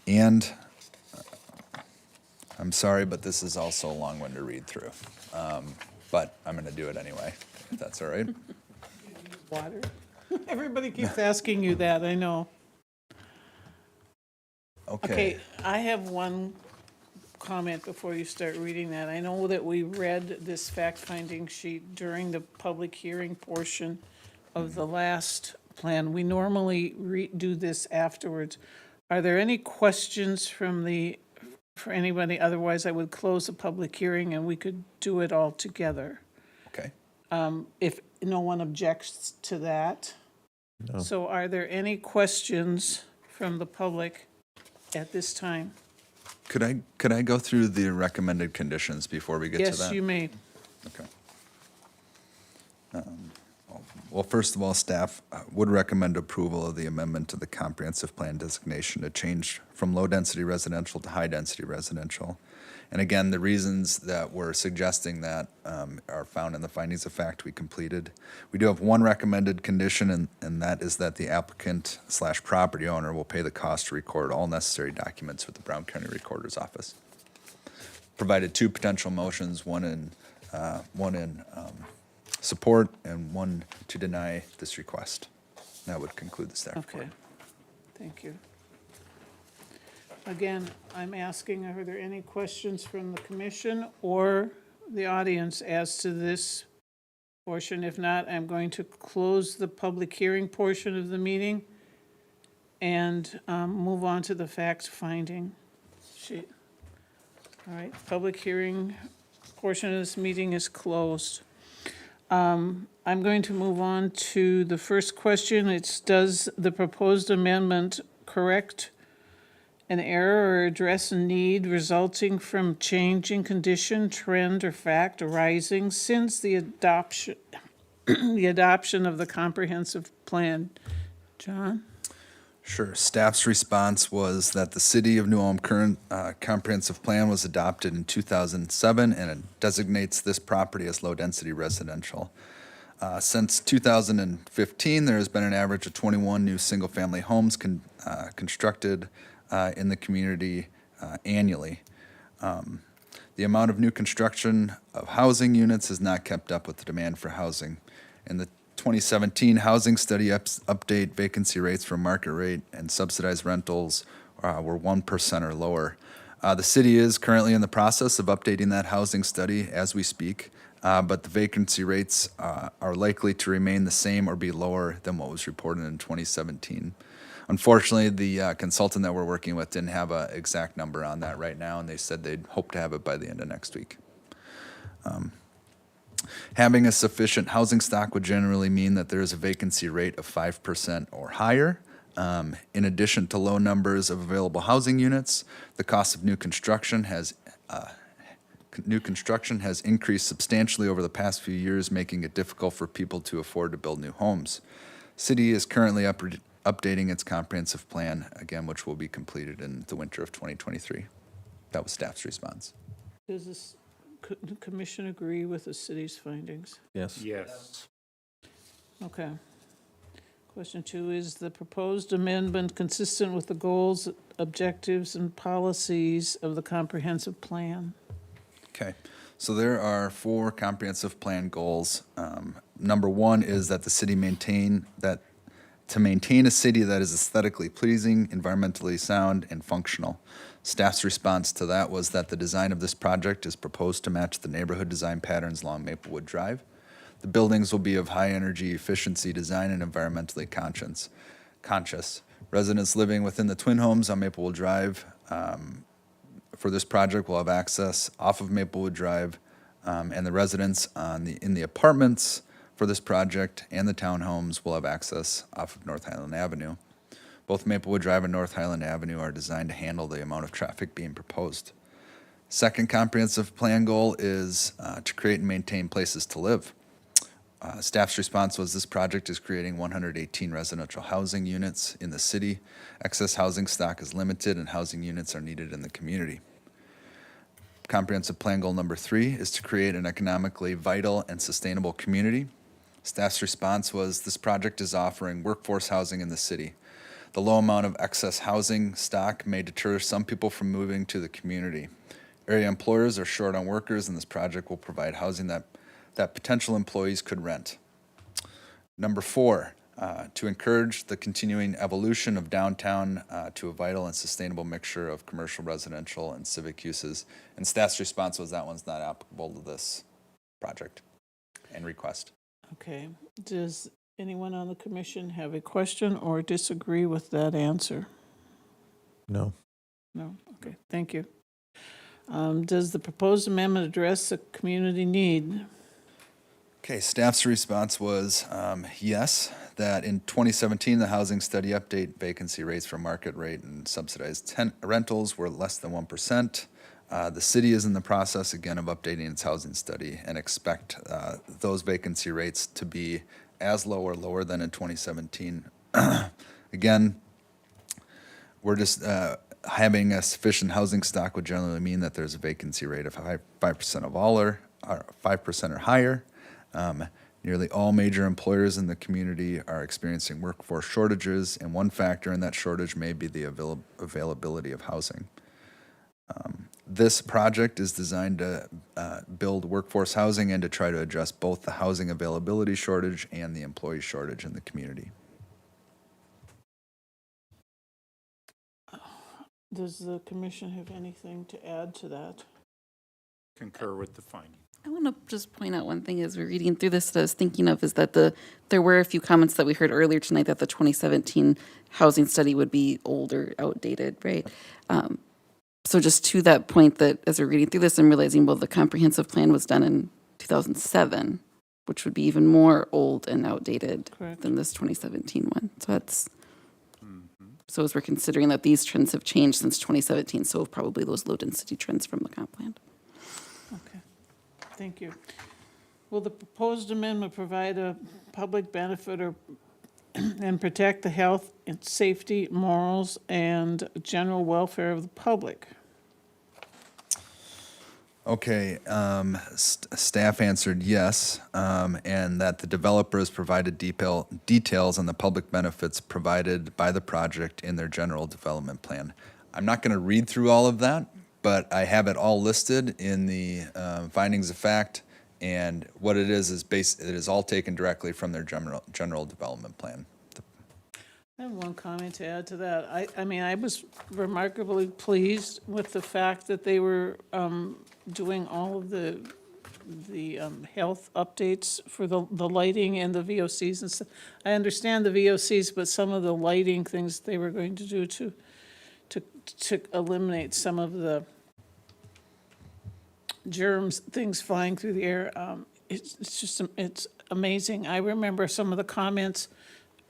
And I'm sorry, but this is also a long one to read through. But I'm going to do it anyway, if that's all right. Water? Everybody keeps asking you that, I know. Okay, I have one comment before you start reading that. I know that we read this fact-finding sheet during the public hearing portion of the last plan. We normally do this afterwards. Are there any questions for anybody? Otherwise, I would close the public hearing and we could do it all together. Okay. If no one objects to that. No. So are there any questions from the public at this time? Could I go through the recommended conditions before we get to that? Yes, you may. Okay. Well, first of all, staff would recommend approval of the amendment to the comprehensive plan designation to change from low-density residential to high-density residential. And again, the reasons that we're suggesting that are found in the findings of fact we completed. We do have one recommended condition, and that is that the applicant/property owner will pay the cost to record all necessary documents with the Brown County Recorder's Office. Provided 2 potential motions, one in support and one to deny this request. That would conclude the staff report. Okay, thank you. Again, I'm asking, are there any questions from the commission or the audience as to this portion? If not, I'm going to close the public hearing portion of the meeting and move on to the fact finding sheet. All right, public hearing portion of this meeting is closed. I'm going to move on to the first question. It's, does the proposed amendment correct an error or address a need resulting from changing condition, trend, or fact arising since the adoption of the comprehensive plan? John? Sure. Staff's response was that the City of New Ulm current comprehensive plan was adopted in 2007, and it designates this property as low-density residential. Since 2015, there has been an average of 21 new single-family homes constructed in the community annually. The amount of new construction of housing units has not kept up with the demand for housing. In the 2017 housing study update, vacancy rates for market rate and subsidized rentals were 1% or lower. The city is currently in the process of updating that housing study as we speak, but the vacancy rates are likely to remain the same or be lower than what was reported in 2017. Unfortunately, the consultant that we're working with didn't have an exact number on that right now, and they said they'd hope to have it by the end of next week. Having a sufficient housing stock would generally mean that there is a vacancy rate of 5% or higher. In addition to low numbers of available housing units, the cost of new construction has increased substantially over the past few years, making it difficult for people to afford to build new homes. City is currently updating its comprehensive plan, again, which will be completed in the winter of 2023. That was staff's response. Does this the commission agree with the city's findings? Yes. Yes. Okay. Question 2, is the proposed amendment consistent with the goals, objectives, and policies of the comprehensive plan? Okay, so there are 4 comprehensive plan goals. Number 1 is that the city to maintain a city that is aesthetically pleasing, environmentally sound, and functional. Staff's response to that was that the design of this project is proposed to match the neighborhood design patterns along Maplewood Drive. The buildings will be of high energy efficiency design and environmentally conscious. Residents living within the twin homes on Maplewood Drive for this project will have access off of Maplewood Drive, and the residents in the apartments for this project and the townhomes will have access off of North Highland Avenue. Both Maplewood Drive and North Highland Avenue are designed to handle the amount of traffic being proposed. Second comprehensive plan goal is to create and maintain places to live. Staff's response was this project is creating 118 residential housing units in the city. Excess housing stock is limited and housing units are needed in the community. Comprehensive plan goal number 3 is to create an economically vital and sustainable community. Staff's response was this project is offering workforce housing in the city. The low amount of excess housing stock may deter some people from moving to the community. Area employers are short on workers, and this project will provide housing that potential employees could rent. Number 4, to encourage the continuing evolution of downtown to a vital and sustainable mixture of commercial, residential, and civic uses. And staff's response was that one's not applicable to this project and request. Okay, does anyone on the commission have a question or disagree with that answer? No. No, okay, thank you. Does the proposed amendment address a community need? Okay, staff's response was yes, that in 2017, the housing study update vacancy rates for market rate and subsidized rentals were less than 1%. The city is in the process, again, of updating its housing study and expect those vacancy rates to be as low or lower than in 2017. Again, we're just having a sufficient housing stock would generally mean that there's a vacancy rate of 5% of all or 5% or higher. Nearly all major employers in the community are experiencing workforce shortages, and one factor in that shortage may be the availability of housing. This project is designed to build workforce housing and to try to address both the housing availability shortage and the employee shortage in the community. Does the commission have anything to add to that? Concur with the finding. I want to just point out one thing as we're reading through this that I was thinking of is that there were a few comments that we heard earlier tonight that the 2017 housing study would be old or outdated, right? So just to that point that as we're reading through this, I'm realizing, well, the comprehensive plan was done in 2007, which would be even more old and outdated Correct. than this 2017 one. So that's, so as we're considering that these trends have changed since 2017, so probably those low density trends from the comp plan. Okay, thank you. Will the proposed amendment provide a public benefit or and protect the health and safety, morals, and general welfare of the public? Okay, staff answered yes, and that the developer has provided details on the public benefits provided by the project in their general development plan. I'm not going to read through all of that, but I have it all listed in the findings of fact, and what it is it is all taken directly from their general development plan. I have one comment to add to that. I mean, I was remarkably pleased with the fact that they were doing all of the health updates for the lighting and the VOCs and stuff. I understand the VOCs, but some of the lighting things they were going to do to eliminate some of the germs, things flying through the air. It's amazing. I remember some of the comments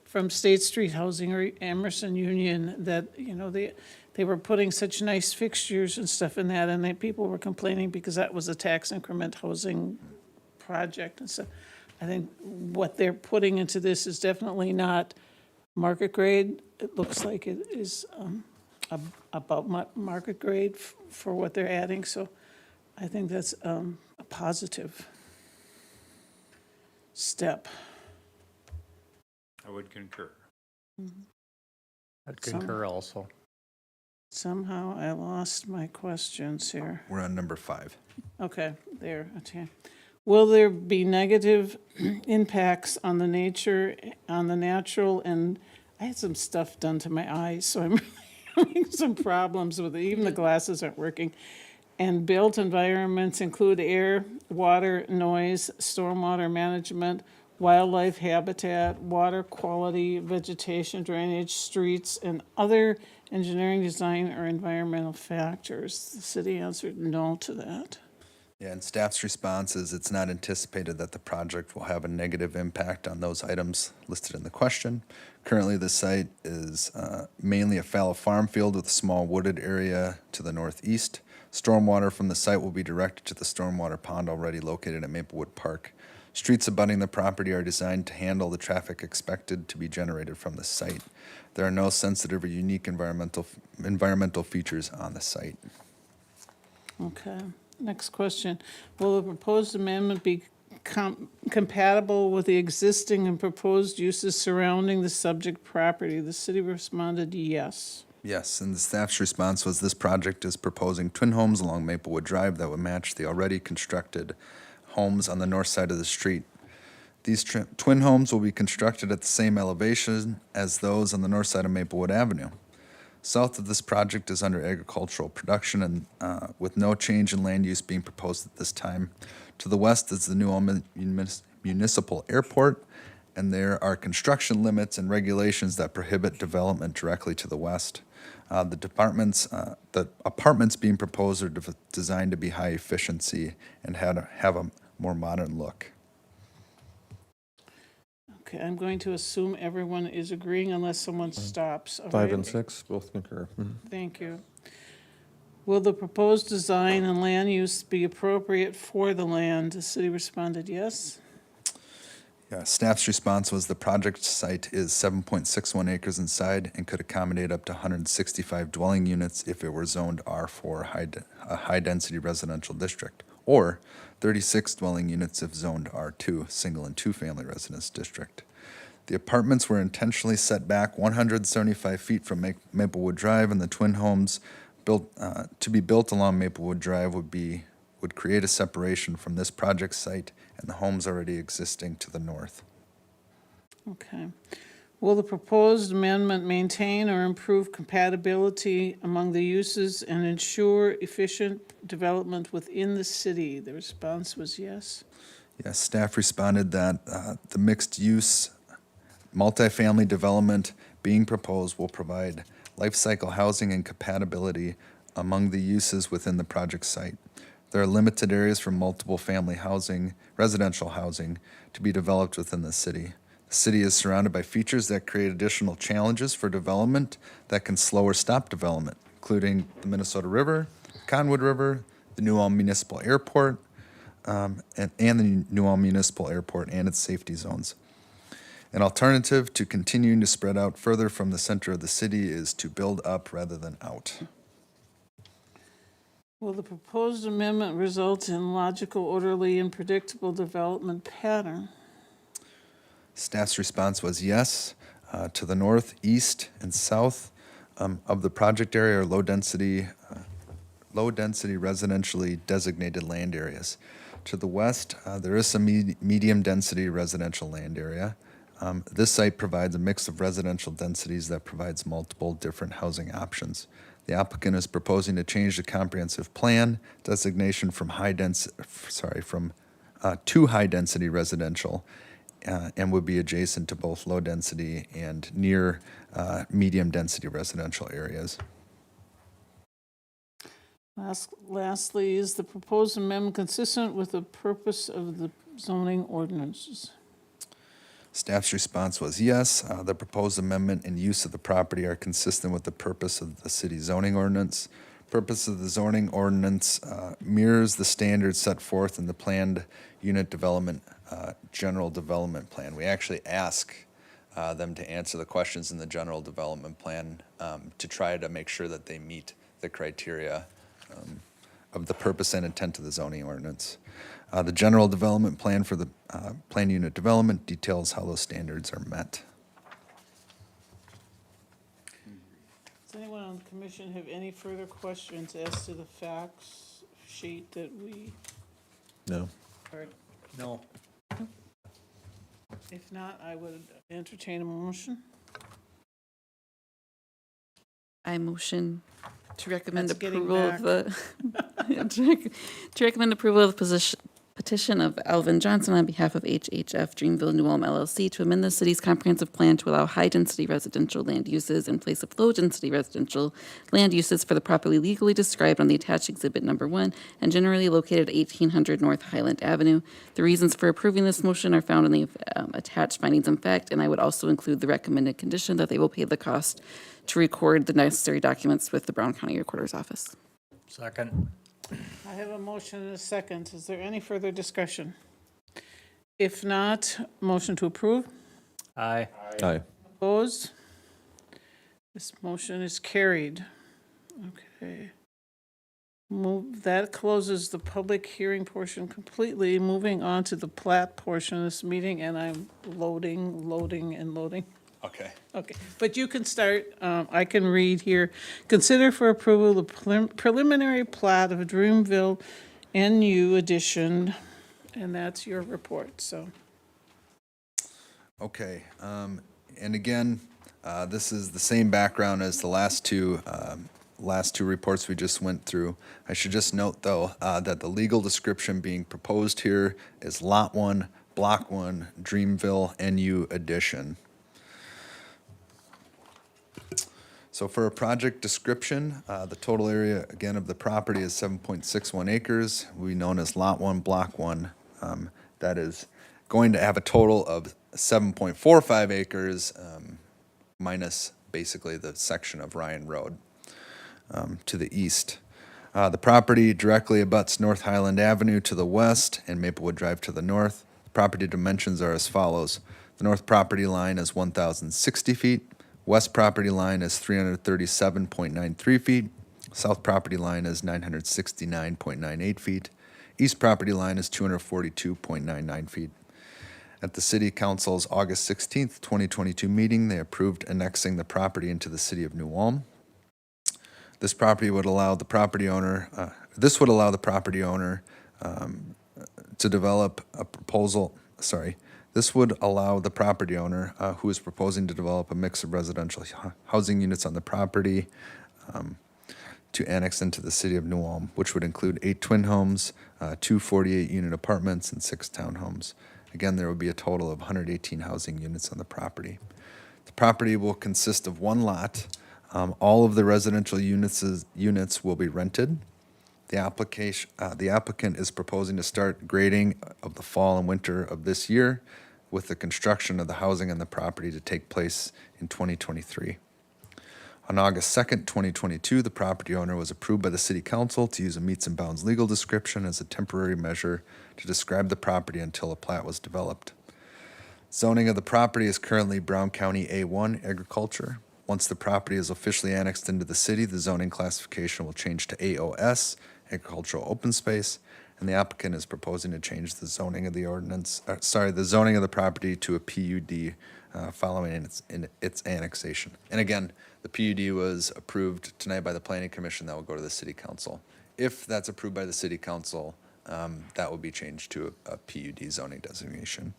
from State Street Housing or Emerson Union that, you know, they were putting such nice fixtures and stuff in that, and people were complaining because that was a tax increment housing project and stuff. I think what they're putting into this is definitely not market grade. It looks like it is about market grade for what they're adding, so I think that's a positive step. I would concur. I'd concur also. Somehow I lost my questions here. We're on number 5. Okay, there, okay. Will there be negative impacts on the nature, on the natural, and I had some stuff done to my eyes, so I'm having some problems with it. Even the glasses aren't working. And built environments include air, water, noise, stormwater management, wildlife habitat, water quality, vegetation, drainage, streets, and other engineering, design, or environmental factors. The city answered no to that. Yeah, and staff's response is it's not anticipated that the project will have a negative impact on those items listed in the question. Currently, the site is mainly a fallow farm field with a small wooded area to the northeast. Stormwater from the site will be directed to the stormwater pond already located at Maplewood Park. Streets abutting the property are designed to handle the traffic expected to be generated from the site. There are no sensitive or unique environmental features on the site. Okay, next question. Will the proposed amendment be compatible with the existing and proposed uses surrounding the subject property? The city responded yes. Yes, and the staff's response was this project is proposing twin homes along Maplewood Drive that would match the already constructed homes on the north side of the street. These twin homes will be constructed at the same elevation as those on the north side of Maplewood Avenue. South of this project is under agricultural production and with no change in land use being proposed at this time. To the west is the new Ulm Municipal Airport, and there are construction limits and regulations that prohibit development directly to the west. The apartments being proposed are designed to be high efficiency and have a more modern look. Okay, I'm going to assume everyone is agreeing unless someone stops. all 5 right? and 6, both concur. Thank you. Will the proposed design and land use be appropriate for the land? The city responded yes. Yeah, staff's response was the project site is 7.61 acres inside and could accommodate up to 165 dwelling units if it were zoned R4, a high-density residential district, or 36 dwelling units if zoned R2, single and two-family residence district. The apartments were intentionally set back 175 feet from Maplewood Drive, and the twin homes to be built along Maplewood Drive would create a separation from this project site and the homes already existing to the north. Okay. Will the proposed amendment maintain or improve compatibility among the uses and ensure efficient development within the city? The response was yes. Yes, staff responded that the mixed-use multifamily development being proposed will provide life cycle housing and compatibility among the uses within the project site. There are limited areas for multiple family housing, residential housing, to be developed within the city. The city is surrounded by features that create additional challenges for development that can slow or stop development, including the Minnesota River, Conwood River, the New Ulm Municipal Airport, and the New Ulm Municipal Airport and its safety zones. An alternative to continuing to spread out further from the center of the city is to build up rather than out. Will the proposed amendment result in logical, orderly, and predictable development pattern? Staff's response was yes. To the north, east, and south of the project area are low-density residentially designated land areas. To the west, there is some medium-density residential land area. This site provides a mix of residential densities that provides multiple different housing options. The applicant is proposing to change the comprehensive plan designation from to high-density residential and would be adjacent to both low-density and near medium-density residential areas. Lastly, is the proposed amendment consistent with the purpose of the zoning ordinances? Staff's response was yes. The proposed amendment and use of the property are consistent with the purpose of the city zoning ordinance. Purpose of the zoning ordinance mirrors the standards set forth in the planned unit development, general development plan. We actually ask them to answer the questions in the general development plan to try to make sure that they meet the criteria of the purpose and intent of the zoning ordinance. The general development plan for the plan unit development details how those standards are met. Does anyone on the commission have any further questions as to the facts sheet that we No. heard? No. If not, I would entertain a motion. I motion to recommend That's getting approval of the, to recommend approval of the petition of Alvin Johnson on behalf of HHF Dreamville New Ulm LLC to amend the city's comprehensive plan to allow high-density residential land uses in place of low-density residential land uses for the property legally described on the attached exhibit number 1 and generally located at 1800 North Highland Avenue. The reasons for approving this motion are found in the attached findings of fact, and I would also include the recommended condition that they will pay the cost to record the necessary documents with the Brown County Recorder's Office. Second. I have a motion and a second. Is there any further discussion? If not, motion to approve? Aye. Aye. Opposed? This motion is carried. Okay. That closes the public hearing portion completely. Moving on to the plat portion of this meeting, and I'm loading, and loading. Okay. Okay, but you can start, I can read here. Consider for approval the preliminary plat of Dreamville NU edition, and that's your report, so. Okay, and again, this is the same background as the last two reports we just went through. I should just note, though, that the legal description being proposed here is Lot 1, Block 1, Dreamville NU edition. So for a project description, the total area, again, of the property is 7.61 acres. We known as Lot 1, Block 1. That is going to have a total of 7.45 acres, minus basically the section of Ryan Road to the east. The property directly abuts North Highland Avenue to the west and Maplewood Drive to the north. The property dimensions are as follows. The north property line is 1,060 feet. West property line is 337.93 feet. South property line is 969.98 feet. East property line is 242.99 feet. At the City Council's August 16th, 2022 meeting, they approved annexing the property into the City of New Ulm. This property would allow the property owner, to develop a proposal, This would allow the property owner who is proposing to develop a mix of residential housing units on the property to annex into the City of New Ulm, which would include 8 twin homes, 2 48-unit apartments, and 6 townhomes. Again, there would be a total of 118 housing units on the property. The property will consist of 1 lot. All of the residential units will be rented. The applicant is proposing to start grading of the fall and winter of this year, with the construction of the housing on the property to take place in 2023. On August 2nd, 2022, the property owner was approved by the City Council to use a meets and bounds legal description as a temporary measure to describe the property until a plat was developed. Zoning of the property is currently Brown County A1 Agriculture. Once the property is officially annexed into the city, the zoning classification will change to AOS, Agricultural Open Space, and the applicant is proposing to change the zoning of the zoning of the property to a PUD following its annexation. And again, the PUD was approved tonight by the Planning Commission. That will go to the City Council. If that's approved by the City Council, that will be changed to a PUD zoning designation.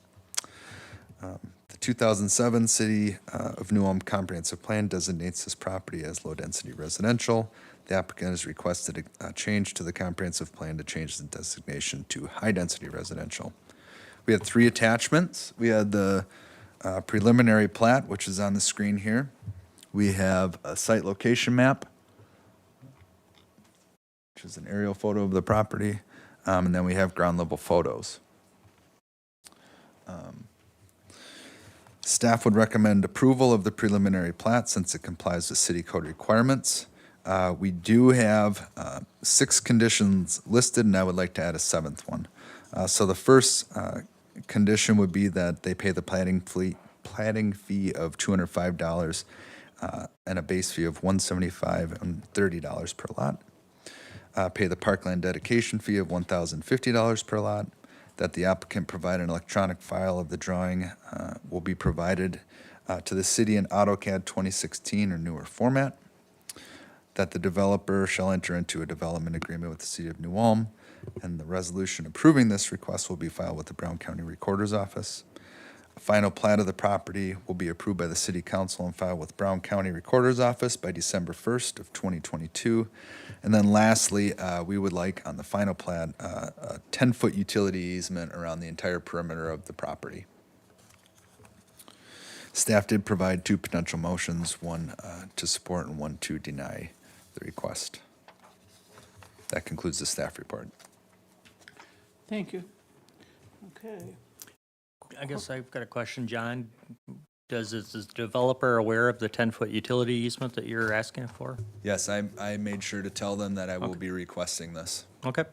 The 2007 City of New Ulm Comprehensive Plan designates this property as low-density residential. The applicant has requested a change to the comprehensive plan to change the designation to high-density residential. We had 3 attachments. We had the preliminary plat, which is on the screen here. We have a site location map, which is an aerial photo of the property, and then we have ground-level photos. Staff would recommend approval of the preliminary plat since it complies with city code requirements. We do have 6 conditions listed, and I would like to add a 7th one. So the first condition would be that they pay the platting fee of $205 and a base fee of $175 and $30 per lot. pay the parkland dedication fee of $1,050 per lot, that the applicant provide an electronic file of the drawing will be provided to the city in AutoCAD 2016 or newer format, that the developer shall enter into a development agreement with the city of New Ulm, and the resolution approving this request will be filed with the Brown County Recorder's Office. A final plat of the property will be approved by the city council and filed with Brown County Recorder's Office by December 1st of 2022. And then lastly, we would like on the final plat, a 10-foot utility easement around the entire perimeter of the property. Staff did provide two potential motions, one to support and one to deny the request. That concludes the staff report. Thank you. Okay. I guess I've got a question, John. Is the developer aware of the 10-foot utility easement that you're asking for? Yes, I made sure to tell them that I will be requesting this. Okay.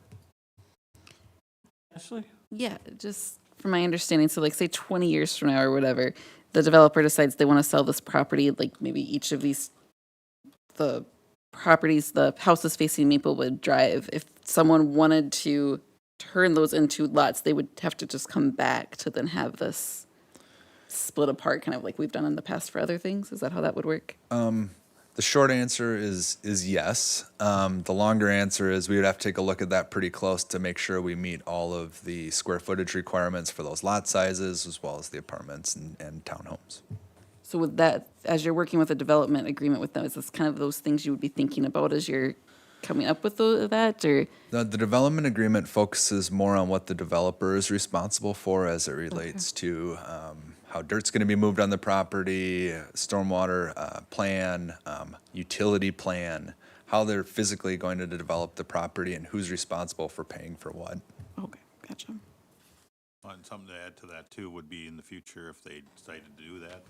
Ashley? Yeah, just from my understanding, so like say 20 years from now or whatever, the developer decides they want to sell this property, like maybe each of these, the properties, the houses facing Maplewood Drive, if someone wanted to turn those into lots, they would have to just come back to then have this split apart, kind of like we've done in the past for other things? Is that how that would work? The short answer is yes. The longer answer is we would have to take a look at that pretty close to make sure we meet all of the square footage requirements for those lot sizes as well as the apartments and townhomes. So with that, as you're working with a development agreement with them, is this kind of those things you would be thinking about as you're coming up with that, or? The development agreement focuses more on what the developer is responsible for as it relates to how dirt's going to be moved on the property, stormwater plan, utility plan, how they're physically going to develop the property, and who's responsible for paying for what. Okay, gotcha. And something to add to that too would be in the future, if they decided to do that,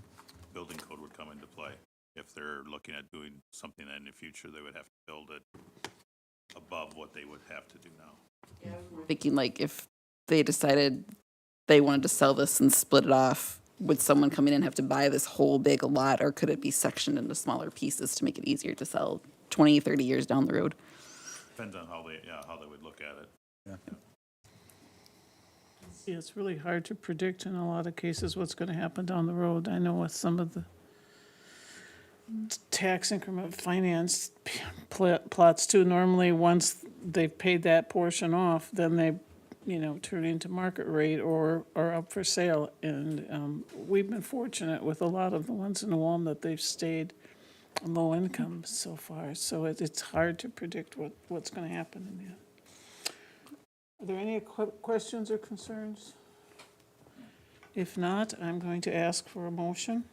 building code would come into play. If they're looking at doing something in the future, they would have to build it above what they would have to do now. Thinking like if they decided they wanted to sell this and split it off, would someone coming in have to buy this whole big lot, or could it be sectioned into smaller pieces to make it easier to sell 20, 30 years down the road? Depends on how they would look at it. Yeah. See, it's really hard to predict in a lot of cases what's going to happen down the road. I know with some of the tax increment finance plots too, normally once they've paid that portion off, then they, turn into market rate or are up for sale. And we've been fortunate with a lot of the ones in New Ulm that they've stayed low income so far. So it's hard to predict what's going to happen in the end. Are there any questions or concerns? If not, I'm going to ask for a motion.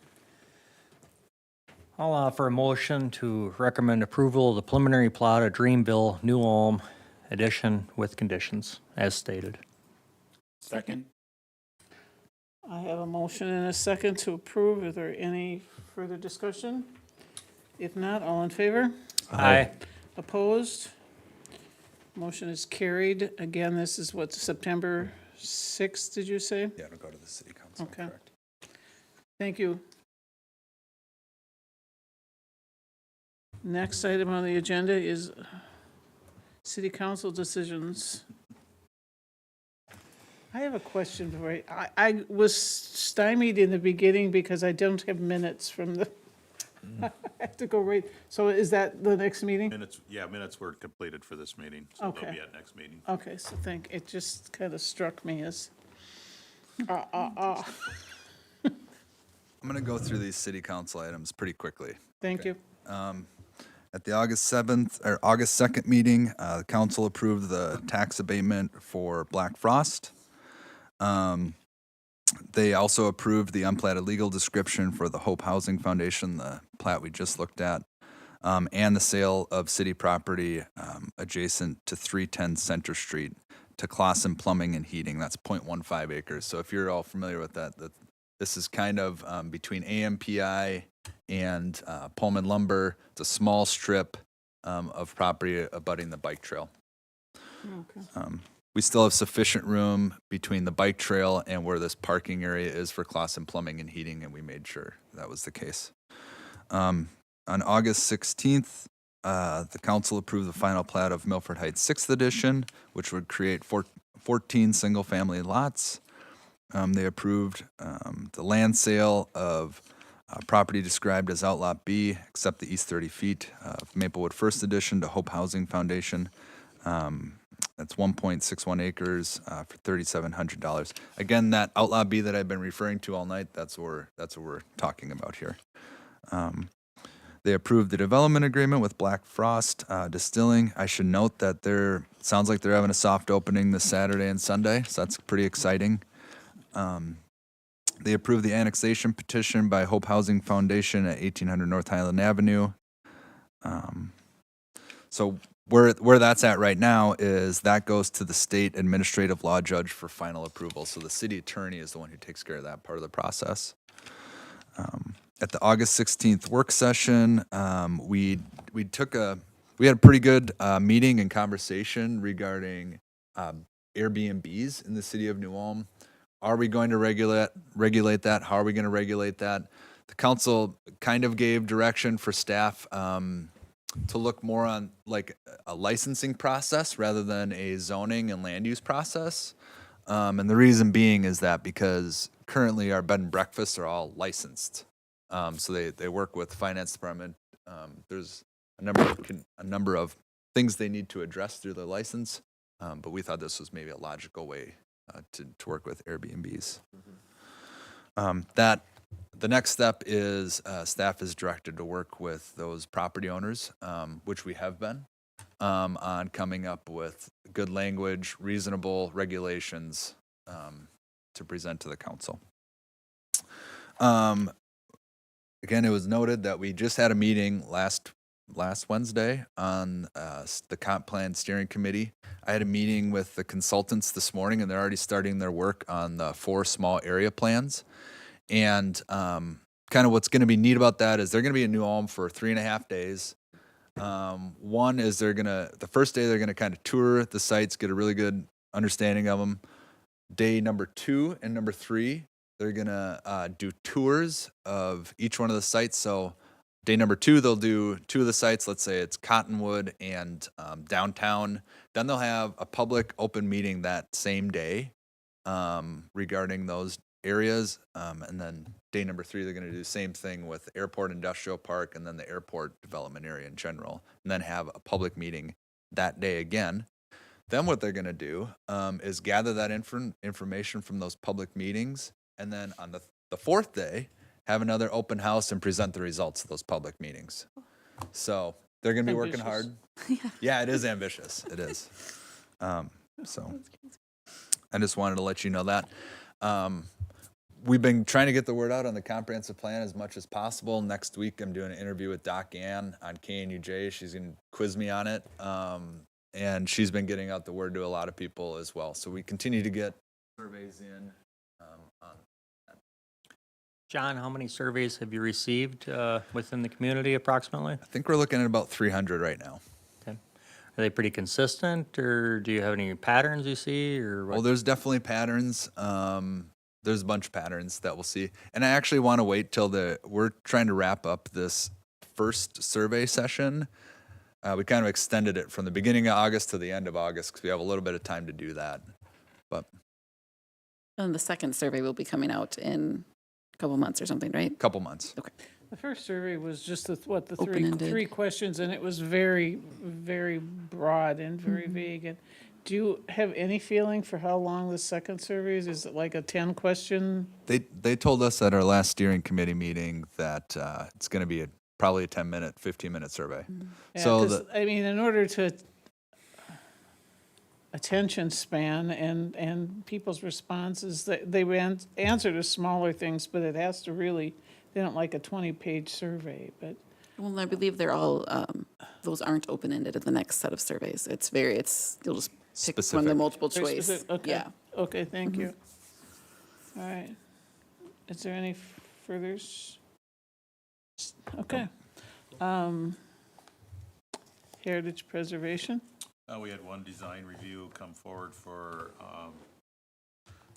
I'll offer a motion to recommend approval of the preliminary plot of Dreamville, New Ulm addition with conditions, as stated. Second. I have a motion and a second to approve. Is there any further discussion? If not, all in favor? Aye. Opposed? Motion is carried. Again, this is what, September 6th, did you say? Yeah, it'll go to the city council. Okay. Correct. Thank you. Next item on the agenda is city council decisions. I have a question for you. I was stymied in the beginning because I don't have minutes from the, I have to go right, so is that the next meeting? Minutes were completed for this meeting, so they'll be at next meeting. Okay, so it just kind of struck me as, I'm going to go through these city council items pretty quickly. Thank you. At the August 2nd meeting, the council approved the tax abatement for Black Frost. They also approved the unplatted legal description for the Hope Housing Foundation, the plat we just looked at, and the sale of city property adjacent to 310 Center Street to Clausen Plumbing and Heating. That's 0.15 acres. So if you're all familiar with that, this is kind of between AMPI and Pullman Lumber. It's a small strip of property abutting the bike trail. Okay. We still have sufficient room between the bike trail and where this parking area is for Clausen Plumbing and Heating, and we made sure that was the case. On August 16th, the council approved the final plat of Milford Heights 6th Edition, which would create 14 single-family lots. They approved the land sale of property described as Outlot B, except the east 30 feet of Maplewood 1st Edition to Hope Housing Foundation. That's 1.61 acres for $3,700. Again, that Outlot B that I've been referring to all night, that's what we're talking about here. They approved the development agreement with Black Frost Distilling. I should note that sounds like they're having a soft opening this Saturday and Sunday, so that's pretty exciting. They approved the annexation petition by Hope Housing Foundation at 1800 North Highland Avenue. So where that's at right now is that goes to the state administrative law judge for final approval. So the city attorney is the one who takes care of that part of the process. At the August 16th work session, we had a pretty good meeting and conversation regarding Airbnbs in the city of New Ulm. Are we going to regulate that? How are we going to regulate that? The council kind of gave direction for staff to look more on like a licensing process rather than a zoning and land use process. And the reason being is that because currently our bed and breakfasts are all licensed. So they work with the finance department. There's a number of things they need to address through their license. But we thought this was maybe a logical way to work with Airbnbs. The next step is staff is directed to work with those property owners, which we have been, on coming up with good language, reasonable regulations to present to the council. Again, it was noted that we just had a meeting last Wednesday on the comp plan steering committee. I had a meeting with the consultants this morning, and they're already starting their work on the 4 small area plans. And kind of what's going to be neat about that is they're going to be in New Ulm for 3.5 days. One is the first day they're going to kind of tour the sites, get a really good understanding of them. Day number 2 and number 3, they're going to do tours of each one of the sites. So day number 2, they'll do 2 of the sites. Let's say it's Cottonwood and downtown. Then they'll have a public open meeting that same day regarding those areas. And then day number 3, they're going to do the same thing with the Airport Industrial Park and then the airport development area in general. And then have a public meeting that day again. Then what they're going to do is gather that information from those public meetings. And then on the 4th day, have another open house and present the results of those public meetings. So they're going to be working hard. Yeah, it is ambitious. It is. So I just wanted to let you know that. We've been trying to get the word out on the comprehensive plan as much as possible. Next week, I'm doing an interview with Doc Ann on KNUJ. She's going to quiz me on it. And she's been getting out the word to a lot of people as well. So we continue to get surveys in. John, how many surveys have you received within the community approximately? I think we're looking at about 300 right now. Okay. Are they pretty consistent, or do you have any patterns you see? Or what? Well, there's definitely patterns. There's a bunch of patterns that we'll see. And I actually want to wait till we're trying to wrap up this first survey session. We kind of extended it from the beginning of August to the end of August because we have a little bit of time to do that. But And the second survey will be coming out in a couple months or something, right? Couple months. Okay. The first survey was just the Open-ended. three questions, and it was very, very broad and very vague. And do you have any feeling for how long the second survey is? Is it like a 10-question? They told us at our last steering committee meeting that it's going to be probably a 10-minute, 15-minute survey. Yeah, So 'cause, I mean, in order to attention span and people's responses, they answer to smaller things, but it has to really, they don't like a 20-page survey, but. Well, I believe they're all, those aren't open-ended in the next set of surveys. You'll just pick from the multiple Very choice. specific, okay. Yeah. Okay, thank you. All right. Is there any further? Okay. Heritage preservation? We had one design review come forward for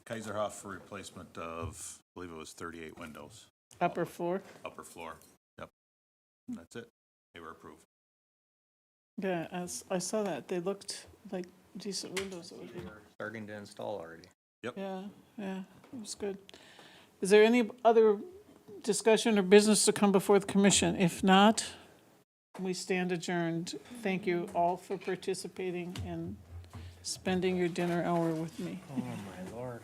Kaiserhoff for replacement of, I believe it was 38 windows. Upper floor? Upper floor, yep. And that's it. They were approved. Yeah, as I saw that, they looked like decent windows. It was good. Starting to install already. Yeah, yeah, it was good. Is there any other discussion or business to come before the commission? If not, we stand adjourned. Thank you all for participating and spending your dinner hour with me. Oh, my Lord.